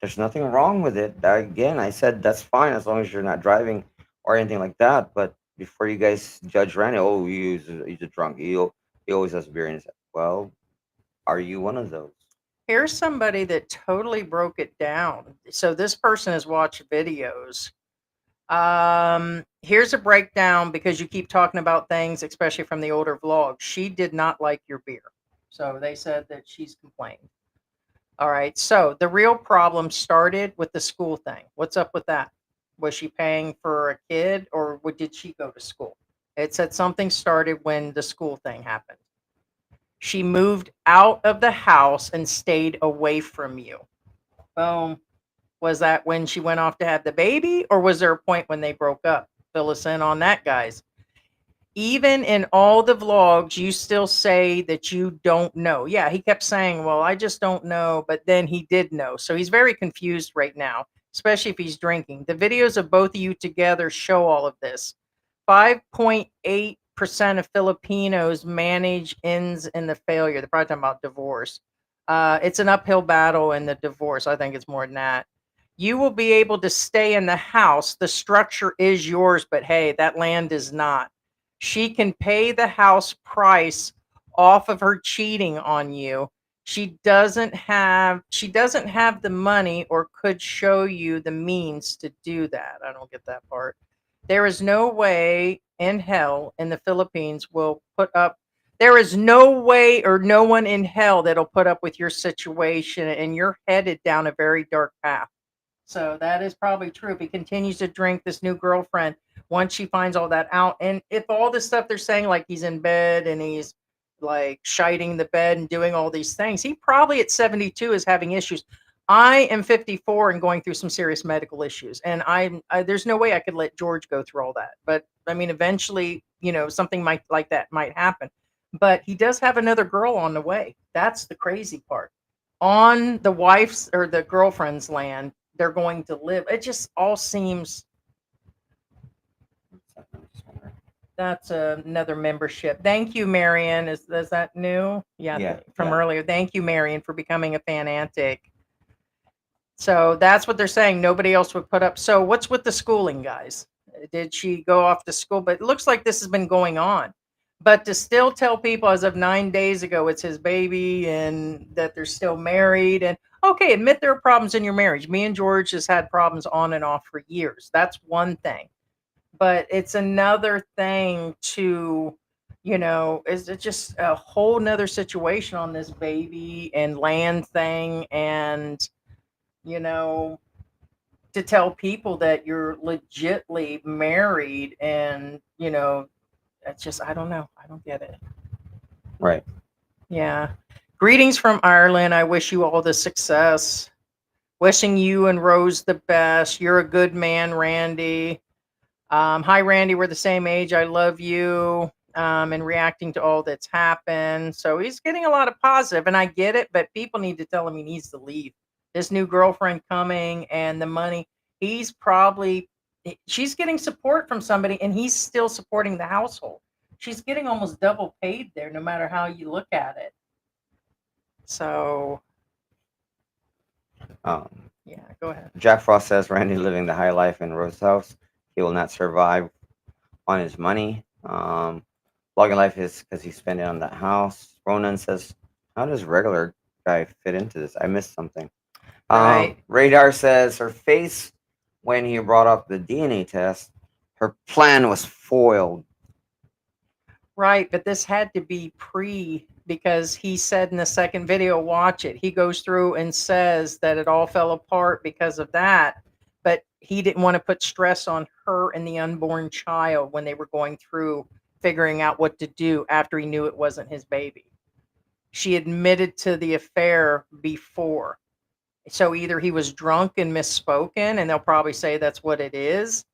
there's nothing wrong with it. Again, I said that's fine as long as you're not driving or anything like that. But before you guys judge Randy, oh, he's a drunk. He always has beer in his hand. Well, are you one of those? Here's somebody that totally broke it down. So this person has watched videos. Here's a breakdown because you keep talking about things, especially from the older vlogs. She did not like your beer. So they said that she's complained. All right. So the real problem started with the school thing. What's up with that? Was she paying for a kid or did she go to school? It said something started when the school thing happened. She moved out of the house and stayed away from you. Boom. Was that when she went off to have the baby, or was there a point when they broke up? Fill us in on that, guys. Even in all the vlogs, you still say that you don't know. Yeah, he kept saying, well, I just don't know, but then he did know. So he's very confused right now, especially if he's drinking. The videos of both of you together show all of this. 5.8% of Filipinos manage ends in the failure. They're probably talking about divorce. It's an uphill battle in the divorce. I think it's more than that. You will be able to stay in the house. The structure is yours, but hey, that land is not. She can pay the house price off of her cheating on you. She doesn't have the money or could show you the means to do that. I don't get that part. There is no way in hell in the Philippines will put up. There is no way or no one in hell that'll put up with your situation, and you're headed down a very dark path. So that is probably true. If he continues to drink, this new girlfriend, once she finds all that out, and if all this stuff they're saying, like he's in bed and he's like shiting the bed and doing all these things, he probably at 72 is having issues. I am 54 and going through some serious medical issues, and there's no way I could let George go through all that. But I mean, eventually, something might like that might happen. But he does have another girl on the way. That's the crazy part. On the wife's or the girlfriend's land, they're going to live. It just all seems that's another membership. Thank you, Marion. Is that new? Yeah, from earlier. Thank you, Marion, for becoming a fan antic. So that's what they're saying. Nobody else would put up. So what's with the schooling, guys? Did she go off to school? But it looks like this has been going on. But to still tell people as of 9 days ago it's his baby and that they're still married, and okay, admit there are problems in your marriage. Me and George has had problems on and off for years. That's one thing. But it's another thing to, is it just a whole nother situation on this baby and land thing, and to tell people that you're legitly married, and it's just, I don't know. I don't get it. Right. Yeah. Greetings from Ireland. I wish you all the success. Wishing you and Rose the best. You're a good man, Randy. Hi, Randy. We're the same age. I love you. And reacting to all that's happened. So he's getting a lot of positive, and I get it, but people need to tell him he needs to leave. This new girlfriend coming and the money. She's getting support from somebody, and he's still supporting the household. She's getting almost double paid there, no matter how you look at it. So, yeah, go ahead. Jack Frost says Randy living the high life in Rose's house. He will not survive on his money. Blogging life is because he spent it on that house. Ronan says, how does regular guy fit into this? I missed something. Right. Radar says her face when he brought up the DNA test, her plan was foiled. Right, but this had to be because he said in the second video, watch it. He goes through and says that it all fell apart because of that, but he didn't want to put stress on her and the unborn child when they were going through figuring out what to do after he knew it wasn't his baby. She admitted to the affair before. So either he was drunk and misspoken, and they'll probably say that's what it is,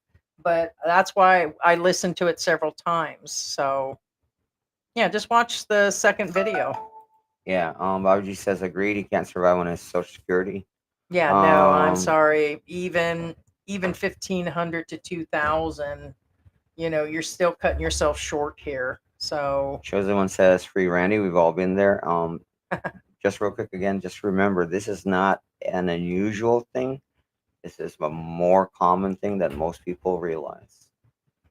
but that's why I listened to it several times. So yeah, just watch the second video. Yeah. Babaji says agreed. He can't survive on his Social Security. Yeah, no, I'm Um, sorry. Even 1,500 to 2,000, you're still cutting yourself short here. So Chosen One says free Randy. We've all been there. Just real quick again, just remember this is not an unusual thing. This is a more common thing that most people realize.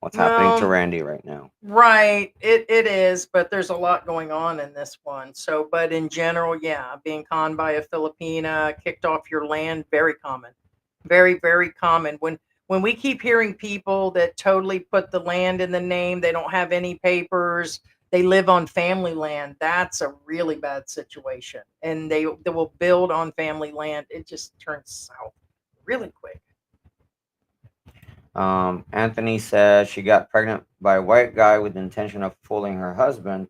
What's happening to well, Randy right now? right, it is, but there's a lot going on in this one. So, but in general, yeah, being conned by a Filipina, kicked off your land, very common, very very common. When we keep hearing people that totally put the land in the name, they don't have any papers, they live on family land. That's a really bad situation, and they will build on family land. It just turns south really quick. Anthony says she got pregnant by a white guy with the intention of fooling her husband.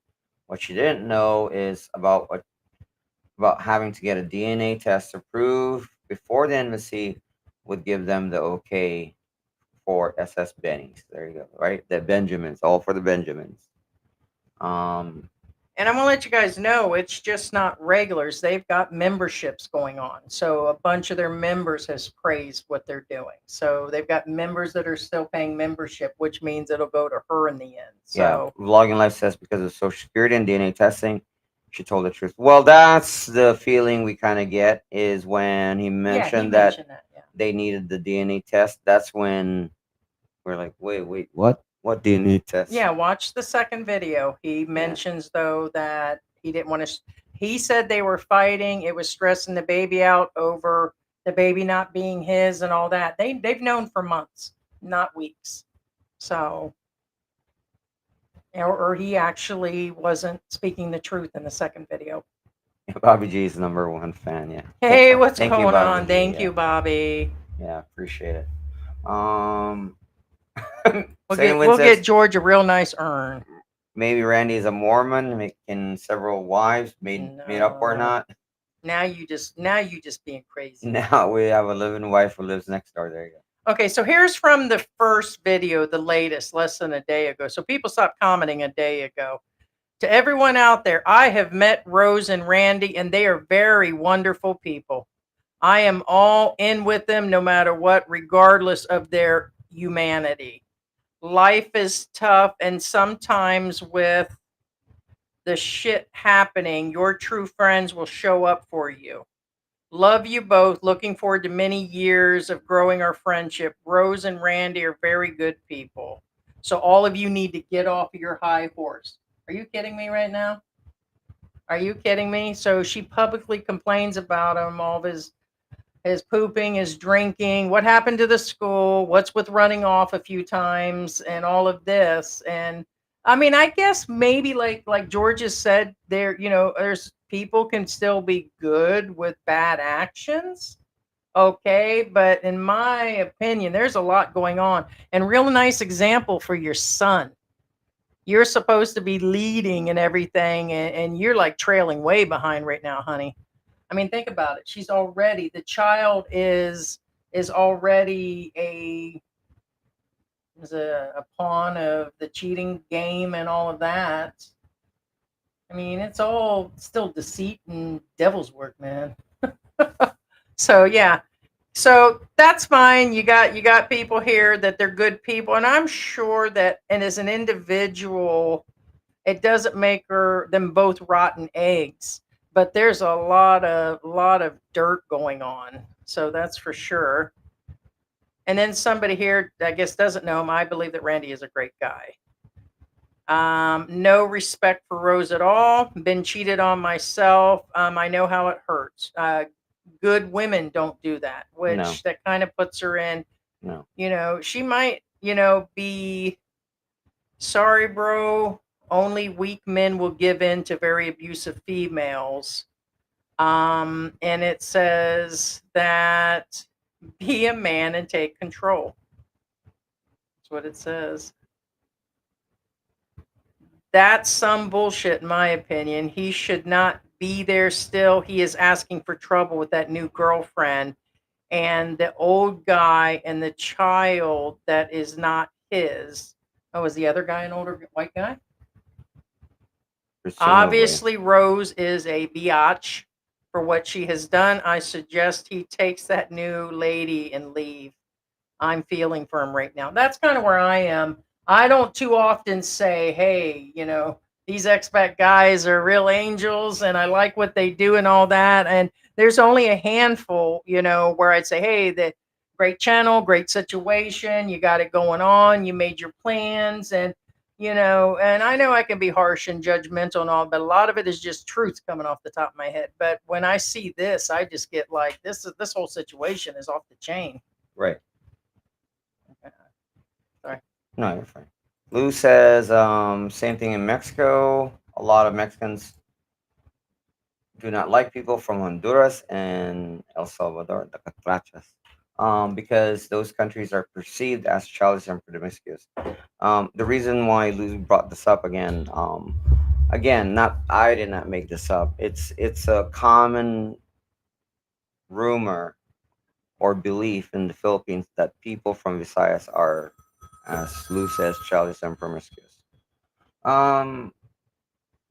What she didn't know is about having to get a DNA test to prove before the embassy would give them the okay for SS Bennies. There you go, right? The Benjamins, all for the Benjamins. Um, And I'm gonna let you guys know it's just not regulars. They've got memberships going on. So a bunch of their members has praised what they're doing. So they've got members that are still paying membership, which means it'll go to her in the end. yeah, So Vlogging Life says because of Social Security and DNA testing, she told the truth. Well, that's the feeling we kind of get is when he yeah, he mentioned that mentioned that. Yeah. they needed the DNA test. That's when we're like, wait, what? What DNA test? Yeah, watch the second video. He mentions though that he didn't want to. He said they were fighting. It was stressing the baby out over the baby not being his and all that. They've known for months, not weeks. So, or he actually wasn't speaking the truth in the second video. Bobby G is #1 fan. Yeah. Hey, what's Thank you, going Bobby on? G, Thank yeah. you, Bobby. Yeah, appreciate it. Um, We'll Same get Win we'll says get George a real nice urn. maybe Randy is a Mormon, making several wives, made up or No. not. Now you just being crazy. Now we have a living wife who lives next door. There you go. Okay, so here's from the first video, the latest, less than a day ago. So people stopped commenting a day ago. To everyone out there, I have met Rose and Randy, and they are very wonderful people. I am all in with them no matter what, regardless of their humanity. Life is tough, and sometimes with the shit happening, your true friends will show up for you. Love you both. Looking forward to many years of growing our friendship. Rose and Randy are very good people. So all of you need to get off your high horse. Are you kidding me right now? Are you kidding me? So she publicly complains about him, all of his pooping, his drinking, what happened to the school, what's with running off a few times, and all of this. And I mean, I guess maybe like George has said, there's people can still be good with bad actions. Okay, but in my opinion, there's a lot going on. And real nice example for your son. You're supposed to be leading and everything, and you're like trailing way behind right now, honey. I mean, think about it. The child is already a pawn of the cheating game and all of that. I mean, it's all still deceit and devil's work, man. So yeah. So that's fine. You got people here that they're good people, and I'm sure that, and as an individual, it doesn't make them both rotten eggs, but there's a lot of dirt going on. So that's for sure. And then somebody here, I guess, doesn't know him. I believe that Randy is a great guy. No respect for Rose at all. Been cheated on myself. I know how it hurts. Good women don't do that, which No. that kind of puts her in. No. She might, be sorry, bro. only weak men will give in to very abusive females. And it says that be a man and take control. That's what it says. That's some bullshit, in my opinion. He should not be there still. He is asking for trouble with that new girlfriend and the old guy and the child that is not his. Oh, is the other guy an older white guy? Presumably. Obviously, Rose is a biatch for what she has done. I suggest he takes that new lady and leave. I'm feeling for him right now. That's kind of where I am. I don't too often say, hey, these expat guys are real angels and I like what they do and all that. And there's only a handful, where I'd say, hey, the great channel, great situation, you got it going on, you made your plans, and and I know I can be harsh and judgmental and all, but a lot of it is just truth coming off the top of my head. But when I see this, I just get like, this whole situation is off the chain. Right. Sorry. No, you're fine. Lou says, same thing in Mexico. A lot of Mexicans do not like people from Honduras and El Salvador, the Catrachas, because those countries are perceived as childish and promiscuous. The reason why Lou brought this up again, not I did not make this up. It's a common rumor or belief in the Philippines that people from Visayas are, as Lou says, childish and promiscuous.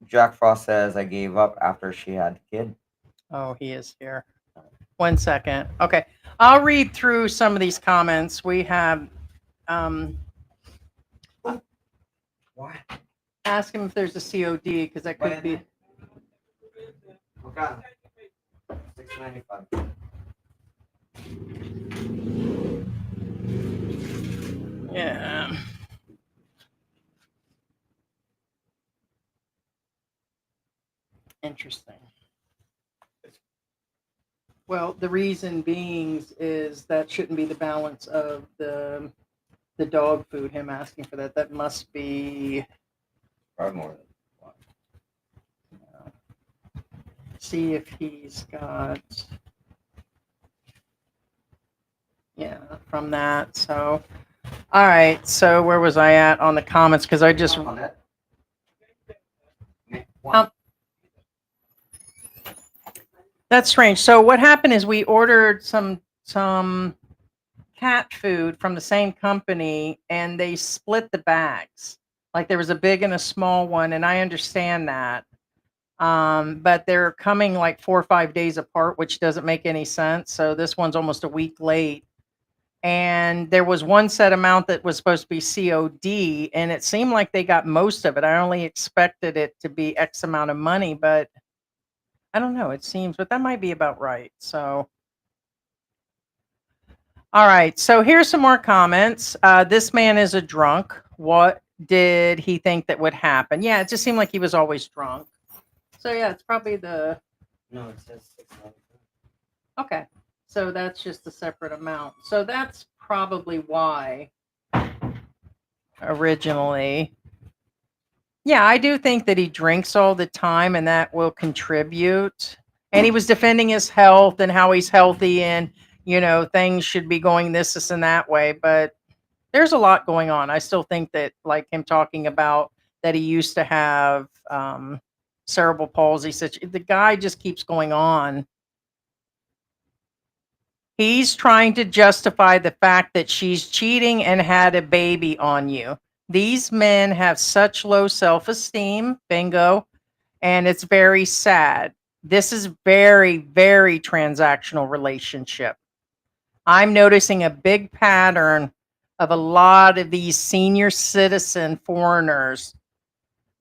Jack Frost says, I gave up after she had a kid. Oh, he is here. 1 second. Okay. I'll read through some of these comments. We have What? ask him if there's a COD because that could be. Okay. $6.95. Yeah. Interesting. Well, the reason being is that shouldn't be the balance of the dog food. Him asking for that. That must be. Probably more than one. See if he's got. Yeah, from that. So, all right. So where was I at on the comments? Because I just. On that. That's strange. So what happened is we ordered some cat food from the same company, and they split the bags. Like there was a big and a small one, and I understand that. But they're coming like 4 or 5 days apart, which doesn't make any sense. So this one's almost a week late. And there was one set amount that was supposed to be COD, and it seemed like they got most of it. I only expected it to be X amount of money, but I don't know. It seems, but that might be about right. So, all right. So here's some more comments. This man is a drunk. What did he think that would happen? Yeah, it just seemed like he was always drunk. So yeah, it's probably the. No, it says $6.95. Okay. So that's just a separate amount. So that's probably why originally. Yeah, I do think that he drinks all the time and that will contribute. And he was defending his health and how he's healthy and, things should be going this, and that way. But there's a lot going on. I still think that, like him talking about that he used to have cerebral palsy, the guy just keeps going on. He's trying to justify the fact that she's cheating and had a baby on you. These men have such low self-esteem, bingo, and it's very sad. This is very, very transactional relationship. I'm noticing a big pattern of a lot of these senior citizen foreigners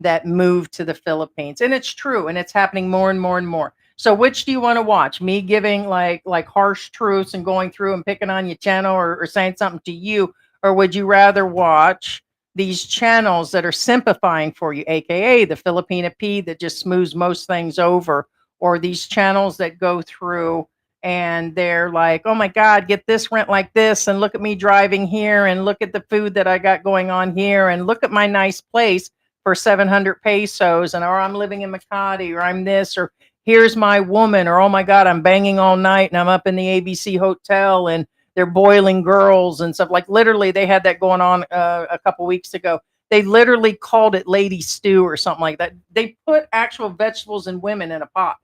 that move to the Philippines. And it's true, and it's happening more and more and more. So which do you want to watch? Me giving like harsh truths and going through and picking on your channel or saying something to you? Or would you rather watch these channels that are simplifying for you, aka the Filipina P that just smooths most things over, or these channels that go through and they're like, oh my God, get this rent like this, and look at me driving here, and look at the food that I got going on here, and look at my nice place. for 700 pesos, and or I'm living in Makati, or I'm this, or here's my woman, or oh my God, I'm banging all night and I'm up in the ABC hotel and they're boiling girls and stuff. Like literally, they had that going on a couple weeks ago. They literally called it lady stew or something like that. They put actual vegetables and women in a pot,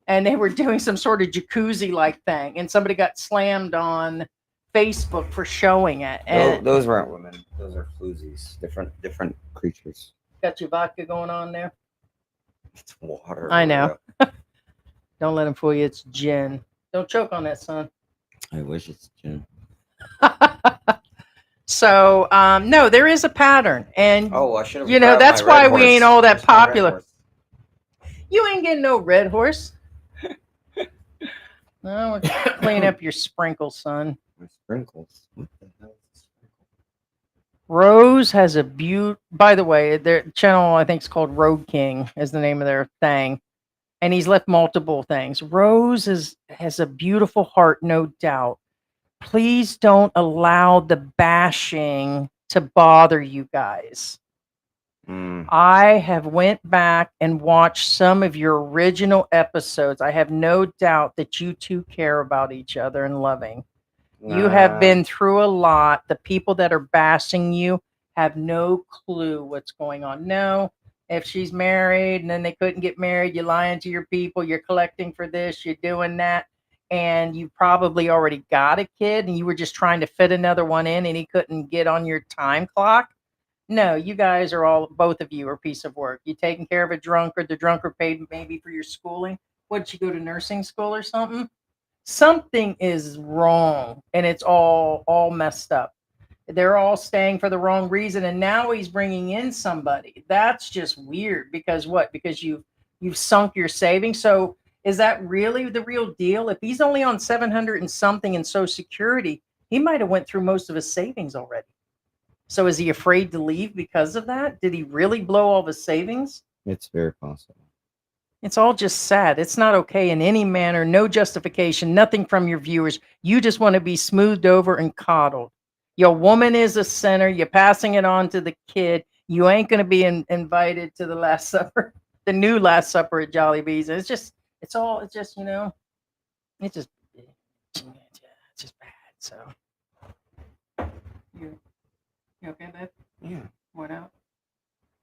and they were doing some sort of jacuzzi like thing, and somebody got slammed on Facebook for showing it. And Those weren't women. Those are floozies. Different creatures. got your vodka going on there. It's water. I know. Don't let them fool you. It's gin. Don't choke on that, son. I wish it's gin. So, no, there is a pattern, and Oh, I should have. you know that's why we ain't all that popular. Horse. You ain't getting no red horse. No, clean up your sprinkles, son. My sprinkles. What the hell is a sprinkle? Rose has a by the way, their channel I think is called Road King is the name of their thing. And he's left multiple things. Rose has a beautiful heart, no doubt. Please don't allow the bashing to bother you guys. I have went back and watched some of your original episodes. I have no doubt that you two care about each other and loving. You have been through a lot. The people that are bashing you have no clue what's going on. No, if she's married and then they couldn't get married, you're lying to your people, you're collecting for this, you're doing that, and you probably already got a kid and you were just trying to fit another one in and he couldn't get on your time clock. No, you guys are both of you are a piece of work. You taking care of a drunkard, the drunkard paid maybe for your schooling. What, did you go to nursing school or something? Something is wrong and it's all messed up. They're all staying for the wrong reason, and now he's bringing in somebody. That's just weird. Because what? Because you've sunk your savings. So is that really the real deal? If he's only on 700 and something in Social Security, he might have went through most of his savings already. So is he afraid to leave because of that? Did he really blow all of his savings? It's very possible. It's all just sad. It's not okay in any manner. No justification. Nothing from your viewers. You just want to be smoothed over and coddled. Your woman is a sinner. You're passing it on to the kid. You ain't going to be invited to the Last Supper, the new Last Supper at Jollibee's. It's just, you know, it's just bad. So, you okay, babe? Yeah. What out?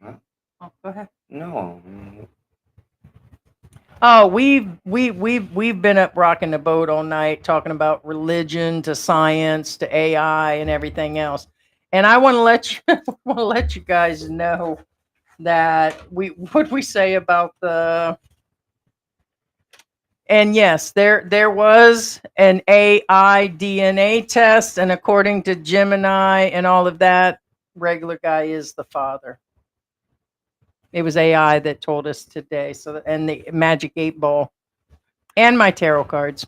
Huh? Oh, go ahead. No. Oh, we've been up rocking the boat all night talking about religion to science to AI and everything else. And I want to let you guys know that what we say about the. And yes, there was an AI DNA test, and according to Gemini and all of that, regular guy is the father. It was AI that told us today. So, and the magic 8-ball and my tarot cards.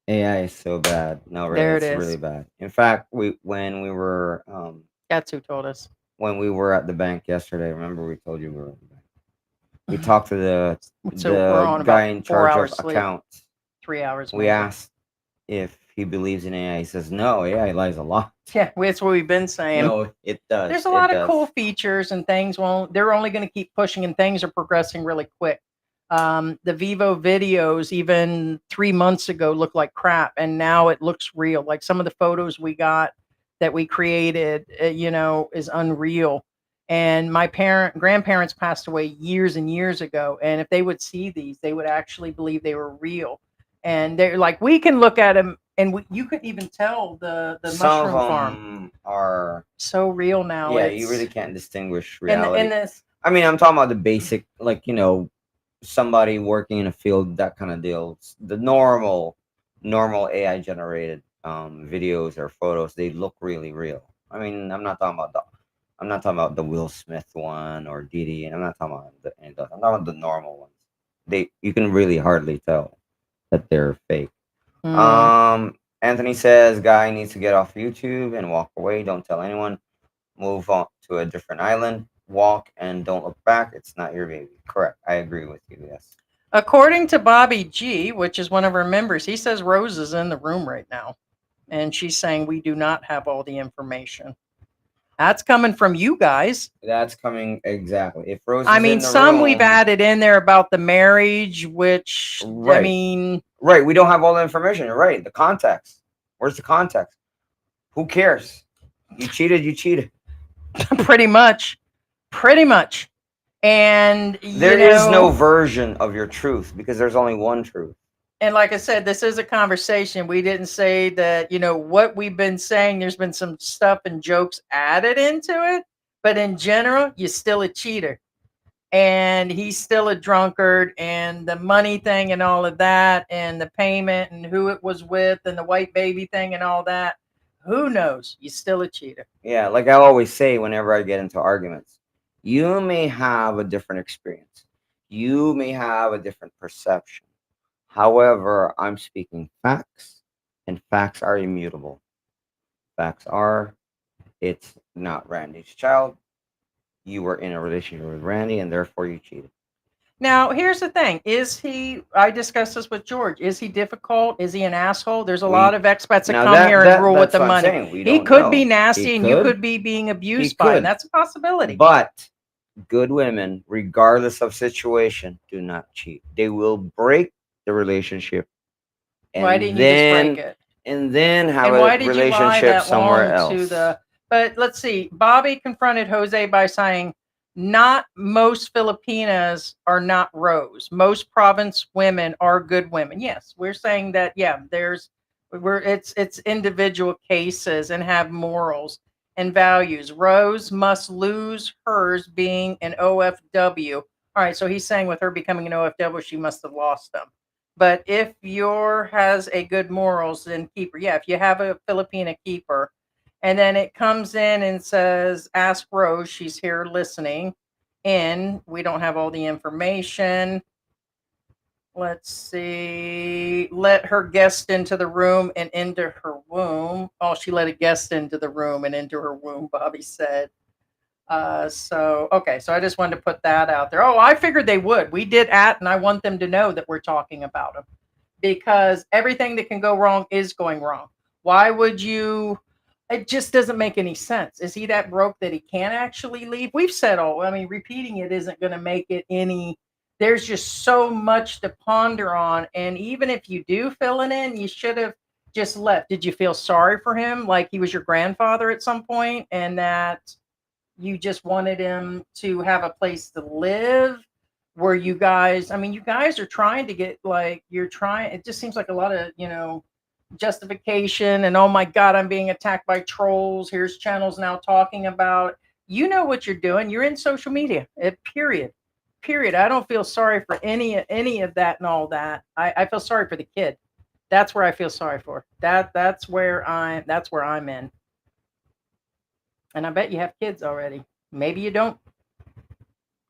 AI is so bad. No, really, There it it's is. really bad. In fact, when we were That's who told us. when we were at the bank yesterday, remember we told you we were at the bank. We talked to the So we're on guy about in 4 charge hours of sleep. accounts. 3 hours. We maybe. asked if he believes in AI. He says no. AI lies a lot. Yeah, that's what we've been saying. No, it does. There's a It lot of does. cool features and things. Well, they're only going to keep pushing, and things are progressing really quick. The Vivo videos, even 3 months ago, looked like crap, and now it looks real. Like some of the photos we got that we created, is unreal. And my grandparents passed away years and years ago, and if they would see these, they would actually believe they were real. And they're like, we can look at them, and you couldn't even tell the Some mushroom of farm. them are. So real now. Yeah, you really can't distinguish and reality. this. I mean, I'm talking about the basic, like, somebody working in a field, that kind of deal. The normal AI generated videos or photos, they look really real. I mean, I'm not talking about the Will Smith one or Diddy, and I'm not talking about I'm talking about the normal ones. You can really hardly tell that they're fake. Anthony says guy needs to get off YouTube and walk away. Don't tell anyone. Move on to a different island. Walk and don't look back. It's not your baby. Correct. I agree with you. Yes. According to Bobby G, which is one of our members, he says Rose is in the room right now, and she's saying we do not have all the information. That's coming from you guys. That's coming exactly. If Rose I is mean, in the some room, we've added in there about the marriage, which I Right. mean, right, we don't have all the information. You're right. The context. Where's the context? Who cares? You cheated. You cheated. pretty much. And There is no version of your truth because there's only one truth. and like I said, this is a conversation. We didn't say that, what we've been saying, there's been some stuff and jokes added into it, but in general, you're still a cheater. And he's still a drunkard, and the money thing and all of that, and the payment and who it was with, and the white baby thing and all that. Who knows? You're still a cheater. Yeah, like I always say whenever I get into arguments, you may have a different experience. You may have a different perception. However, I'm speaking facts, and facts are immutable. Facts are, it's not Randy's child. You were in a relationship with Randy, and therefore you cheated. Now, here's the thing. I discussed this with George. Is he difficult? Is he an asshole? There's a lot of expats that Now come here and rule with that's the what I'm money. saying. We He don't could know. be nasty, He and you could. could be being abused He by him. could. That's a possibility. But good women, regardless of situation, do not cheat. They will break the relationship, and Why didn't you just break it? and then have And a why did you lie relationship that somewhere long else. to the? But let's see. Bobby confronted Jose by saying, "Not most Filipinas are not rose. Most province women are good women." Yes, we're saying that. Yeah, it's individual cases and have morals and values. Rose must lose hers being an OFW. All right, so he's saying with her becoming an OFW, she must have lost them. But if your has a good morals, then keep her. Yeah, if you have a Filipina, keep her. And then it comes in and says, ask Rose, she's here listening in. We don't have all the information. Let's see. Let her guest into the room and into her womb. Oh, she let a guest into the room and into her womb, Bobby said. Okay, so I just wanted to put that out there. Oh, I figured they would. We did and I want them to know that we're talking about them because everything that can go wrong is going wrong. Why would you? It just doesn't make any sense. Is he that broke that he can't actually leave? We've said, repeating it isn't going to make it any. There's just so much to ponder on. And even if you do fill it in, you should have just left. Did you feel sorry for him? Like he was your grandfather at some point and that you just wanted him to have a place to live? Were you guys, you guys are trying to get it just seems like a lot of, justification and oh my God, I'm being attacked by trolls. Here's channels now talking about, what you're doing. You're in social media, period. I don't feel sorry for any of that and all that. I feel sorry for the kid. That's where I feel sorry for. That's where I'm in. And I bet you have kids already. Maybe you don't.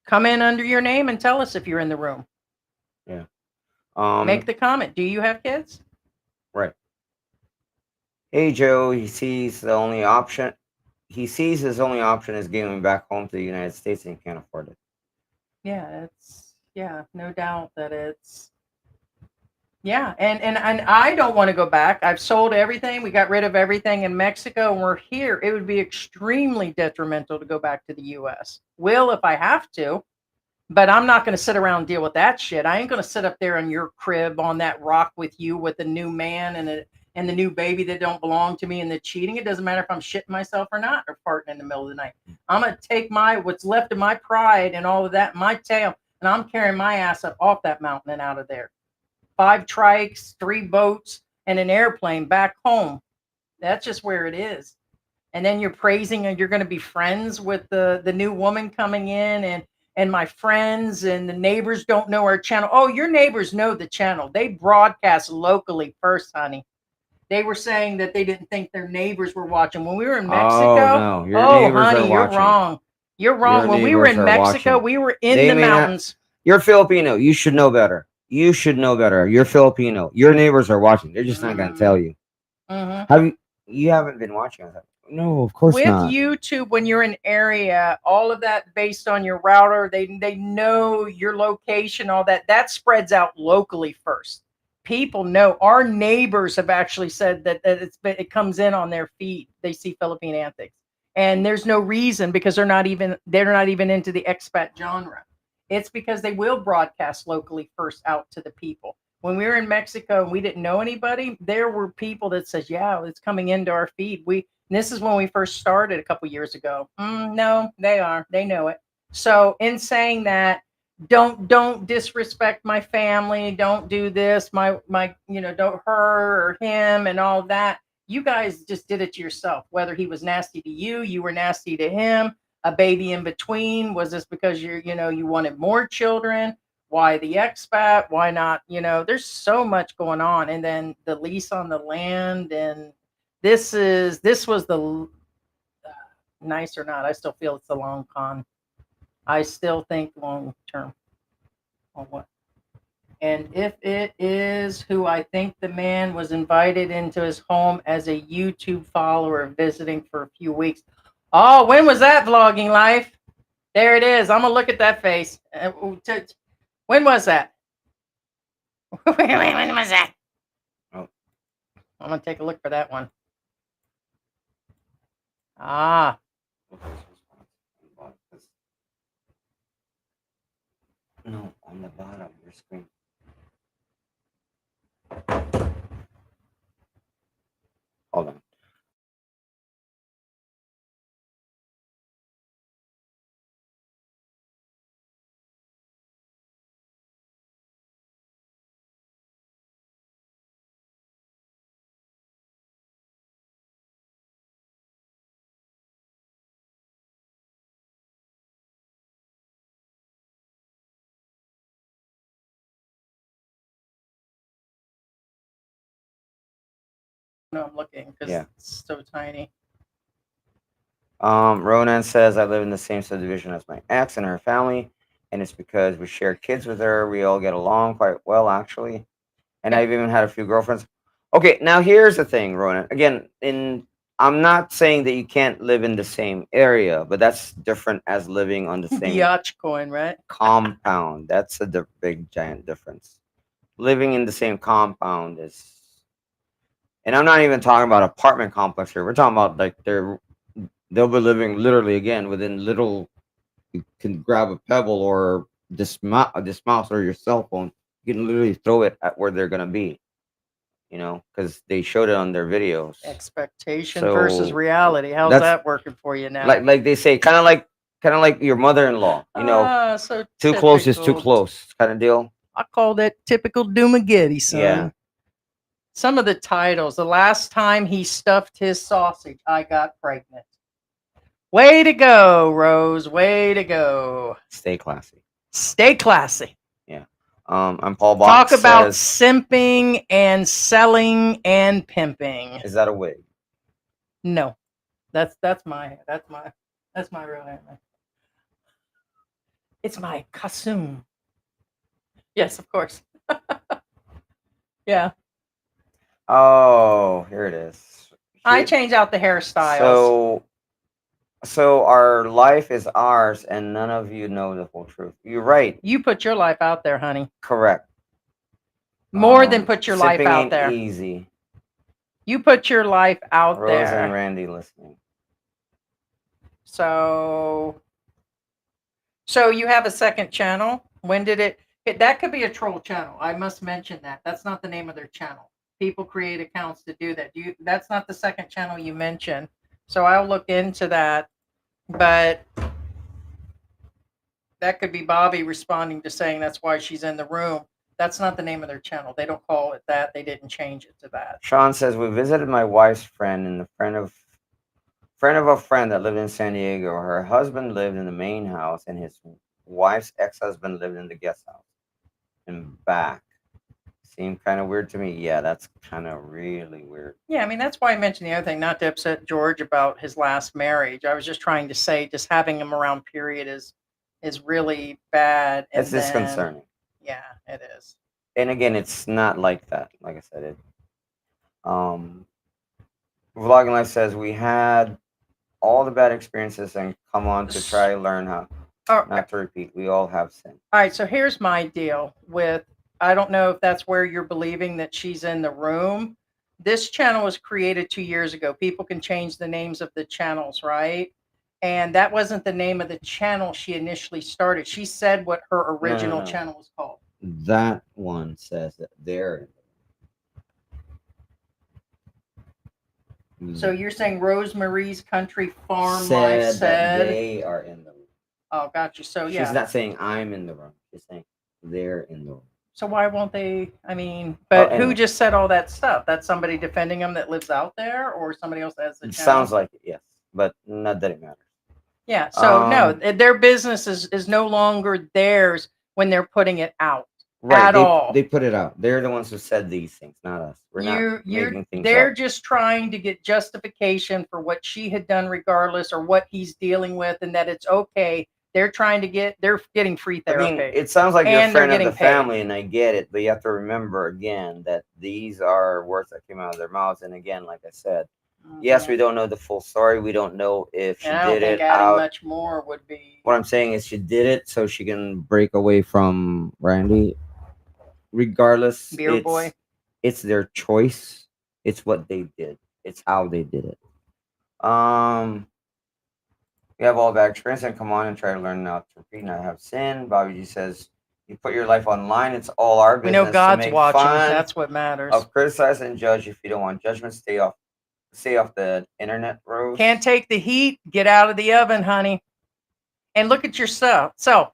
Come in under your name and tell us if you're in the room. Yeah. Make the comment. Do you have kids? Right. Hey Joe, he sees his only option is going back home to the United States and he can't afford it. Yeah, no doubt that it's. Yeah, and I don't want to go back. I've sold everything. We got rid of everything in Mexico, and we're here. It would be extremely detrimental to go back to the U.S. Will if I have to, but I'm not going to sit around and deal with that shit. I ain't going to sit up there in your crib on that rock with you with a new man and the new baby that don't belong to me and the cheating. It doesn't matter if I'm shitting myself or not or farting in the middle of the night. I'm going to take what's left of my pride and all of that, my tail, and I'm carrying my ass up off that mountain and out of there. 5 trikes, 3 boats, and an airplane back home. That's just where it is. And then you're praising and you're going to be friends with the new woman coming in and my friends and the neighbors don't know our channel. Oh, your neighbors know the channel. They broadcast locally first, honey. They were saying that they didn't think their neighbors were watching. When we were in Mexico, no, your neighbors honey, are you're watching. wrong. You're wrong. Your When we were in neighbors are Mexico, watching. we were in They the may not- mountains. You're Filipino. You should know better. You should know better. You're Filipino. Your neighbors are watching. They're just not going to tell you. Mhm. You haven't been watching? No, of course With not. YouTube, when you're in area, all of that based on your router, they know your location, all that spreads out locally first. People know. Our neighbors have actually said that it comes in on their feed. They see Philippine Antics. And there's no reason because they're not even into the expat genre. It's because they will broadcast locally first out to the people. When we were in Mexico and we didn't know anybody, there were people that says, "Yeah, it's coming into our feed." This is when we first started a couple years ago. No, they know it. So in saying that, don't disrespect my family. Don't do this. My don't her or him and all that. You guys just did it to yourself. Whether he was nasty to you, you were nasty to him. A baby in between. Was this because you wanted more children? Why the expat? Why not? There's so much going on. And then the lease on the land, and this was the nice or not. I still feel it's the long con. I still think long term. On what? And if it is who I think the man was invited into his home as a YouTube follower visiting for a few weeks. Oh, when was that vlogging life? There it is. I'm going to look at that face. When was that? When was that? Oh. I'm going to take a look for that one. Ah. No, on the bottom of your screen. Hold on. No, I'm looking because Yeah. it's so tiny. Ronan says, I live in the same subdivision as my ex and her family, and it's because we share kids with her. We all get along quite well, actually. And Yeah. I've even had a few girlfriends. Okay, now here's the thing, Ronan. Again, I'm not saying that you can't live in the same area, but that's different as living on the same Biatch coin, right? compound. That's a big, giant difference. Living in the same compound is, and I'm not even talking about apartment complex here. We're talking about like they'll be living literally again within little. You can grab a pebble or this mouse or your cell phone. You can literally throw it at where they're gonna be. Because they showed it on their videos. Expectation versus reality. How's that's that working for you now? like they say, kind of like your mother-in-law. So Too close is too typical. close, kind of deal. I call that typical Doomageddon, son. Yeah. Some of the titles. The last time he stuffed his sausage, I got pregnant. Way to go, Rose. Way to go. Stay classy. Stay classy. Yeah. I'm Paul Box. Talk about says, simping and selling and pimping. is that a wig? No, that's my real hair. It's my costume. Yes, of course. Yeah. Oh, here it is. I change out the hairstyles. So our life is ours, and none of you know the full truth. You're right. You put your life out there, honey. Correct. More than put your life sipping out ain't there. Easy. You put your life out Rose there. and Randy listening. So you have a second channel. When did that could be a troll channel. I must mention that. That's not the name of their channel. People create accounts to do that. That's not the second channel you mentioned. So I'll look into that. But that could be Bobby responding to saying that's why she's in the room. That's not the name of their channel. They don't call it that. They didn't change it to that. Sean says, we visited my wife's friend and a friend of a friend that lived in San Diego. Her husband lived in the main house, and his wife's ex-husband lived in the guest house and back. Seemed kind of weird to me. Yeah, that's kind of really weird. Yeah, I mean, that's why I mentioned the other thing, not to upset George about his last marriage. I was just trying to say just having him around, period, is really bad. It's disconcerting. Yeah, it is. And again, it's not like that. Like I said, Vlogging Life says, we had all the bad experiences and come on to try to learn how not to repeat. We all have sin. All right, so here's my deal with, I don't know if that's where you're believing that she's in the room, This channel was created 2 years ago. People can change the names of the channels, right? And that wasn't the name of the channel she initially started. She said what her original no. channel was called. That one says that they're. So you're saying Rosemary's Country Farm said Life that said? they are in the room. Oh, gotcha. So yeah. She's not saying I'm in the room. She's saying they're in the room. So why won't they? I mean, but who anyway. just said all that stuff? That's somebody defending them that lives out there, or somebody else has the It channel? sounds like it, yes, but not that it matters. Yeah. So no, Um, their business is no longer theirs when they're putting it out. Right. At all. They put it out. They're the ones who said these things, not us. We're not making things They're up. just trying to get justification for what she had done regardless, or what he's dealing with, and that it's okay. They're getting free I therapy. mean, it sounds like you're a And they're friend of getting the paid. family, and I get it, but you have to remember again that these are words that came out of their mouths. And again, like I said, yes, we don't know the full story. We don't know if she And I don't did think it adding out. much more would be. What I'm saying is she did it so she can break away from Randy. Regardless, Beer boy. it's their choice. It's what they did. It's how they did it. We have all bad experience and come on and try to learn not to repeat, not have sin. Bobby G says, you put your life online, it's all our We business. know God's to make watching. fun That's what matters. of criticize and judge. If you don't want judgment, stay off the internet, Rose. Can't take the heat, get out of the oven, honey. And look at yourself. So,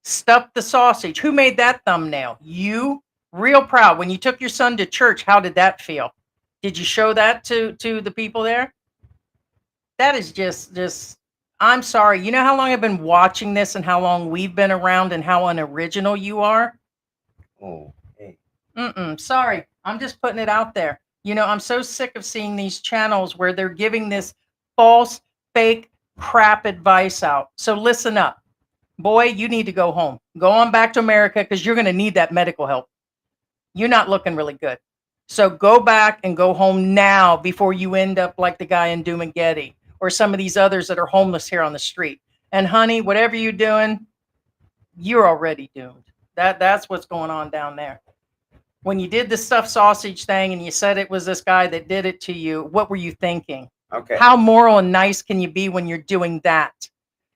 stuff the sausage. Who made that thumbnail? You? Real proud. When you took your son to church, how did that feel? Did you show that to the people there? That is just I'm sorry. You know how long I've been watching this and how long we've been around and how unoriginal you are? Oh, hey. Sorry. I'm just putting it out there. You know, I'm so sick of seeing these channels where they're giving this false, fake crap advice out. So listen up. Boy, you need to go home. Go on back to America because you're going to need that medical help. You're not looking really good. So go back and go home now before you end up like the guy in Dumageddon or some of these others that are homeless here on the street. And honey, whatever you're doing, you're already doomed. That's what's going on down there. When you did the stuffed sausage thing and you said it was this guy that did it to you, what were you thinking? Okay. How moral and nice can you be when you're doing that?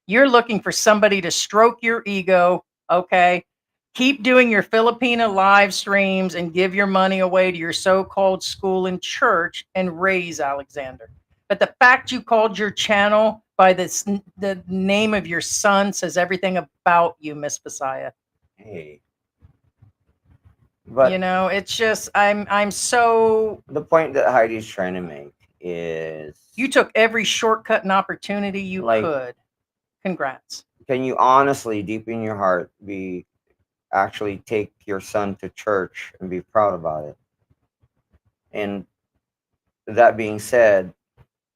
You're looking for somebody to stroke your ego, okay? Keep doing your Filipina live streams and give your money away to your so-called school and church and raise Alexander. But the fact you called your channel by the name of your son says everything about you, Miss Messiah. Hey. But you know, it's just I'm so. The point that Heidi's trying to make is you took every shortcut and opportunity you could. Congrats. Can you honestly, deep in your heart, actually take your son to church and be proud about it? And that being said,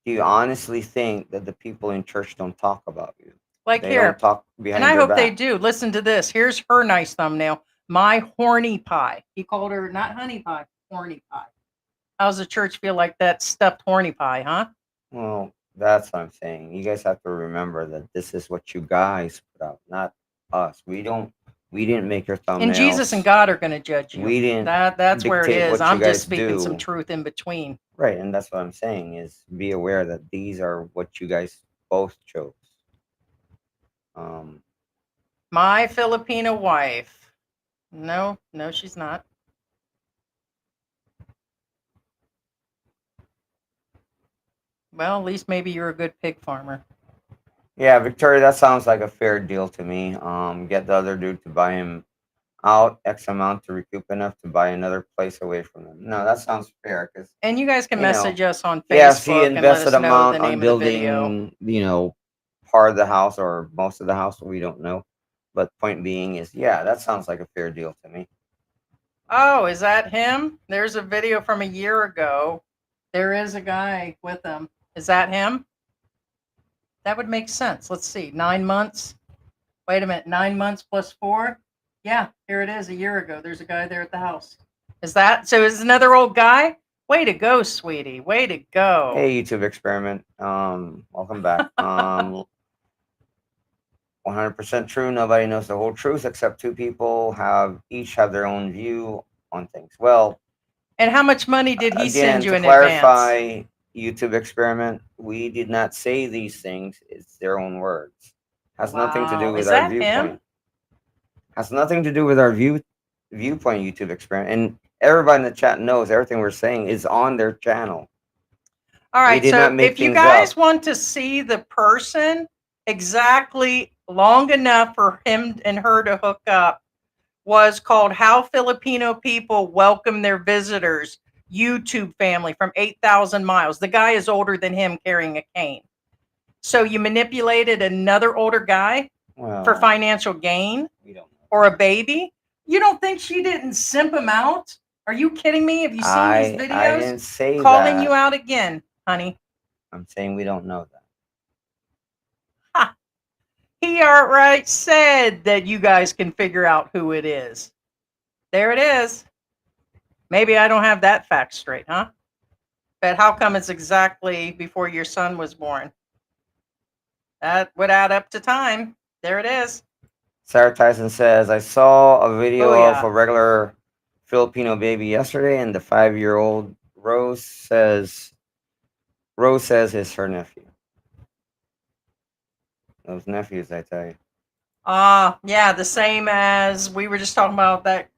do you honestly think that the people in church don't talk about you? Like they here, don't talk behind and I your hope back. they do. Listen to this. Here's her nice thumbnail. My horny pie. He called her not honey pie, horny pie. How's the church feel like that stuffed horny pie, huh? Well, that's what I'm saying. You guys have to remember that this is what you guys put out, not us. We didn't make your thumbnails. And Jesus and God are going to judge you. We didn't. That's where it dictate is. what you I'm guys just speaking do. some truth in between. Right, and that's what I'm saying is be aware that these are what you guys both chose. My Filipina wife. No, she's not. Well, at least maybe you're a good pig farmer. Yeah, Victoria, that sounds like a fair deal to me. Get the other dude to buy him out X amount to recoup enough to buy another place away from him. No, that sounds fair. And you guys can message us on Facebook yes, he and let us invested know amount the name on building, of the video. Part of the house or most of the house. We don't know. But point being is, yeah, that sounds like a fair deal to me. Oh, is that him? There's a video from a year ago. There is a guy with him. Is that him? That would make sense. Let's see. 9 months. Wait a minute. 9 months plus 4. Yeah, here it is. A year ago. There's a guy there at the house. Is it another old guy? Way to go, sweetie. Way to go. Hey, YouTube experiment. Welcome back. 100% true. Nobody knows the whole truth except two people each have their own view on things. Well, And how much money did he send you to in advance? clarify, YouTube experiment, we did not say these things. It's their own words. Has nothing to do Wow. with Is our that him? viewpoint. Has nothing to do with our viewpoint YouTube experiment. And everybody in the chat knows everything we're saying is on their channel. All right, did so not make if you things guys up. want to see the person exactly long enough for him and her to hook up, was called How Filipino People Welcome Their Visitors, YouTube family from 8,000 miles. The guy is older than him carrying a cane. So you manipulated another older guy for Well, financial gain we don't know. or a baby? You don't think she didn't simp him out? Are you kidding me? Have you seen these videos? I didn't say Calling that. you out again, honey. I'm saying we don't know that. Ha. He outright said that you guys can figure out who it is. There it is. Maybe I don't have that fact straight, huh? But how come it's exactly before your son was born? That would add up to time. There it is. Sarah Tyson says, I saw a video Oh, of yeah. a regular Filipino baby yesterday, and the 5-year-old Rose says is her nephew. Those nephews, I tell you. Yeah, the same as we were just talking about that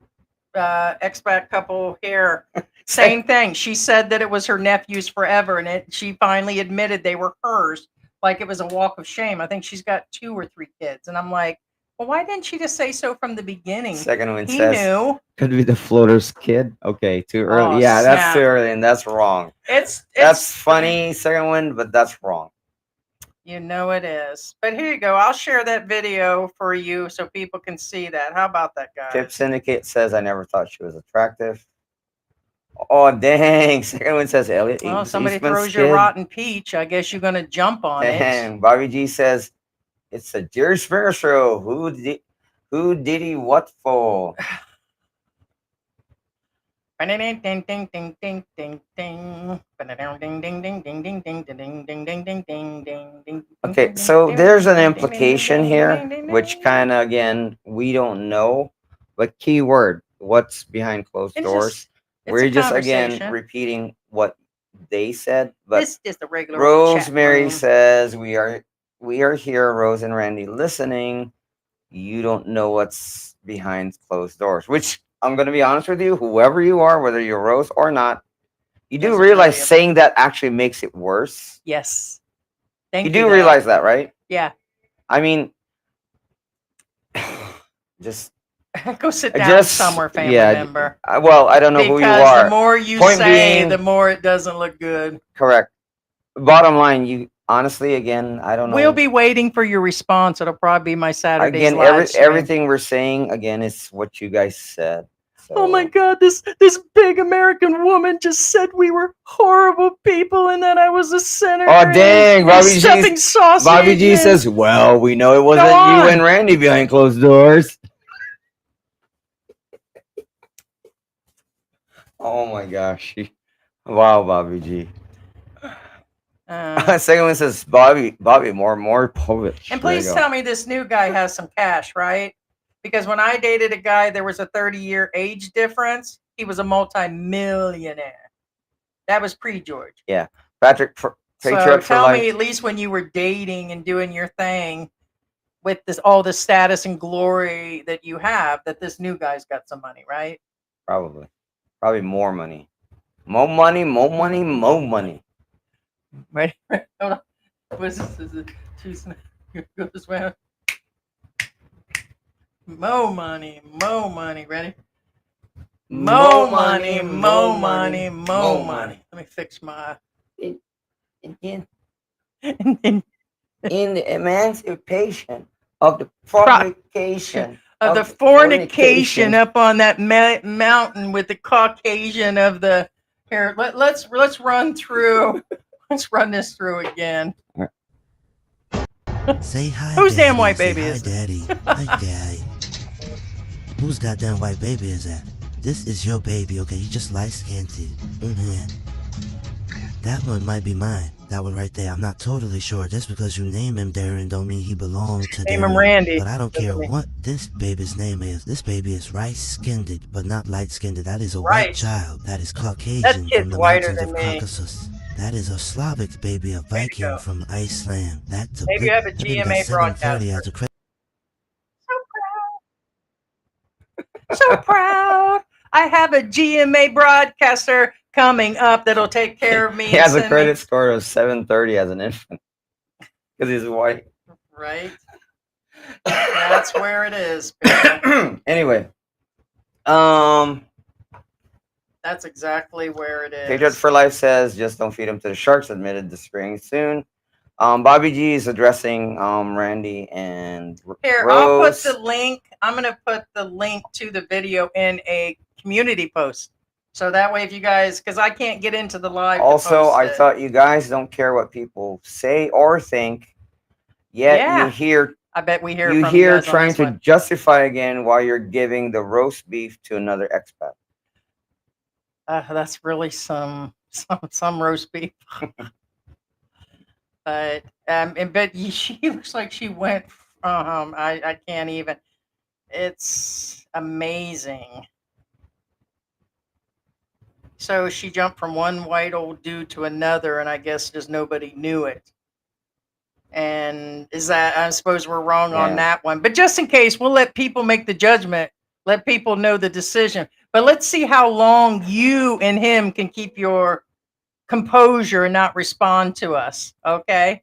expat couple here. Same thing. She said that it was her nephew's forever, and she finally admitted they were hers, like it was a walk of shame. I think she's got 2 or 3 kids, and I'm like, well, why didn't she just say so from the beginning? Second one He says, knew. could be the floater's kid. Okay, too early. Oh, Yeah, that's too snap. early, and that's wrong. That's That's funny, second one, but that's wrong. You know it is. But here you go. I'll share that video for you so people can see that. How about that, guys? Tip Syndicate says, I never thought she was attractive. Oh, dang. Second one says, Elliot. Well, somebody Eastman's throws your kid. rotten peach. I guess you're going to jump on it. Dang. Bobby G says, it's a Jerry Springer show. Who did he what for? Okay, so there's an implication here, which kind of, again, we don't know. But keyword, what's behind closed It's doors? just- We're a just, again, conversation. repeating what they said. But This is the regular old chat Rosemary room. says, we are here, Rose and Randy, listening. You don't know what's behind closed doors, which I'm going to be honest with you, whoever you are, whether you're Rose or not, you do Doesn't realize really- saying that actually makes it worse. Yes. Thank You you. do though. realize that, right? Yeah. I mean, just Go sit down somewhere, family member. well, I don't know who you Because are. the more you Point say, being- the more it doesn't look good. Correct. Bottom line, you honestly, again, I don't know. We'll be waiting for your response. It'll probably be my Saturday's Again, live stream. everything we're saying, again, is what you guys said. So, Oh my God, this big American woman just said we were horrible people and that I was a sinner. Oh, dang, and Bobby stuffing G. sausage Bobby G and- says, well, we know it wasn't Go you on. and Randy behind closed doors. Oh my gosh. Wow, Bobby G. Second one says Bobby more poet. And please tell me this new guy has some cash, right? Because when I dated a guy, there was a 30-year age difference. He was a multi-millionaire. That was pre-George. Yeah. Patrick, So Patriot for tell life. me, at least when you were dating and doing your thing with this all the status and glory that you have, that this new guy's got some money, right? Probably more money. More money. Right? Hold on. What is this? Is it too sn- go this way? More money. Ready? More money. Let me fix my. In the emancipation of the fornication Of the fornication up on that mountain with the Caucasian of the. Here, let's run through. Let's run this through again. Say hi. Whose damn Daddy. white Say baby hi, is this? Daddy? Hi, Daddy. Whose goddamn white baby is that? This is your baby, okay? You just light skinned. Mm-hmm. That one might be mine. that one right there. I'm not totally sure. Just because you name him Darren don't mean he belongs to Name him Darren. Randy. But I don't care Doesn't mean- what this baby's name is. This baby is rice-skinned, but not light-skinned. That is a Rice. white child. That is That Caucasian kid's from the whiter mountains than of me. Caucasus. That is a Slavic baby, a Way to Viking go. from Iceland. That's a Maybe big you have a that baby got GMA 730 broadcaster. as a credit. So proud. I have a GMA broadcaster coming up that'll take care of me. He and has a send credit score of 730 as an infant because he's white. me, right? That's where it is. People. Anyway, That's exactly where it Patriot is. for Life says, just don't feed him to the sharks. Admitted disappearing soon. Bobby G is addressing Randy and Here, I'll put the link. I'm going to put the link to the video in a community post. So that way, if you guys, because I can't get into the live. to Also, post I it. thought you guys don't care what people say or think, yet Yeah. you hear I bet we hear you from hear guys on trying this to one. justify again why you're giving the roast beef to another expat. That's really some roast beef. But she looks like she went. I can't even. It's amazing. So she jumped from one white old dude to another, and I guess just nobody knew it. And is that, I suppose we're wrong on Yeah. that one. But just in case, we'll let people make the judgment. Let people know the decision. But let's see how long you and him can keep your composure and not respond to us. Okay.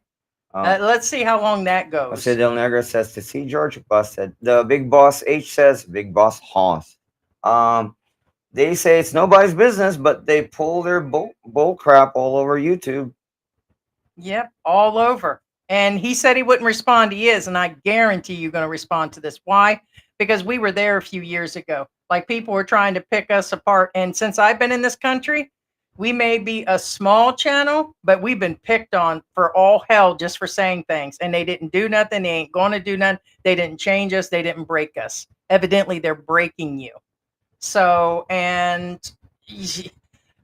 Let's see how long that goes. Jose Del Negro says to see George busted. The big boss H says big boss Hoss. They say it's nobody's business, but they pull their bull crap all over YouTube. Yep, all over. And he said he wouldn't respond. He is, and I guarantee you're going to respond to this. Why? Because we were there a few years ago. Like people were trying to pick us apart. And since I've been in this country, we may be a small channel, but we've been picked on for all hell just for saying things. And they didn't do nothing. They ain't going to do nothing. They didn't change us. They didn't break us. Evidently, they're breaking you. So, and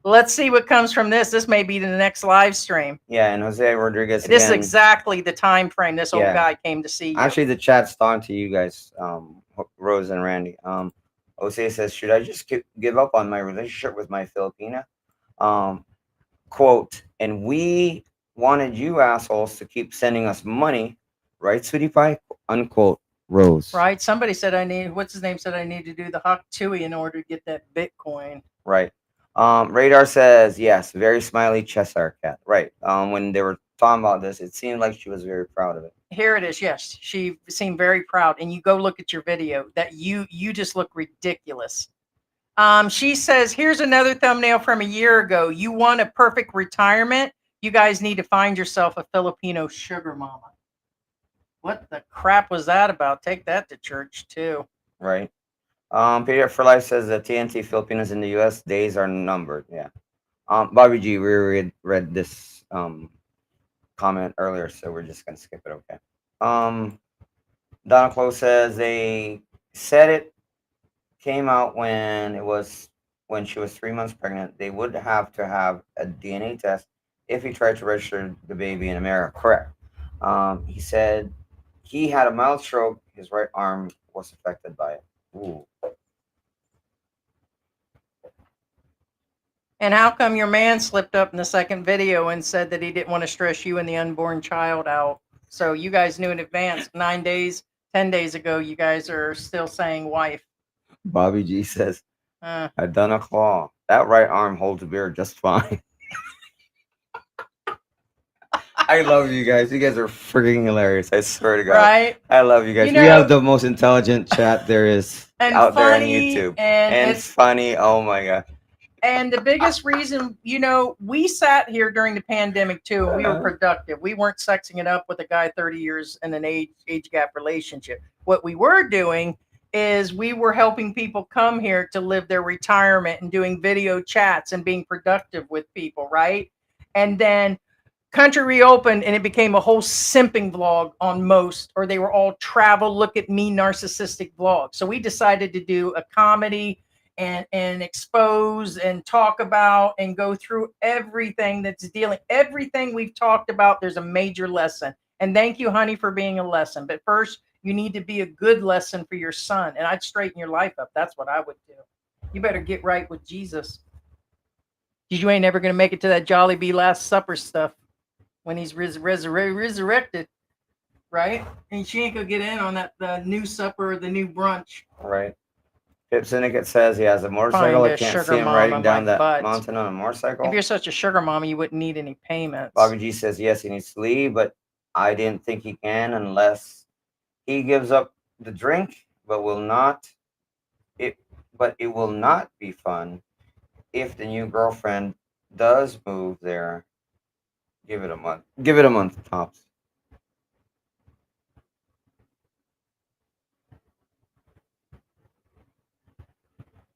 let's see what comes from this. This may be the next live stream. Yeah, and Jose Rodriguez. This is again, exactly the time frame this old Yeah. guy came to see you. Actually, the chat's on to you guys, Rose and Randy. Jose says, should I just give up on my relationship with my Filipina? Quote, and we wanted you assholes to keep sending us money, right, sweetie pie? Unquote, Rose. Right? Somebody said what's his name said I need to do the rose-u3o in order to get that Bitcoin. Right. Radar says, yes, very smiley Cheshire cat. Right. When they were talking about this, it seemed like she was very proud of it. Here it is. Yes, she seemed very proud. And you go look at your video. That you just look ridiculous. She says, here's another thumbnail from a year ago. You want a perfect retirement? You guys need to find yourself a Filipino sugar mama. What the crap was that about? Take that to church too. Right. Peter for Life says that TNT Filipinos in the U.S. days are numbered. Yeah. Bobby G, we read this comment earlier, so we're just gonna skip it. Okay. Donna Close says they said it came out when she was 3 months pregnant. They would have to have a DNA test if he tried to register the baby in America. Correct. He said he had a mild stroke. His right arm was affected by it. Ooh. And how come your man slipped up in the second video and said that he didn't want to stress you and the unborn child out? So you guys knew in advance, 9 days, 10 days ago, you guys are still saying wife. Bobby G says, Uh, I've done a claw. That right arm holds a beer just fine. I love you guys. You guys are freaking hilarious. I swear to God. right? I love you guys. You We know- have the most intelligent chat there is And out there on funny, YouTube. and And it's funny. Oh my God. And the biggest reason, we sat here during the pandemic too, and we were productive. We weren't sexing it up with a guy 30 years in an age gap relationship. What we were doing is we were helping people come here to live their retirement and doing video chats and being productive with people, right? And then country reopened and it became a whole simping vlog on most, or they were all travel, look at me, narcissistic vlogs. So we decided to do a comedy and expose and talk about and go through everything that's dealing, everything we've talked about. There's a major lesson. And thank you, honey, for being a lesson. But first, you need to be a good lesson for your son. And I'd straighten your life up. That's what I would do. You better get right with Jesus. Because you ain't never going to make it to that Jolly Bee Last Supper stuff when he's resurrected, right? And she ain't going to get in on that the new supper or the new brunch. Right. Pip Syndicate says he has a motorcycle. Find I a can't sugar see him mama riding down my that butt. mountain on a motorcycle. If you're such a sugar mama, you wouldn't need any payments. Bobby G says yes, he needs to leave, but I didn't think he can unless he gives up the drink, but it will not be fun if the new girlfriend does move there. Give it a month. Give it a month tops.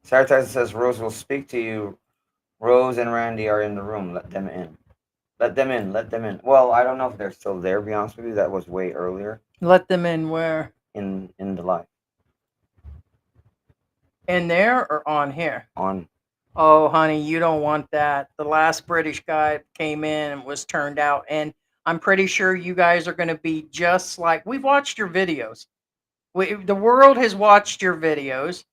Sarah Tyson says Rose will speak to you. Rose and Randy are in the room. Let them in. Let them in. Let them in. Well, I don't know if they're still there, to be honest with you. That was way earlier Let them in where? in the live. In there or on here? On. Oh, honey, you don't want that. The last British guy came in and was turned out. And I'm pretty sure you guys are going to be just like, we've watched your videos. The world has watched your videos.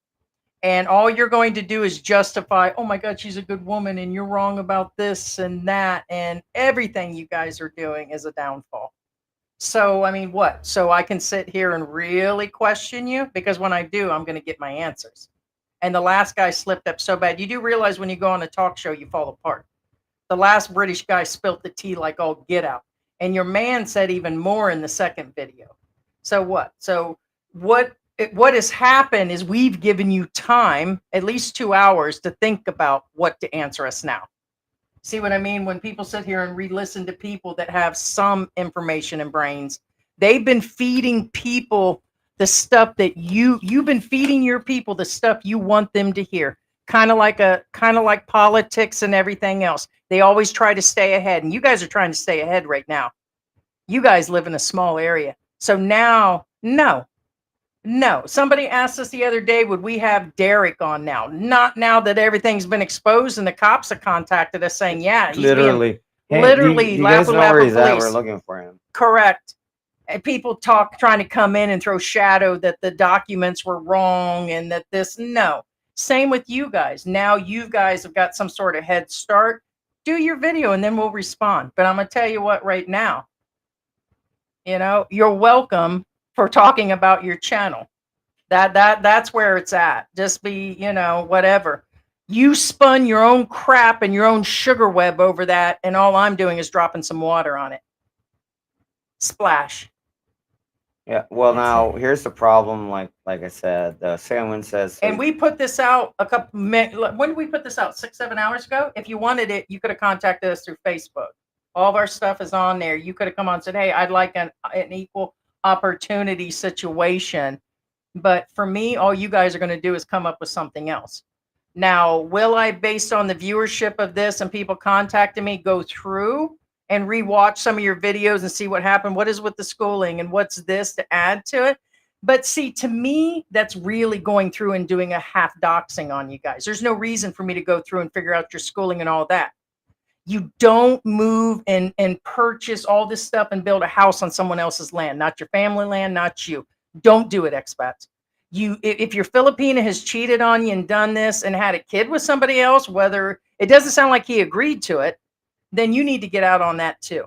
And all you're going to do is justify, oh my God, she's a good woman and you're wrong about this and that. And everything you guys are doing is a downfall. So, I mean, what? So I can sit here and really question you? Because when I do, I'm going to get my answers. And the last guy slipped up so bad. You do realize when you go on a talk show, you fall apart. The last British guy spilt the tea like all get out. And your man said even more in the second video. So what? So what has happened is we've given you time, at least 2 hours, to think about what to answer us now. See what I mean? When people sit here and re-listen to people that have some information and brains, they've been feeding people the stuff that you've been feeding your people the stuff you want them to hear. Kind of like politics and everything else. They always try to stay ahead, and you guys are trying to stay ahead right now. You guys live in a small area. So now, no. Somebody asked us the other day, would we have Derek on now? Not now that everything's been exposed and the cops have contacted us saying, yeah, he's Literally. literally, do you guys know where he's at? police. We're looking for him. Correct. And people trying to come in and throw shadow that the documents were wrong and that this, no. Same with you guys. Now you guys have got some sort of head start. Do your video and then we'll respond. But I'm going to tell you what right now, you're welcome for talking about your channel. That's where it's at. Just be, whatever. You spun your own crap and your own sugar web over that, and all I'm doing is dropping some water on it. Splash. Yeah. Well, now here's the problem. Like I said, the second one says. And we put this out a couple minutes. When did we put this out? 6-7 hours ago. If you wanted it, you could have contacted us through Facebook. All of our stuff is on there. You could have come on and said, "Hey, I'd like an equal opportunity situation." But for me, all you guys are going to do is come up with something else. Now, will I, based on the viewership of this and people contacting me, go through and rewatch some of your videos and see what happened? What is with the schooling and what's this to add to it? But see, to me, that's really going through and doing a half doxing on you guys. There's no reason for me to go through and figure out your schooling and all that. You don't move and purchase all this stuff and build a house on someone else's land, not your family land, not you. Don't do it, expats. If your Filipina has cheated on you and done this and had a kid with somebody else, whether it doesn't sound like he agreed to it, then you need to get out on that too.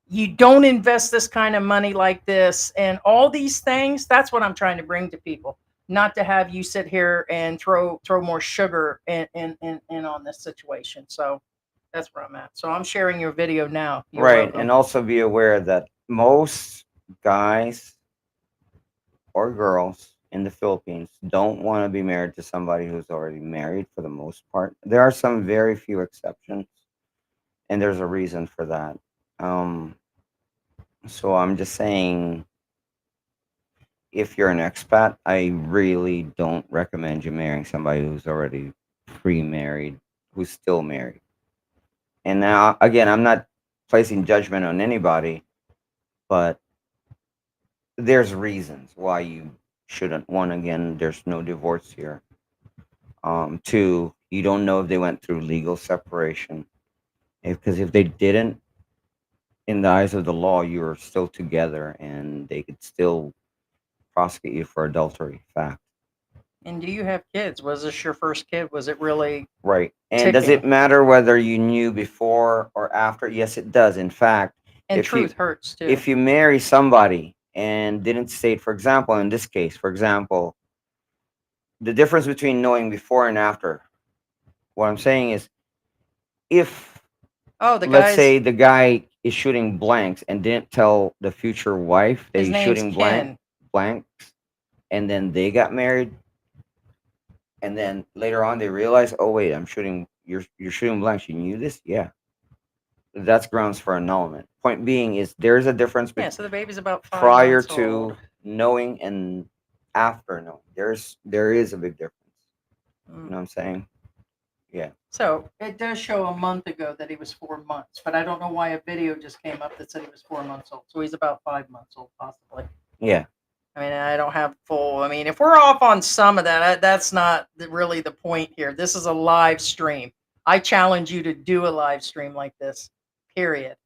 You don't invest this kind of money like this and all these things. That's what I'm trying to bring to people, not to have you sit here and throw more sugar in on this situation. So that's where I'm at. So I'm sharing your video now. You're right. welcome. And also be aware that most guys or girls in the Philippines don't want to be married to somebody who's already married for the most part. There are some very few exceptions, and there's a reason for that. So I'm just saying, if you're an expat, I really don't recommend you marrying somebody who's already pre-married, who's still married. And now, again, I'm not placing judgment on anybody, but there's reasons why you shouldn't. One, again, there's no divorce here. Two, you don't know if they went through legal separation. Because if they didn't, in the eyes of the law, you are still together, and they could still prosecute you for adultery. Fact. And do you have kids? Was this your first kid? Was it really Right. And does it ticking? matter whether you knew before or after? Yes, it does. In fact, And if you truth hurts too. if you marry somebody and didn't state, for example, in this case, for example, the difference between knowing before and after. What I'm saying is, if Oh, the let's guy's say the guy is shooting blanks and didn't tell the future wife that his he's name's shooting Ken. blanks, and then they got married, and then later on they realize, oh wait, you're shooting blanks. You knew this, yeah. That's grounds for annulment. Point being is there's a difference Yeah, between so the baby's about 5 prior months to old. knowing and after knowing. There is a big difference. You Mm. know what I'm saying? Yeah. So it does show a month ago that he was 4 months, but I don't know why a video just came up that said he was 4 months old. So he's about 5 months old, possibly. Yeah. I mean, I don't have full. I mean, if we're off on some of that, that's not really the point here. This is a live stream. I challenge you to do a live stream like this. Period.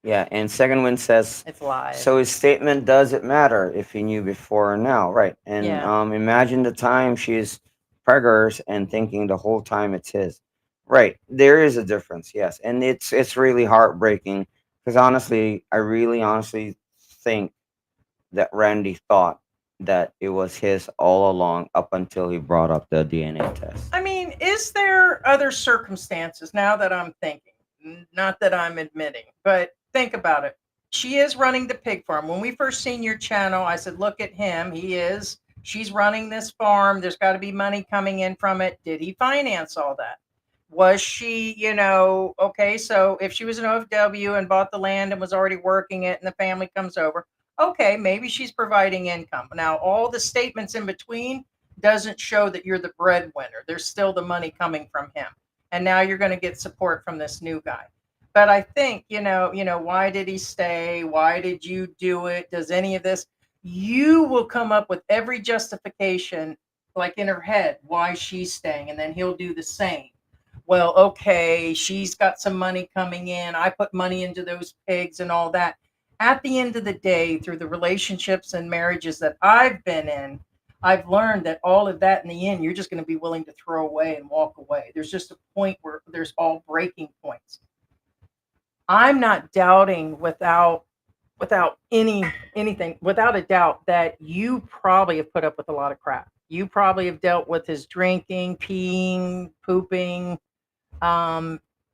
Yeah. And second one says, It's live. so his statement, does it matter if he knew before or now? Right. And Yeah. imagine the time she's preggers and thinking the whole time it's his. Right. There is a difference, yes. And it's really heartbreaking because honestly, I really honestly think that Randy thought that it was his all along up until he brought up the DNA test. I mean, is there other circumstances now that I'm thinking? Not that I'm admitting, but think about it. She is running the pig farm. When we first seen your channel, I said, look at him. She's running this farm. There's got to be money coming in from it. Did he finance all that? Was she, okay, so if she was an OFW and bought the land and was already working it and the family comes over, okay, maybe she's providing income. Now, all the statements in between doesn't show that you're the breadwinner. There's still the money coming from him. And now you're going to get support from this new guy. But I think, why did he stay? Why did you do it? Does any of this? You will come up with every justification, like in her head, why she's staying. And then he'll do the same. Well, okay, she's got some money coming in. I put money into those pigs and all that. At the end of the day, through the relationships and marriages that I've been in, I've learned that all of that in the end, you're just going to be willing to throw away and walk away. There's just a point where there's all breaking points. I'm not doubting without anything, without a doubt, that you probably have put up with a lot of crap. You probably have dealt with his drinking, peeing, pooping,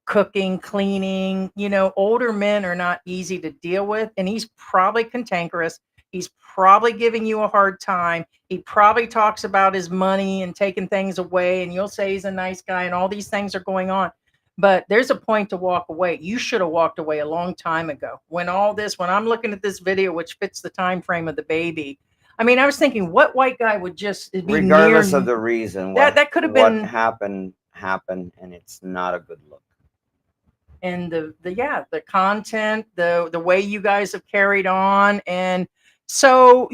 cooking, cleaning. Older men are not easy to deal with, and he's probably cantankerous. He's probably giving you a hard time. He probably talks about his money and taking things away, and you'll say he's a nice guy, and all these things are going on. But there's a point to walk away. You should have walked away a long time ago. When I'm looking at this video, which fits the time frame of the baby, I mean, I was thinking, what white guy would just be Regardless near of the reason, that could have what been. happened, and it's not a good look. And the content, the way you guys have carried on. And so,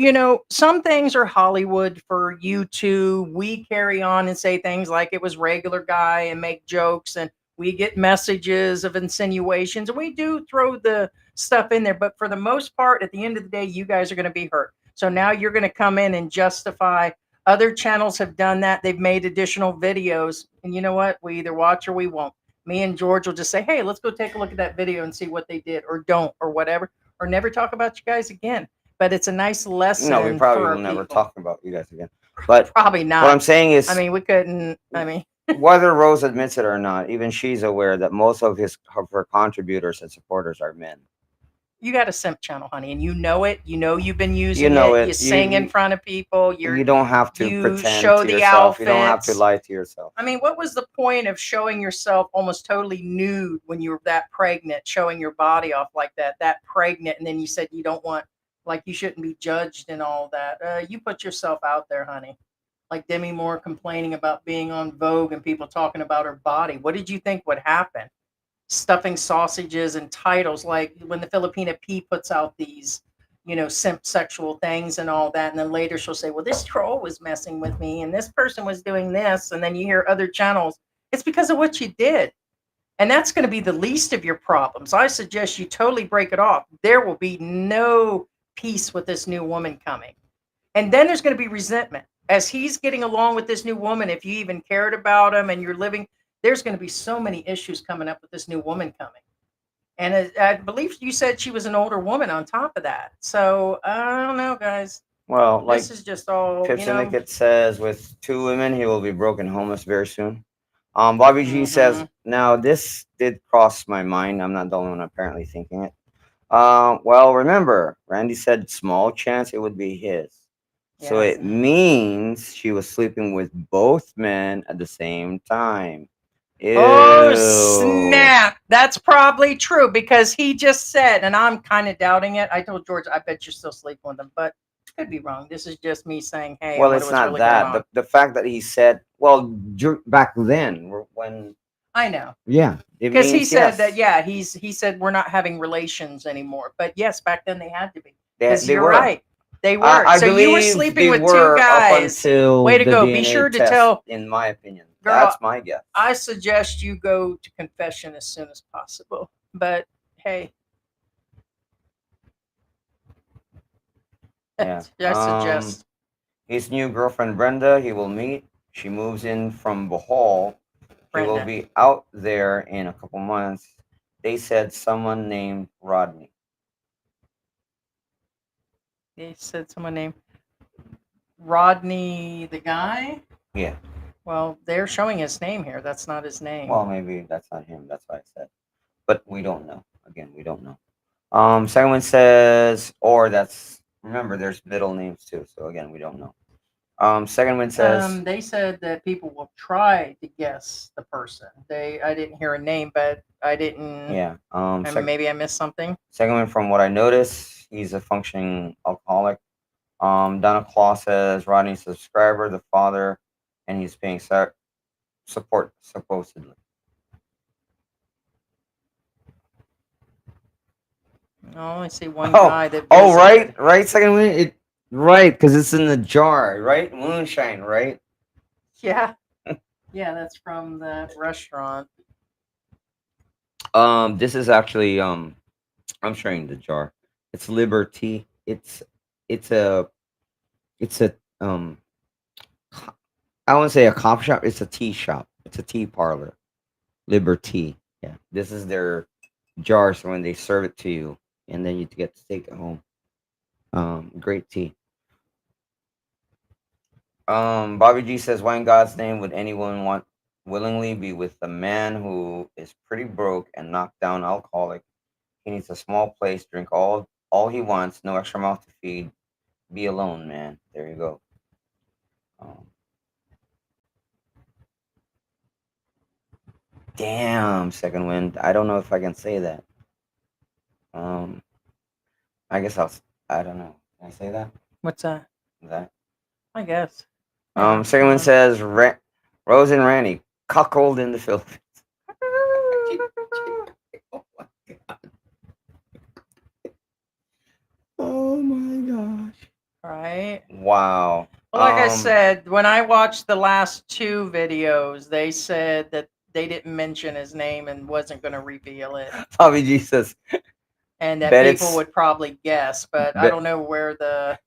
some things are Hollywood for you two. We carry on and say things like it was regular guy and make jokes, and we get messages of insinuations, and we do throw the stuff in there. But for the most part, at the end of the day, you guys are going to be hurt. So now you're going to come in and justify. Other channels have done that. They've made additional videos, and you know what? We either watch or we won't. Me and George will just say, hey, let's go take a look at that video and see what they did, or don't, or whatever, or never talk about you guys again. But it's a nice lesson. No, we probably for will never people. talk about you guys again. But Probably not. what I'm saying is, I mean, we couldn't. whether Rose admits it or not, even she's aware that most of her contributors and supporters are men. You got a simp channel, honey, and you know it. You've been using You know it. it. You sing in front of people. You don't have to you pretend show to the yourself. You don't have to outfits. lie to yourself. I mean, what was the point of showing yourself almost totally nude when you were that pregnant, showing your body off like that pregnant, and then you said you don't want, like, you shouldn't be judged and all that. You put yourself out there, honey. Like Demi Moore complaining about being on Vogue and people talking about her body. What did you think would happen? Stuffing sausages and titles, like when the Filipina P puts out these, simp sexual things and all that. And then later she'll say, well, this troll was messing with me and this person was doing this. And then you hear other channels. It's because of what you did. And that's going to be the least of your problems. I suggest you totally break it off. There will be no peace with this new woman coming. And then there's going to be resentment. As he's getting along with this new woman, if you even cared about him and you're living, there's going to be so many issues coming up with this new woman coming. And I believe you said she was an older woman on top of that. So I don't know, guys. Well, like This is just all, Pip Syndicate says, with 2 women, he will be broken homeless very soon. Bobby G says, now this did cross my mind. I'm not the only one apparently thinking it. Well, remember, Randy said small chance it would be his. So Yes. it means she was sleeping with both men at the same time. Oh, Ew. snap. That's probably true because he just said, and I'm kind of doubting it. I told George, I bet you're still sleeping with him, but could be wrong. This is just me saying, hey, Well, I wonder it's what's not really going that. on. The fact that he said, well, back then, when, I know. yeah, it Because he means said yes. that, yeah, he said we're not having relations anymore. But yes, back then they had to be. They Because you're were. right. They were. I So you were believe sleeping they with 2 were up guys. until Way to the go. DNA Be sure to test, tell, in my opinion. girl, That's my guess. I suggest you go to confession as soon as possible. But hey, Yeah. I suggest. His new girlfriend Brenda, he will meet. She moves in from Bohol. He will Brenda. be out there in a couple months. They said someone named Rodney. They said someone named Rodney, the guy. Yeah. Well, they're showing his name here. That's not his name. Well, maybe that's not him. That's what I said. But we don't know. Again, we don't know. Second one says, or that's, remember, there's middle names too. So again, we don't know. Second one says, They said that people will try to guess the person. I didn't hear a name, but I didn't. yeah. Maybe I missed something. Second one, from what I noticed, he's a functioning alcoholic. Donna Claw says Rodney's a subscriber, the father, and he's paying support supposedly. Oh, I see one guy that. Oh, visited. right. Second one, right, because it's in the jar, right? Moonshine, right? Yeah, yeah, that's from the restaurant. This is actually I'm showing the jar. It's Liberty. It's a I wouldn't say a coffee shop. It's a tea shop. It's a tea parlor. Liberty. Yeah. This is their jar. So when they serve it to you, and then you get to take it home. Great tea. Bobby G says, "Why in God's name would anyone want willingly be with a man who is pretty broke and knocked down alcoholic? He needs a small place, drink all he wants, no extra mouth to feed. Be alone, man." There you go. Damn, second wind. I don't know if I can say that. Um, I guess I don't know. Can I say that? What's that? That. I guess. Yeah, Second one says, Rose and Randy cuckold in the Philippines. Oh my gosh. Right. Wow. Well, like I said, when I watched the last 2 videos, they said that they didn't mention his name and wasn't going to reveal it, Bobby Jesus. and that Bet people it's- would probably guess, but I bet- don't know where the.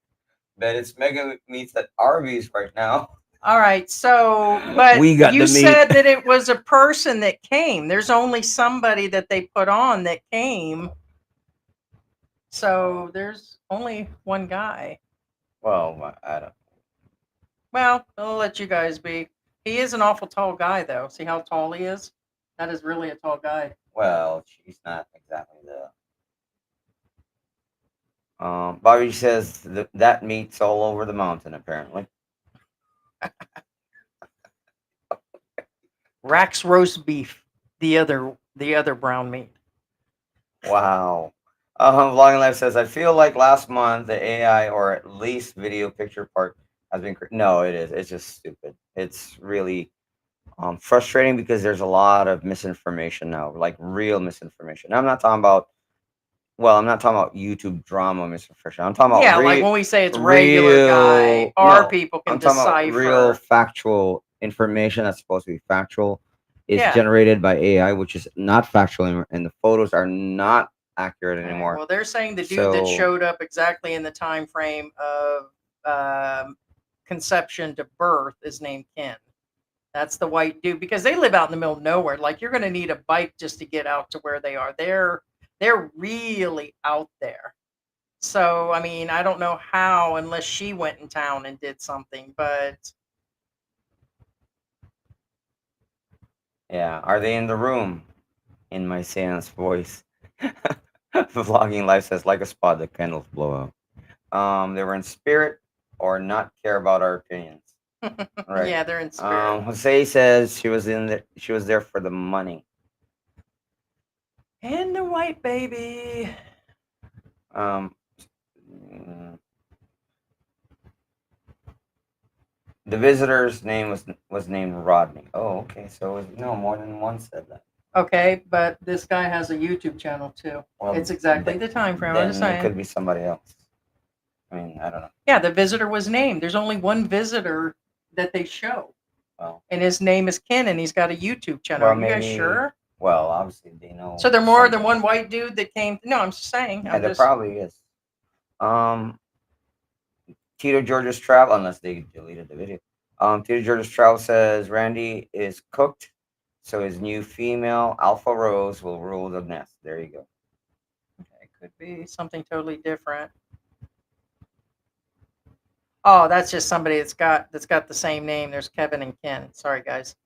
Bet it's Mega Meats at Arby's right now. All right, so but We got you the meat. said that it was a person that came. There's only somebody that they put on that came. So there's only one guy. Well, I don't. Well, I'll let you guys be. He is an awful tall guy, though. See how tall he is? That is really a tall guy. Well, she's not exactly the. Bobby says that meat's all over the mountain, apparently. Rack's roast beef, the other brown meat. Wow. Vlogging Life says, I feel like last month the AI, or at least video picture part, has been. No, it is. It's just stupid. It's really frustrating because there's a lot of misinformation now, like real misinformation. I'm not talking about Well, I'm not talking about YouTube drama, Mr. Fisher. I'm talking about Yeah, like when we say it's regular guy, our people can I'm talking about real decipher. factual information that's supposed to be factual is Yeah. generated by AI, which is not factual anymore, and the photos are not accurate All right, anymore. well, they're saying the dude that So- showed up exactly in the time frame of conception to birth is named Ken. That's the white dude because they live out in the middle of nowhere. Like you're going to need a bike just to get out to where they are. They're really out there. So I mean, I don't know how unless she went in town and did something, but Yeah, are they in the room? In my seance voice. Vlogging life says like a spot the candles blow out. They were in spirit or not care about our opinions. Right. yeah, they're in spirit. Jose says she was there for the money. And the white baby. Um, mm, the visitor's name was named Rodney. Oh, okay. So no, more than one said that. Okay, but this guy has a YouTube channel too. Well, It's exactly the time frame. I'm Then just it saying. could be somebody else. I mean, I don't know. Yeah, the visitor was named. There's only one visitor that they show, Well, and his name is Ken, and he's got a YouTube channel. Well, Are you guys maybe- sure? well, obviously they know. So there are more than something. one white dude that came. No, I'm just saying. Yeah, I'm there just, probably is. Tito George's Travel, unless they deleted the video. Tito George's Travel says Randy is cooked, so his new female Alpha Rose will rule the nest. There you go. okay, it could be something totally different. Oh, that's just somebody that's got the same name. There's Kevin and Ken. Sorry, guys.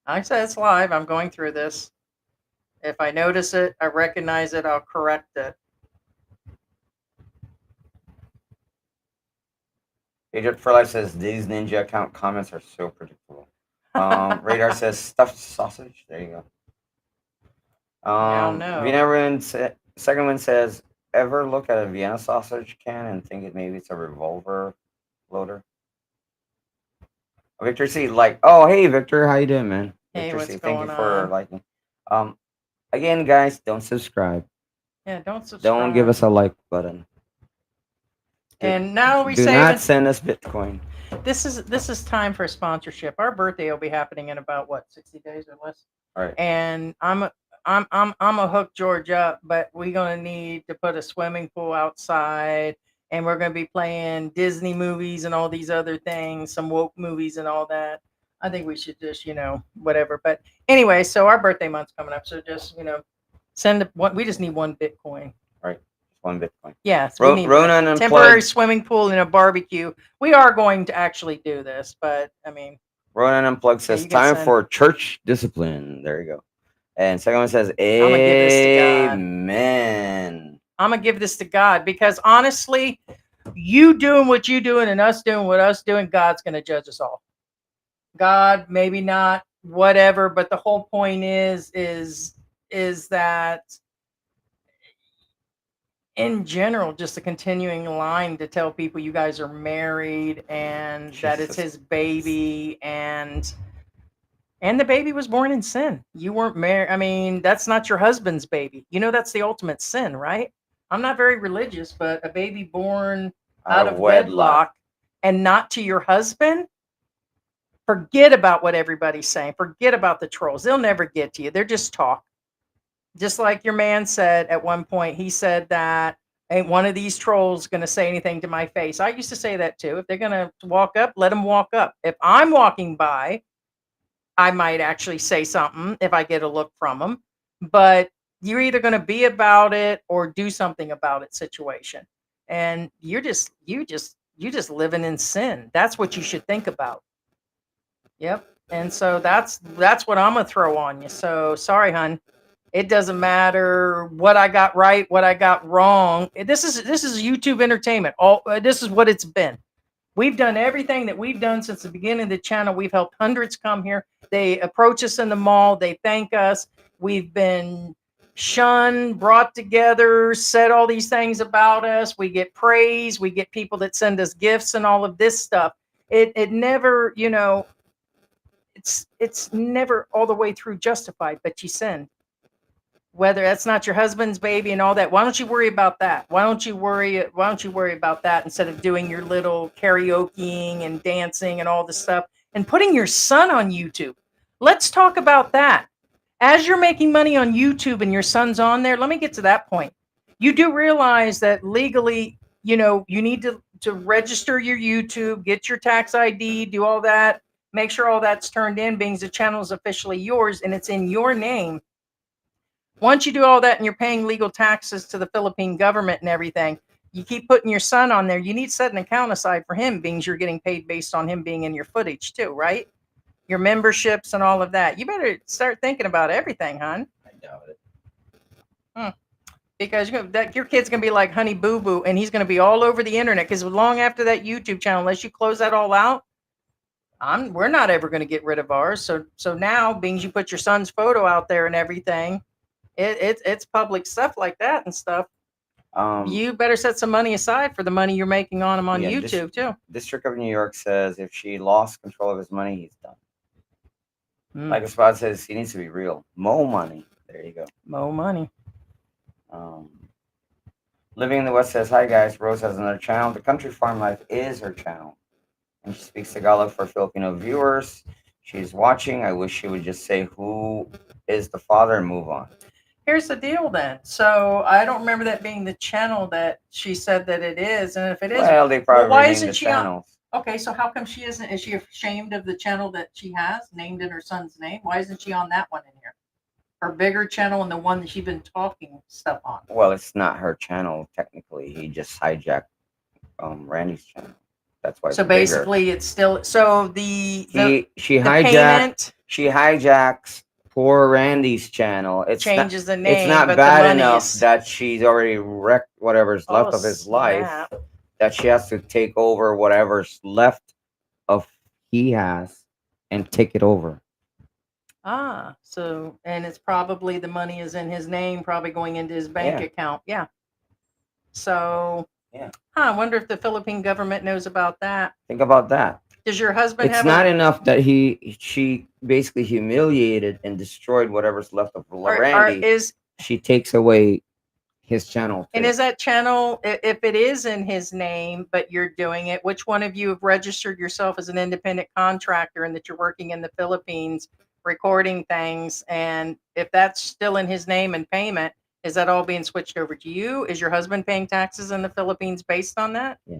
Like I said, it's live. I'm going through this. If I notice it, I recognize it, I'll correct it. Agent for Life says these ninja account comments are so predictable. Radar says stuffed sausage. There you go. no. Second one says, ever look at a Vienna sausage can and think maybe it's a revolver loader? Victor C, oh hey Victor, how you doing, man? Hey, Victor what's C, thank you going for on? liking. Again, guys, don't subscribe. Yeah, don't subscribe. Don't give us a like button. And now we Do say not send us Bitcoin. this is time for a sponsorship. Our birthday will be happening in about what 60 days or less. All right. And I'm a hook George up, but we're gonna need to put a swimming pool outside, and we're gonna be playing Disney movies and all these other things, some woke movies and all that. I think we should just whatever. But anyway, so our birthday month's coming up, so just send one. We just need one Bitcoin. Right. One Bitcoin. Yes, we need Rona a and temporary Unplugged. swimming pool and a barbecue. We are going to actually do this, but I mean, Ronan Unplugged says you can time send- for church discipline. There you go. And second one says gonna give this to God. amen. I'm gonna give this to God because honestly, you doing what you doing and us doing what us doing, God's gonna judge us all. God, maybe not, whatever, but the whole point is that in general, just a continuing line to tell people you guys are married and that it's Jesus. his baby and the baby was born in sin. You weren't married. I mean, that's not your husband's baby. That's the ultimate sin, right? I'm not very religious, but a baby born out of wedlock and not to your husband, forget about what everybody's saying. Forget about the trolls. They'll never get to you. They're just talk. Just like your man said at one point, he said that ain't one of these trolls going to say anything to my face. I used to say that too. If they're going to walk up, let them walk up. If I'm walking by, I might actually say something if I get a look from them. But you're either going to be about it or do something about it situation. And you just living in sin. That's what you should think about. Yep. And so that's what I'm going to throw on you. So sorry, hun. It doesn't matter what I got right, what I got wrong. This is YouTube entertainment. This is what it's been. We've done everything that we've done since the beginning of the channel. We've helped hundreds come here. They approach us in the mall. They thank us. We've been shunned, brought together, said all these things about us. We get praise. We get people that send us gifts and all of this stuff. It never, it's never all the way through justified, but you sin. whether that's not your husband's baby and all that. Why don't you worry about that? Why don't you worry about that instead of doing your little karaokeing and dancing and all this stuff and putting your son on YouTube? Let's talk about that. As you're making money on YouTube and your son's on there, let me get to that point. You do realize that legally, you need to register your YouTube, get your tax ID, do all that, make sure all that's turned in, being the channel is officially yours and it's in your name. Once you do all that and you're paying legal taxes to the Philippine government and everything, you keep putting your son on there. You need to set an account aside for him, being you're getting paid based on him being in your footage too, right? Your memberships and all of that. You better start thinking about everything, hon. I doubt it. Because your kid's gonna be like Honey Boo Boo, and he's gonna be all over the internet. Because long after that YouTube channel, unless you close that all out, we're not ever gonna get rid of ours. So now, being you put your son's photo out there and everything, it's public stuff like that and stuff. You better set some money aside for the money you're making on him on Yeah, YouTube too. District of New York says if she lost control of his money, he's done. Mm. Like a spot says, he needs to be real. Mo money. There you go. Mo money. Living in the West says, hi guys, Rose has another channel. The Country Farm Life is her channel. And she speaks Tagalog for Filipino viewers. She's watching. I wish she would just say who is the father and move on. Here's the deal then. So I don't remember that being the channel that she said that it is. And if it is, Well, they probably why renamed isn't the she on? channels. Okay, so how come she isn't? Is she ashamed of the channel that she has named in her son's name? Why isn't she on that one in here? Her bigger channel and the one that she's been talking stuff on. Well, it's not her channel technically. He just hijacked Randy's channel. That's why. So it's bigger. basically, it's still so she the hijacked. payment She hijacks poor Randy's channel. It's changes the name. It's not but bad the money enough is, that she's already wrecked whatever's left Oh, of his life. snap. That she has to take over whatever's left of he has and take it over. So and it's probably the money is in his name, probably going into his bank Yeah. account. Yeah. So Yeah. I wonder if the Philippine government knows about that. Think about that. Does your husband It's have not enough that she basically humiliated and destroyed whatever's left of Randy. She takes away his channel too. And is that channel, if it is in his name, but you're doing it, which one of you have registered yourself as an independent contractor and that you're working in the Philippines recording things? And if that's still in his name and payment, is that all being switched over to you? Is your husband paying taxes in the Philippines based on that? Yeah.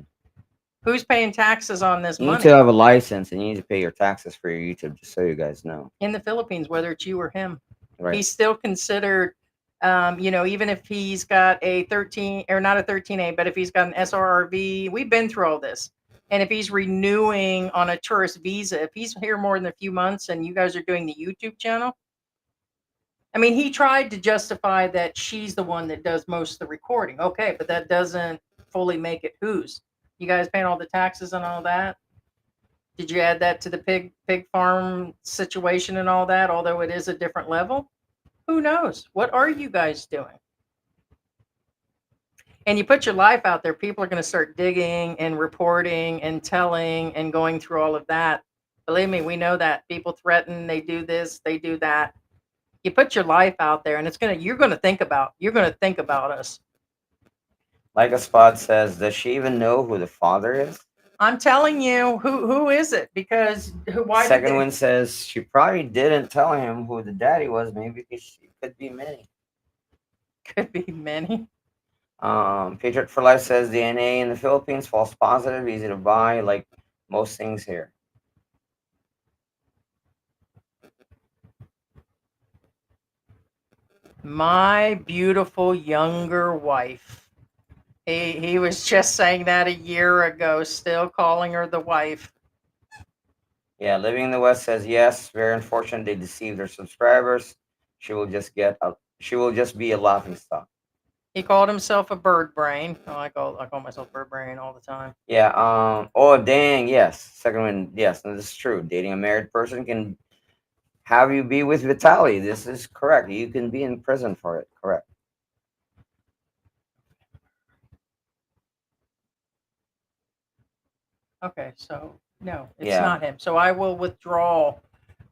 Who's paying taxes on this You money? need to have a license and you need to pay your taxes for your YouTube, just so you guys know. In the Philippines, whether it's you or him. Right. He's still considered, even if he's got a 13 or not a 13A, but if he's got an SRRV, we've been through all this. And if he's renewing on a tourist visa, if he's here more than a few months and you guys are doing the YouTube channel, I mean, he tried to justify that she's the one that does most of the recording. Okay, but that doesn't fully make it whose. You guys paying all the taxes and all that? Did you add that to the pig farm situation and all that, although it is a different level? Who knows? What are you guys doing? And you put your life out there, people are going to start digging and reporting and telling and going through all of that. Believe me, we know that. People threaten, they do this, they do that. You put your life out there and you're going to think about us. Like a spot says, does she even know who the father is? I'm telling you, who is it? Because why? Second one says she probably didn't tell him who the daddy was. Maybe because she could be many. Could be many. Patriot for Life says DNA in the Philippines, false positive, easy to buy, like most things here. My beautiful younger wife. He was just saying that a year ago, still calling her the wife. Yeah, Living in the West says yes. Very unfortunate they deceived their subscribers. She will just be a laughing stock. He called himself a bird brain. Oh, I call myself bird brain all the time. Yeah. Oh, dang. Yes. Second one. Yes. No, this is true. Dating a married person can have you be with Vitaly. This is correct. You can be in prison for it. Correct. Okay, so no, it's Yeah. not him. So I will withdraw.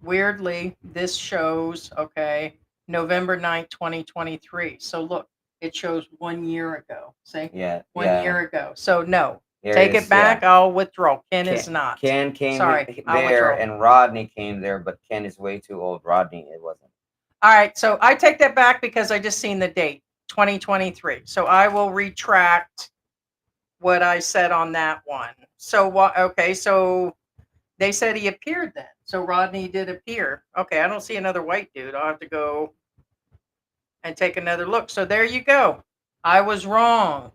Weirdly, this shows, okay, November 9th, 2023. So look, it shows 1 year ago. See? Yeah. 1 year ago. So no, Here take it is, back. I'll withdraw. Ken is Ken, not. Ken came Sorry, I'll there, withdraw. and Rodney came there, but Ken is way too old. Rodney, it wasn't. All right, so I take that back because I just seen the date, 2023. So I will retract what I said on that one. So what? Okay, so they said he appeared then. So Rodney did appear. Okay, I don't see another white dude. I'll have to go and take another look. So there you go. I was wrong.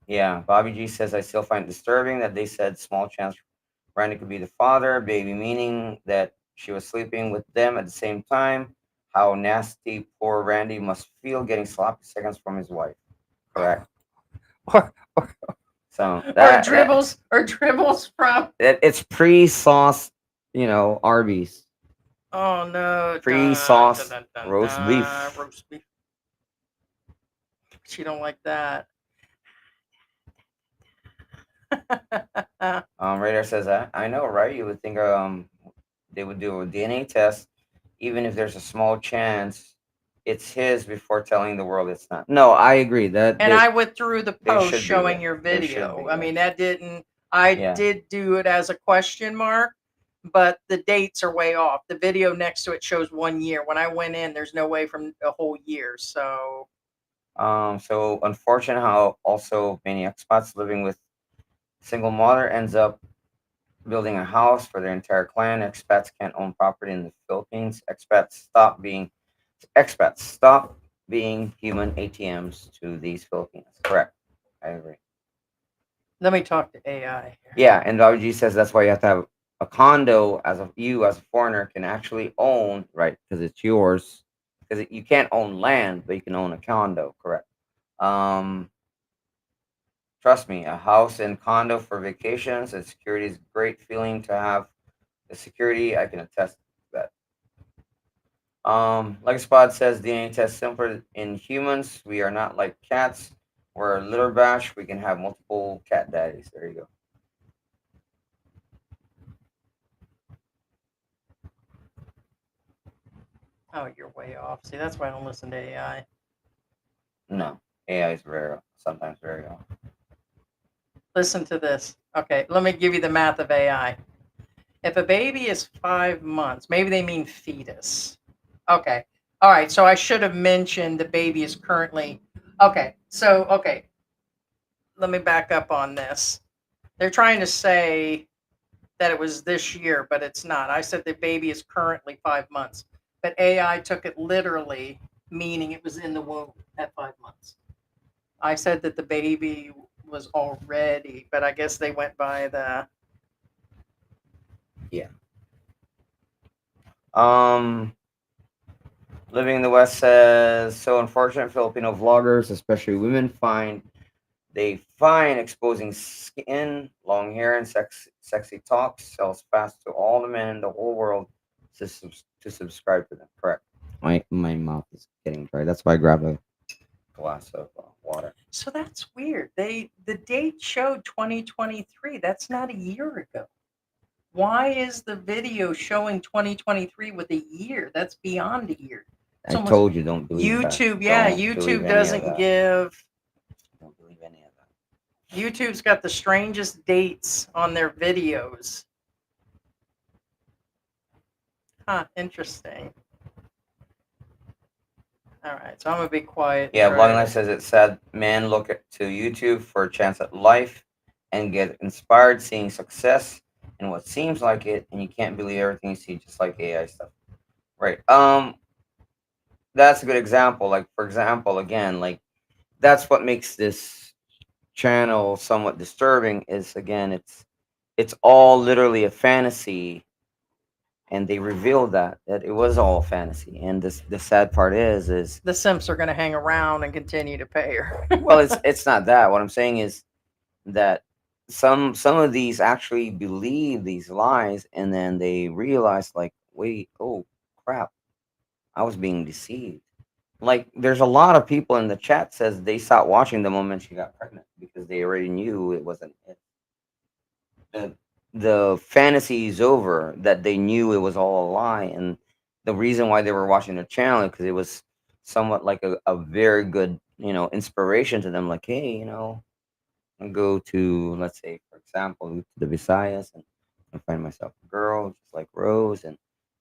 Yeah, Bobby G says, I still find it disturbing that they said small chance Randy could be the father, baby, meaning that she was sleeping with them at the same time. How nasty poor Randy must feel getting sloppy seconds from his wife. Correct. Or, So or dribbles from. it's pre-sauce, Arby's. Oh no! Pre-sauce roast beef. Roast beef. She don't like that. Radar says that. I know, right? You would think they would do a DNA test, even if there's a small chance it's his before telling the world it's not. No, I agree that And I withdrew the they post should be, showing yeah. your They should video. be, I yeah. mean, that didn't. I Yeah. did do it as a question mark, but the dates are way off. The video next to it shows 1 year. When I went in, there's no way from a whole year. So So unfortunate how also many expats living with single mother ends up building a house for their entire clan. Expats can't own property in the Philippines. Expats stop being human ATMs to these Filipinos. Correct. I agree. let me talk to AI. Yeah, and WG says that's why you have to have a condo as a foreigner can actually own, right? Because it's yours. Because you can't own land, but you can own a condo. Correct. Um, Trust me, a house and condo for vacations and security is a great feeling to have. The security, I can attest to that. Like Spot says, DNA test simpler in humans. We are not like cats. We're a litter bash. We can have multiple cat daddies. There you go. Oh, you're way off. See, that's why I don't listen to AI. No, AI is sometimes very off. Listen to this. Okay, let me give you the math of AI. If a baby is 5 months, maybe they mean fetus. Okay. All right. So I should have mentioned the baby is currently. Okay. So, okay. Let me back up on this. They're trying to say that it was this year, but it's not. I said the baby is currently 5 months, but AI took it literally, meaning it was in the womb at 5 months. I said that the baby was already, but I guess they went by the. Um, Living in the West says so unfortunate Filipino vloggers, especially women, they find exposing skin, long hair, and sexy talk sells fast to all the men in the whole world to subscribe to them. Correct. My mouth is getting dry. That's why I grabbed a glass of water. So that's weird. The date showed 2023. That's not a year ago. Why is the video showing 2023 with a year? That's beyond a year. It's I almost told you don't believe that. YouTube. Yeah, Don't believe YouTube any of doesn't that. give. Don't believe any of that. YouTube's got the strangest dates on their videos. Huh, interesting. All right, so I'm gonna be quiet. Yeah, Try Vlogging to- Life says it said men look to YouTube for a chance at life and get inspired seeing success and what seems like it, and you can't believe everything you see, just like AI stuff. Right. That's a good example. Like, for example, again, like that's what makes this channel somewhat disturbing is again it's all literally a fantasy, and they revealed that it was all fantasy. And the sad part is The simps are gonna hang around and continue to pay her. well, it's not that. What I'm saying is that some of these actually believe these lies, and then they realize like, wait, oh crap, I was being deceived. Like there's a lot of people in the chat says they stopped watching the moment she got pregnant because they already knew it wasn't it. The fantasy is over, that they knew it was all a lie, and the reason why they were watching the channel because it was somewhat like a very good, inspiration to them. Like, hey, I go to, let's say, for example, to the Visayas and find myself a girl just like Rose and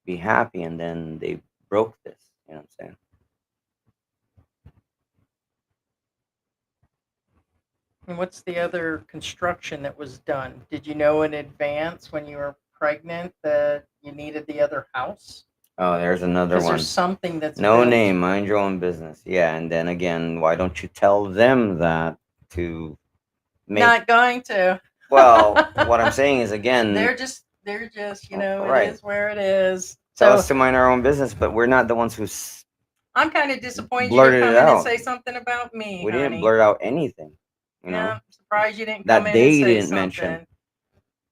be happy. And then they broke this. You know what I'm saying? And what's the other construction that was done? Did you know in advance when you were pregnant that you needed the other house? Oh, there's another Because one. there's something that's No built. name, mind your own business. Yeah, and then again, why don't you tell them that to make? Not going to. Well, what I'm saying is again, they're just right. it is where it is. Tell So us to mind our own business, but we're not the ones who I'm kind of disappointed you blurted didn't it come in and out. say something about me, We honey. didn't blurt out anything. Yeah, I'm surprised you didn't that come in they and say didn't something. mention.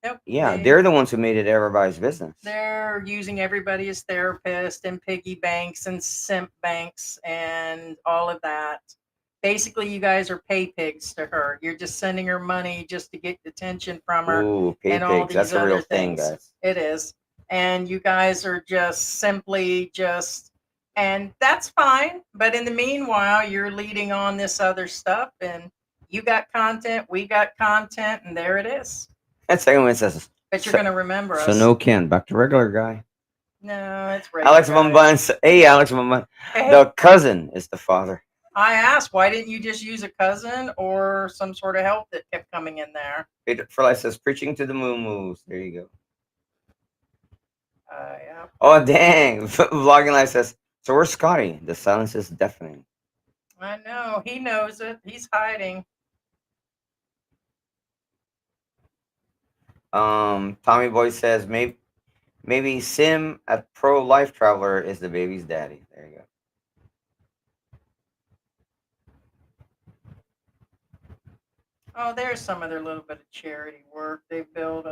Nope. Yeah, they're the ones who made it everybody's business. They're using everybody as therapist and piggy banks and simp banks and all of that. Basically, you guys are pay pigs to her. You're just sending her money just to get attention from her. Ooh, pay and all pigs. That's these a real other thing, things. guys. It is. And you guys are just simply just, and that's fine. But in the meanwhile, you're leading on this other stuff, and you got content, we got content, and there it is. That second one says, But you're going to remember us. so no Ken, back to regular guy. No, it's regular. Alex Bamban. Hey, Alex Bamban. Hey. The cousin is the father. I asked, why didn't you just use a cousin or some sort of help that kept coming in there? For life says, preaching to the moo-moos. There you go. Yeah. Oh, dang. Vlogging Life says, so where's Scotty? The silence is deafening. I know. He knows it. He's hiding. Tommy Boy says, maybe Sim at Pro Life Traveler is the baby's daddy. There you go. Oh, there's some of their little bit of charity work. They built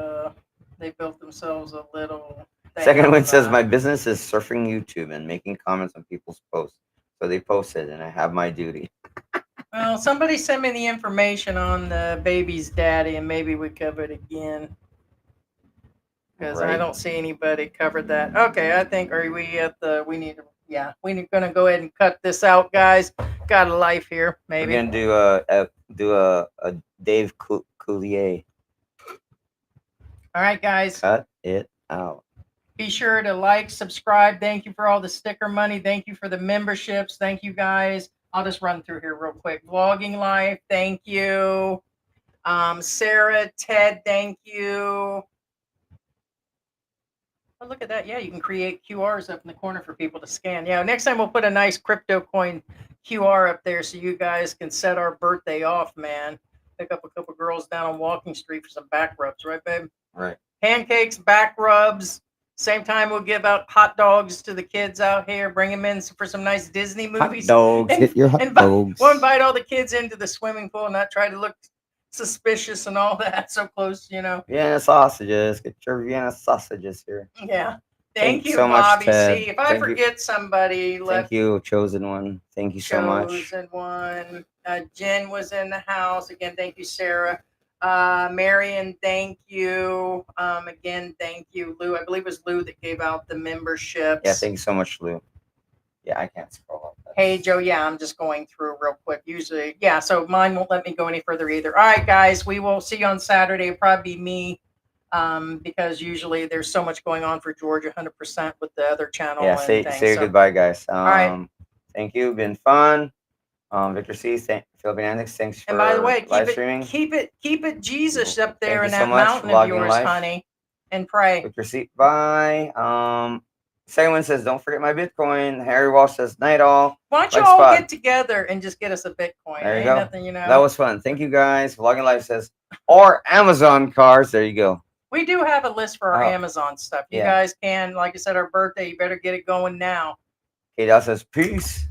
themselves a little thing. Second one out says, of my that. business is surfing YouTube and making comments on people's posts. So they posted, and I have my duty. Well, somebody sent me the information on the baby's daddy, and maybe we cover it again. Because I Right. don't see anybody covered that. Okay, I think are we at the we need to we're gonna go ahead and cut this out, guys. Got a life here, maybe. We're gonna do a Dave Coulier. All right, guys. Cut it out. Be sure to like, subscribe. Thank you for all the sticker money. Thank you for the memberships. Thank you, guys. I'll just run through here real quick. Vlogging Life, thank you. Sarah, Ted, thank you. Oh, look at that. Yeah, you can create QRs up in the corner for people to scan. Yeah, next time we'll put a nice crypto coin QR up there so you guys can set our birthday off, man. Pick up a couple girls down on Walking Street for some back rubs, right, babe? Right. Pancakes, back rubs. Same time we'll give out hot dogs to the kids out here. Bring them in for some nice Disney movies. Hot dogs. And- Get your hot and dogs. We'll invite all the kids into the swimming pool and not try to look suspicious and all that. So close, Vienna sausages. Get your Vienna sausages here. Yeah. Thank Thank you so much, Bobby Ted. C. If I Thank you. forget somebody, Thank you, chosen one. Thank you so much. Chosen one. Jen was in the house. Again, thank you, Sarah. Marion, thank you. Again, thank you. Lou, I believe it was Lou that gave out the memberships. Yeah, thank you so much, Lou. Yeah, I can't scroll up. Hey, Joe. Yeah, I'm just going through real quick. Usually, yeah, so mine won't let me go any further either. All right, guys, we will see you on Saturday. It'll probably be me because usually there's so much going on for George 100% with the other channel. Yeah, and say things, so. goodbye, guys. right. Thank you. Been fun. Victor C. Philippine Antics. Thanks for And by the way, live streaming. keep it Jesus up there Thank in you that so much, mountain of Vlogging yours, Life. honey, and pray. Victor C. Bye. Second one says, don't forget my Bitcoin. Harry Walsh says, night all. Why don't you Like all spot. get together and just get us a Bitcoin? There you Ain't go. nothing, That was fun. Thank you, guys. Vlogging Life says, or Amazon cars. There you go. We do have a list for our Amazon stuff. You yeah. guys can, like I said, our birthday, you better get it going now. Kate says, peace.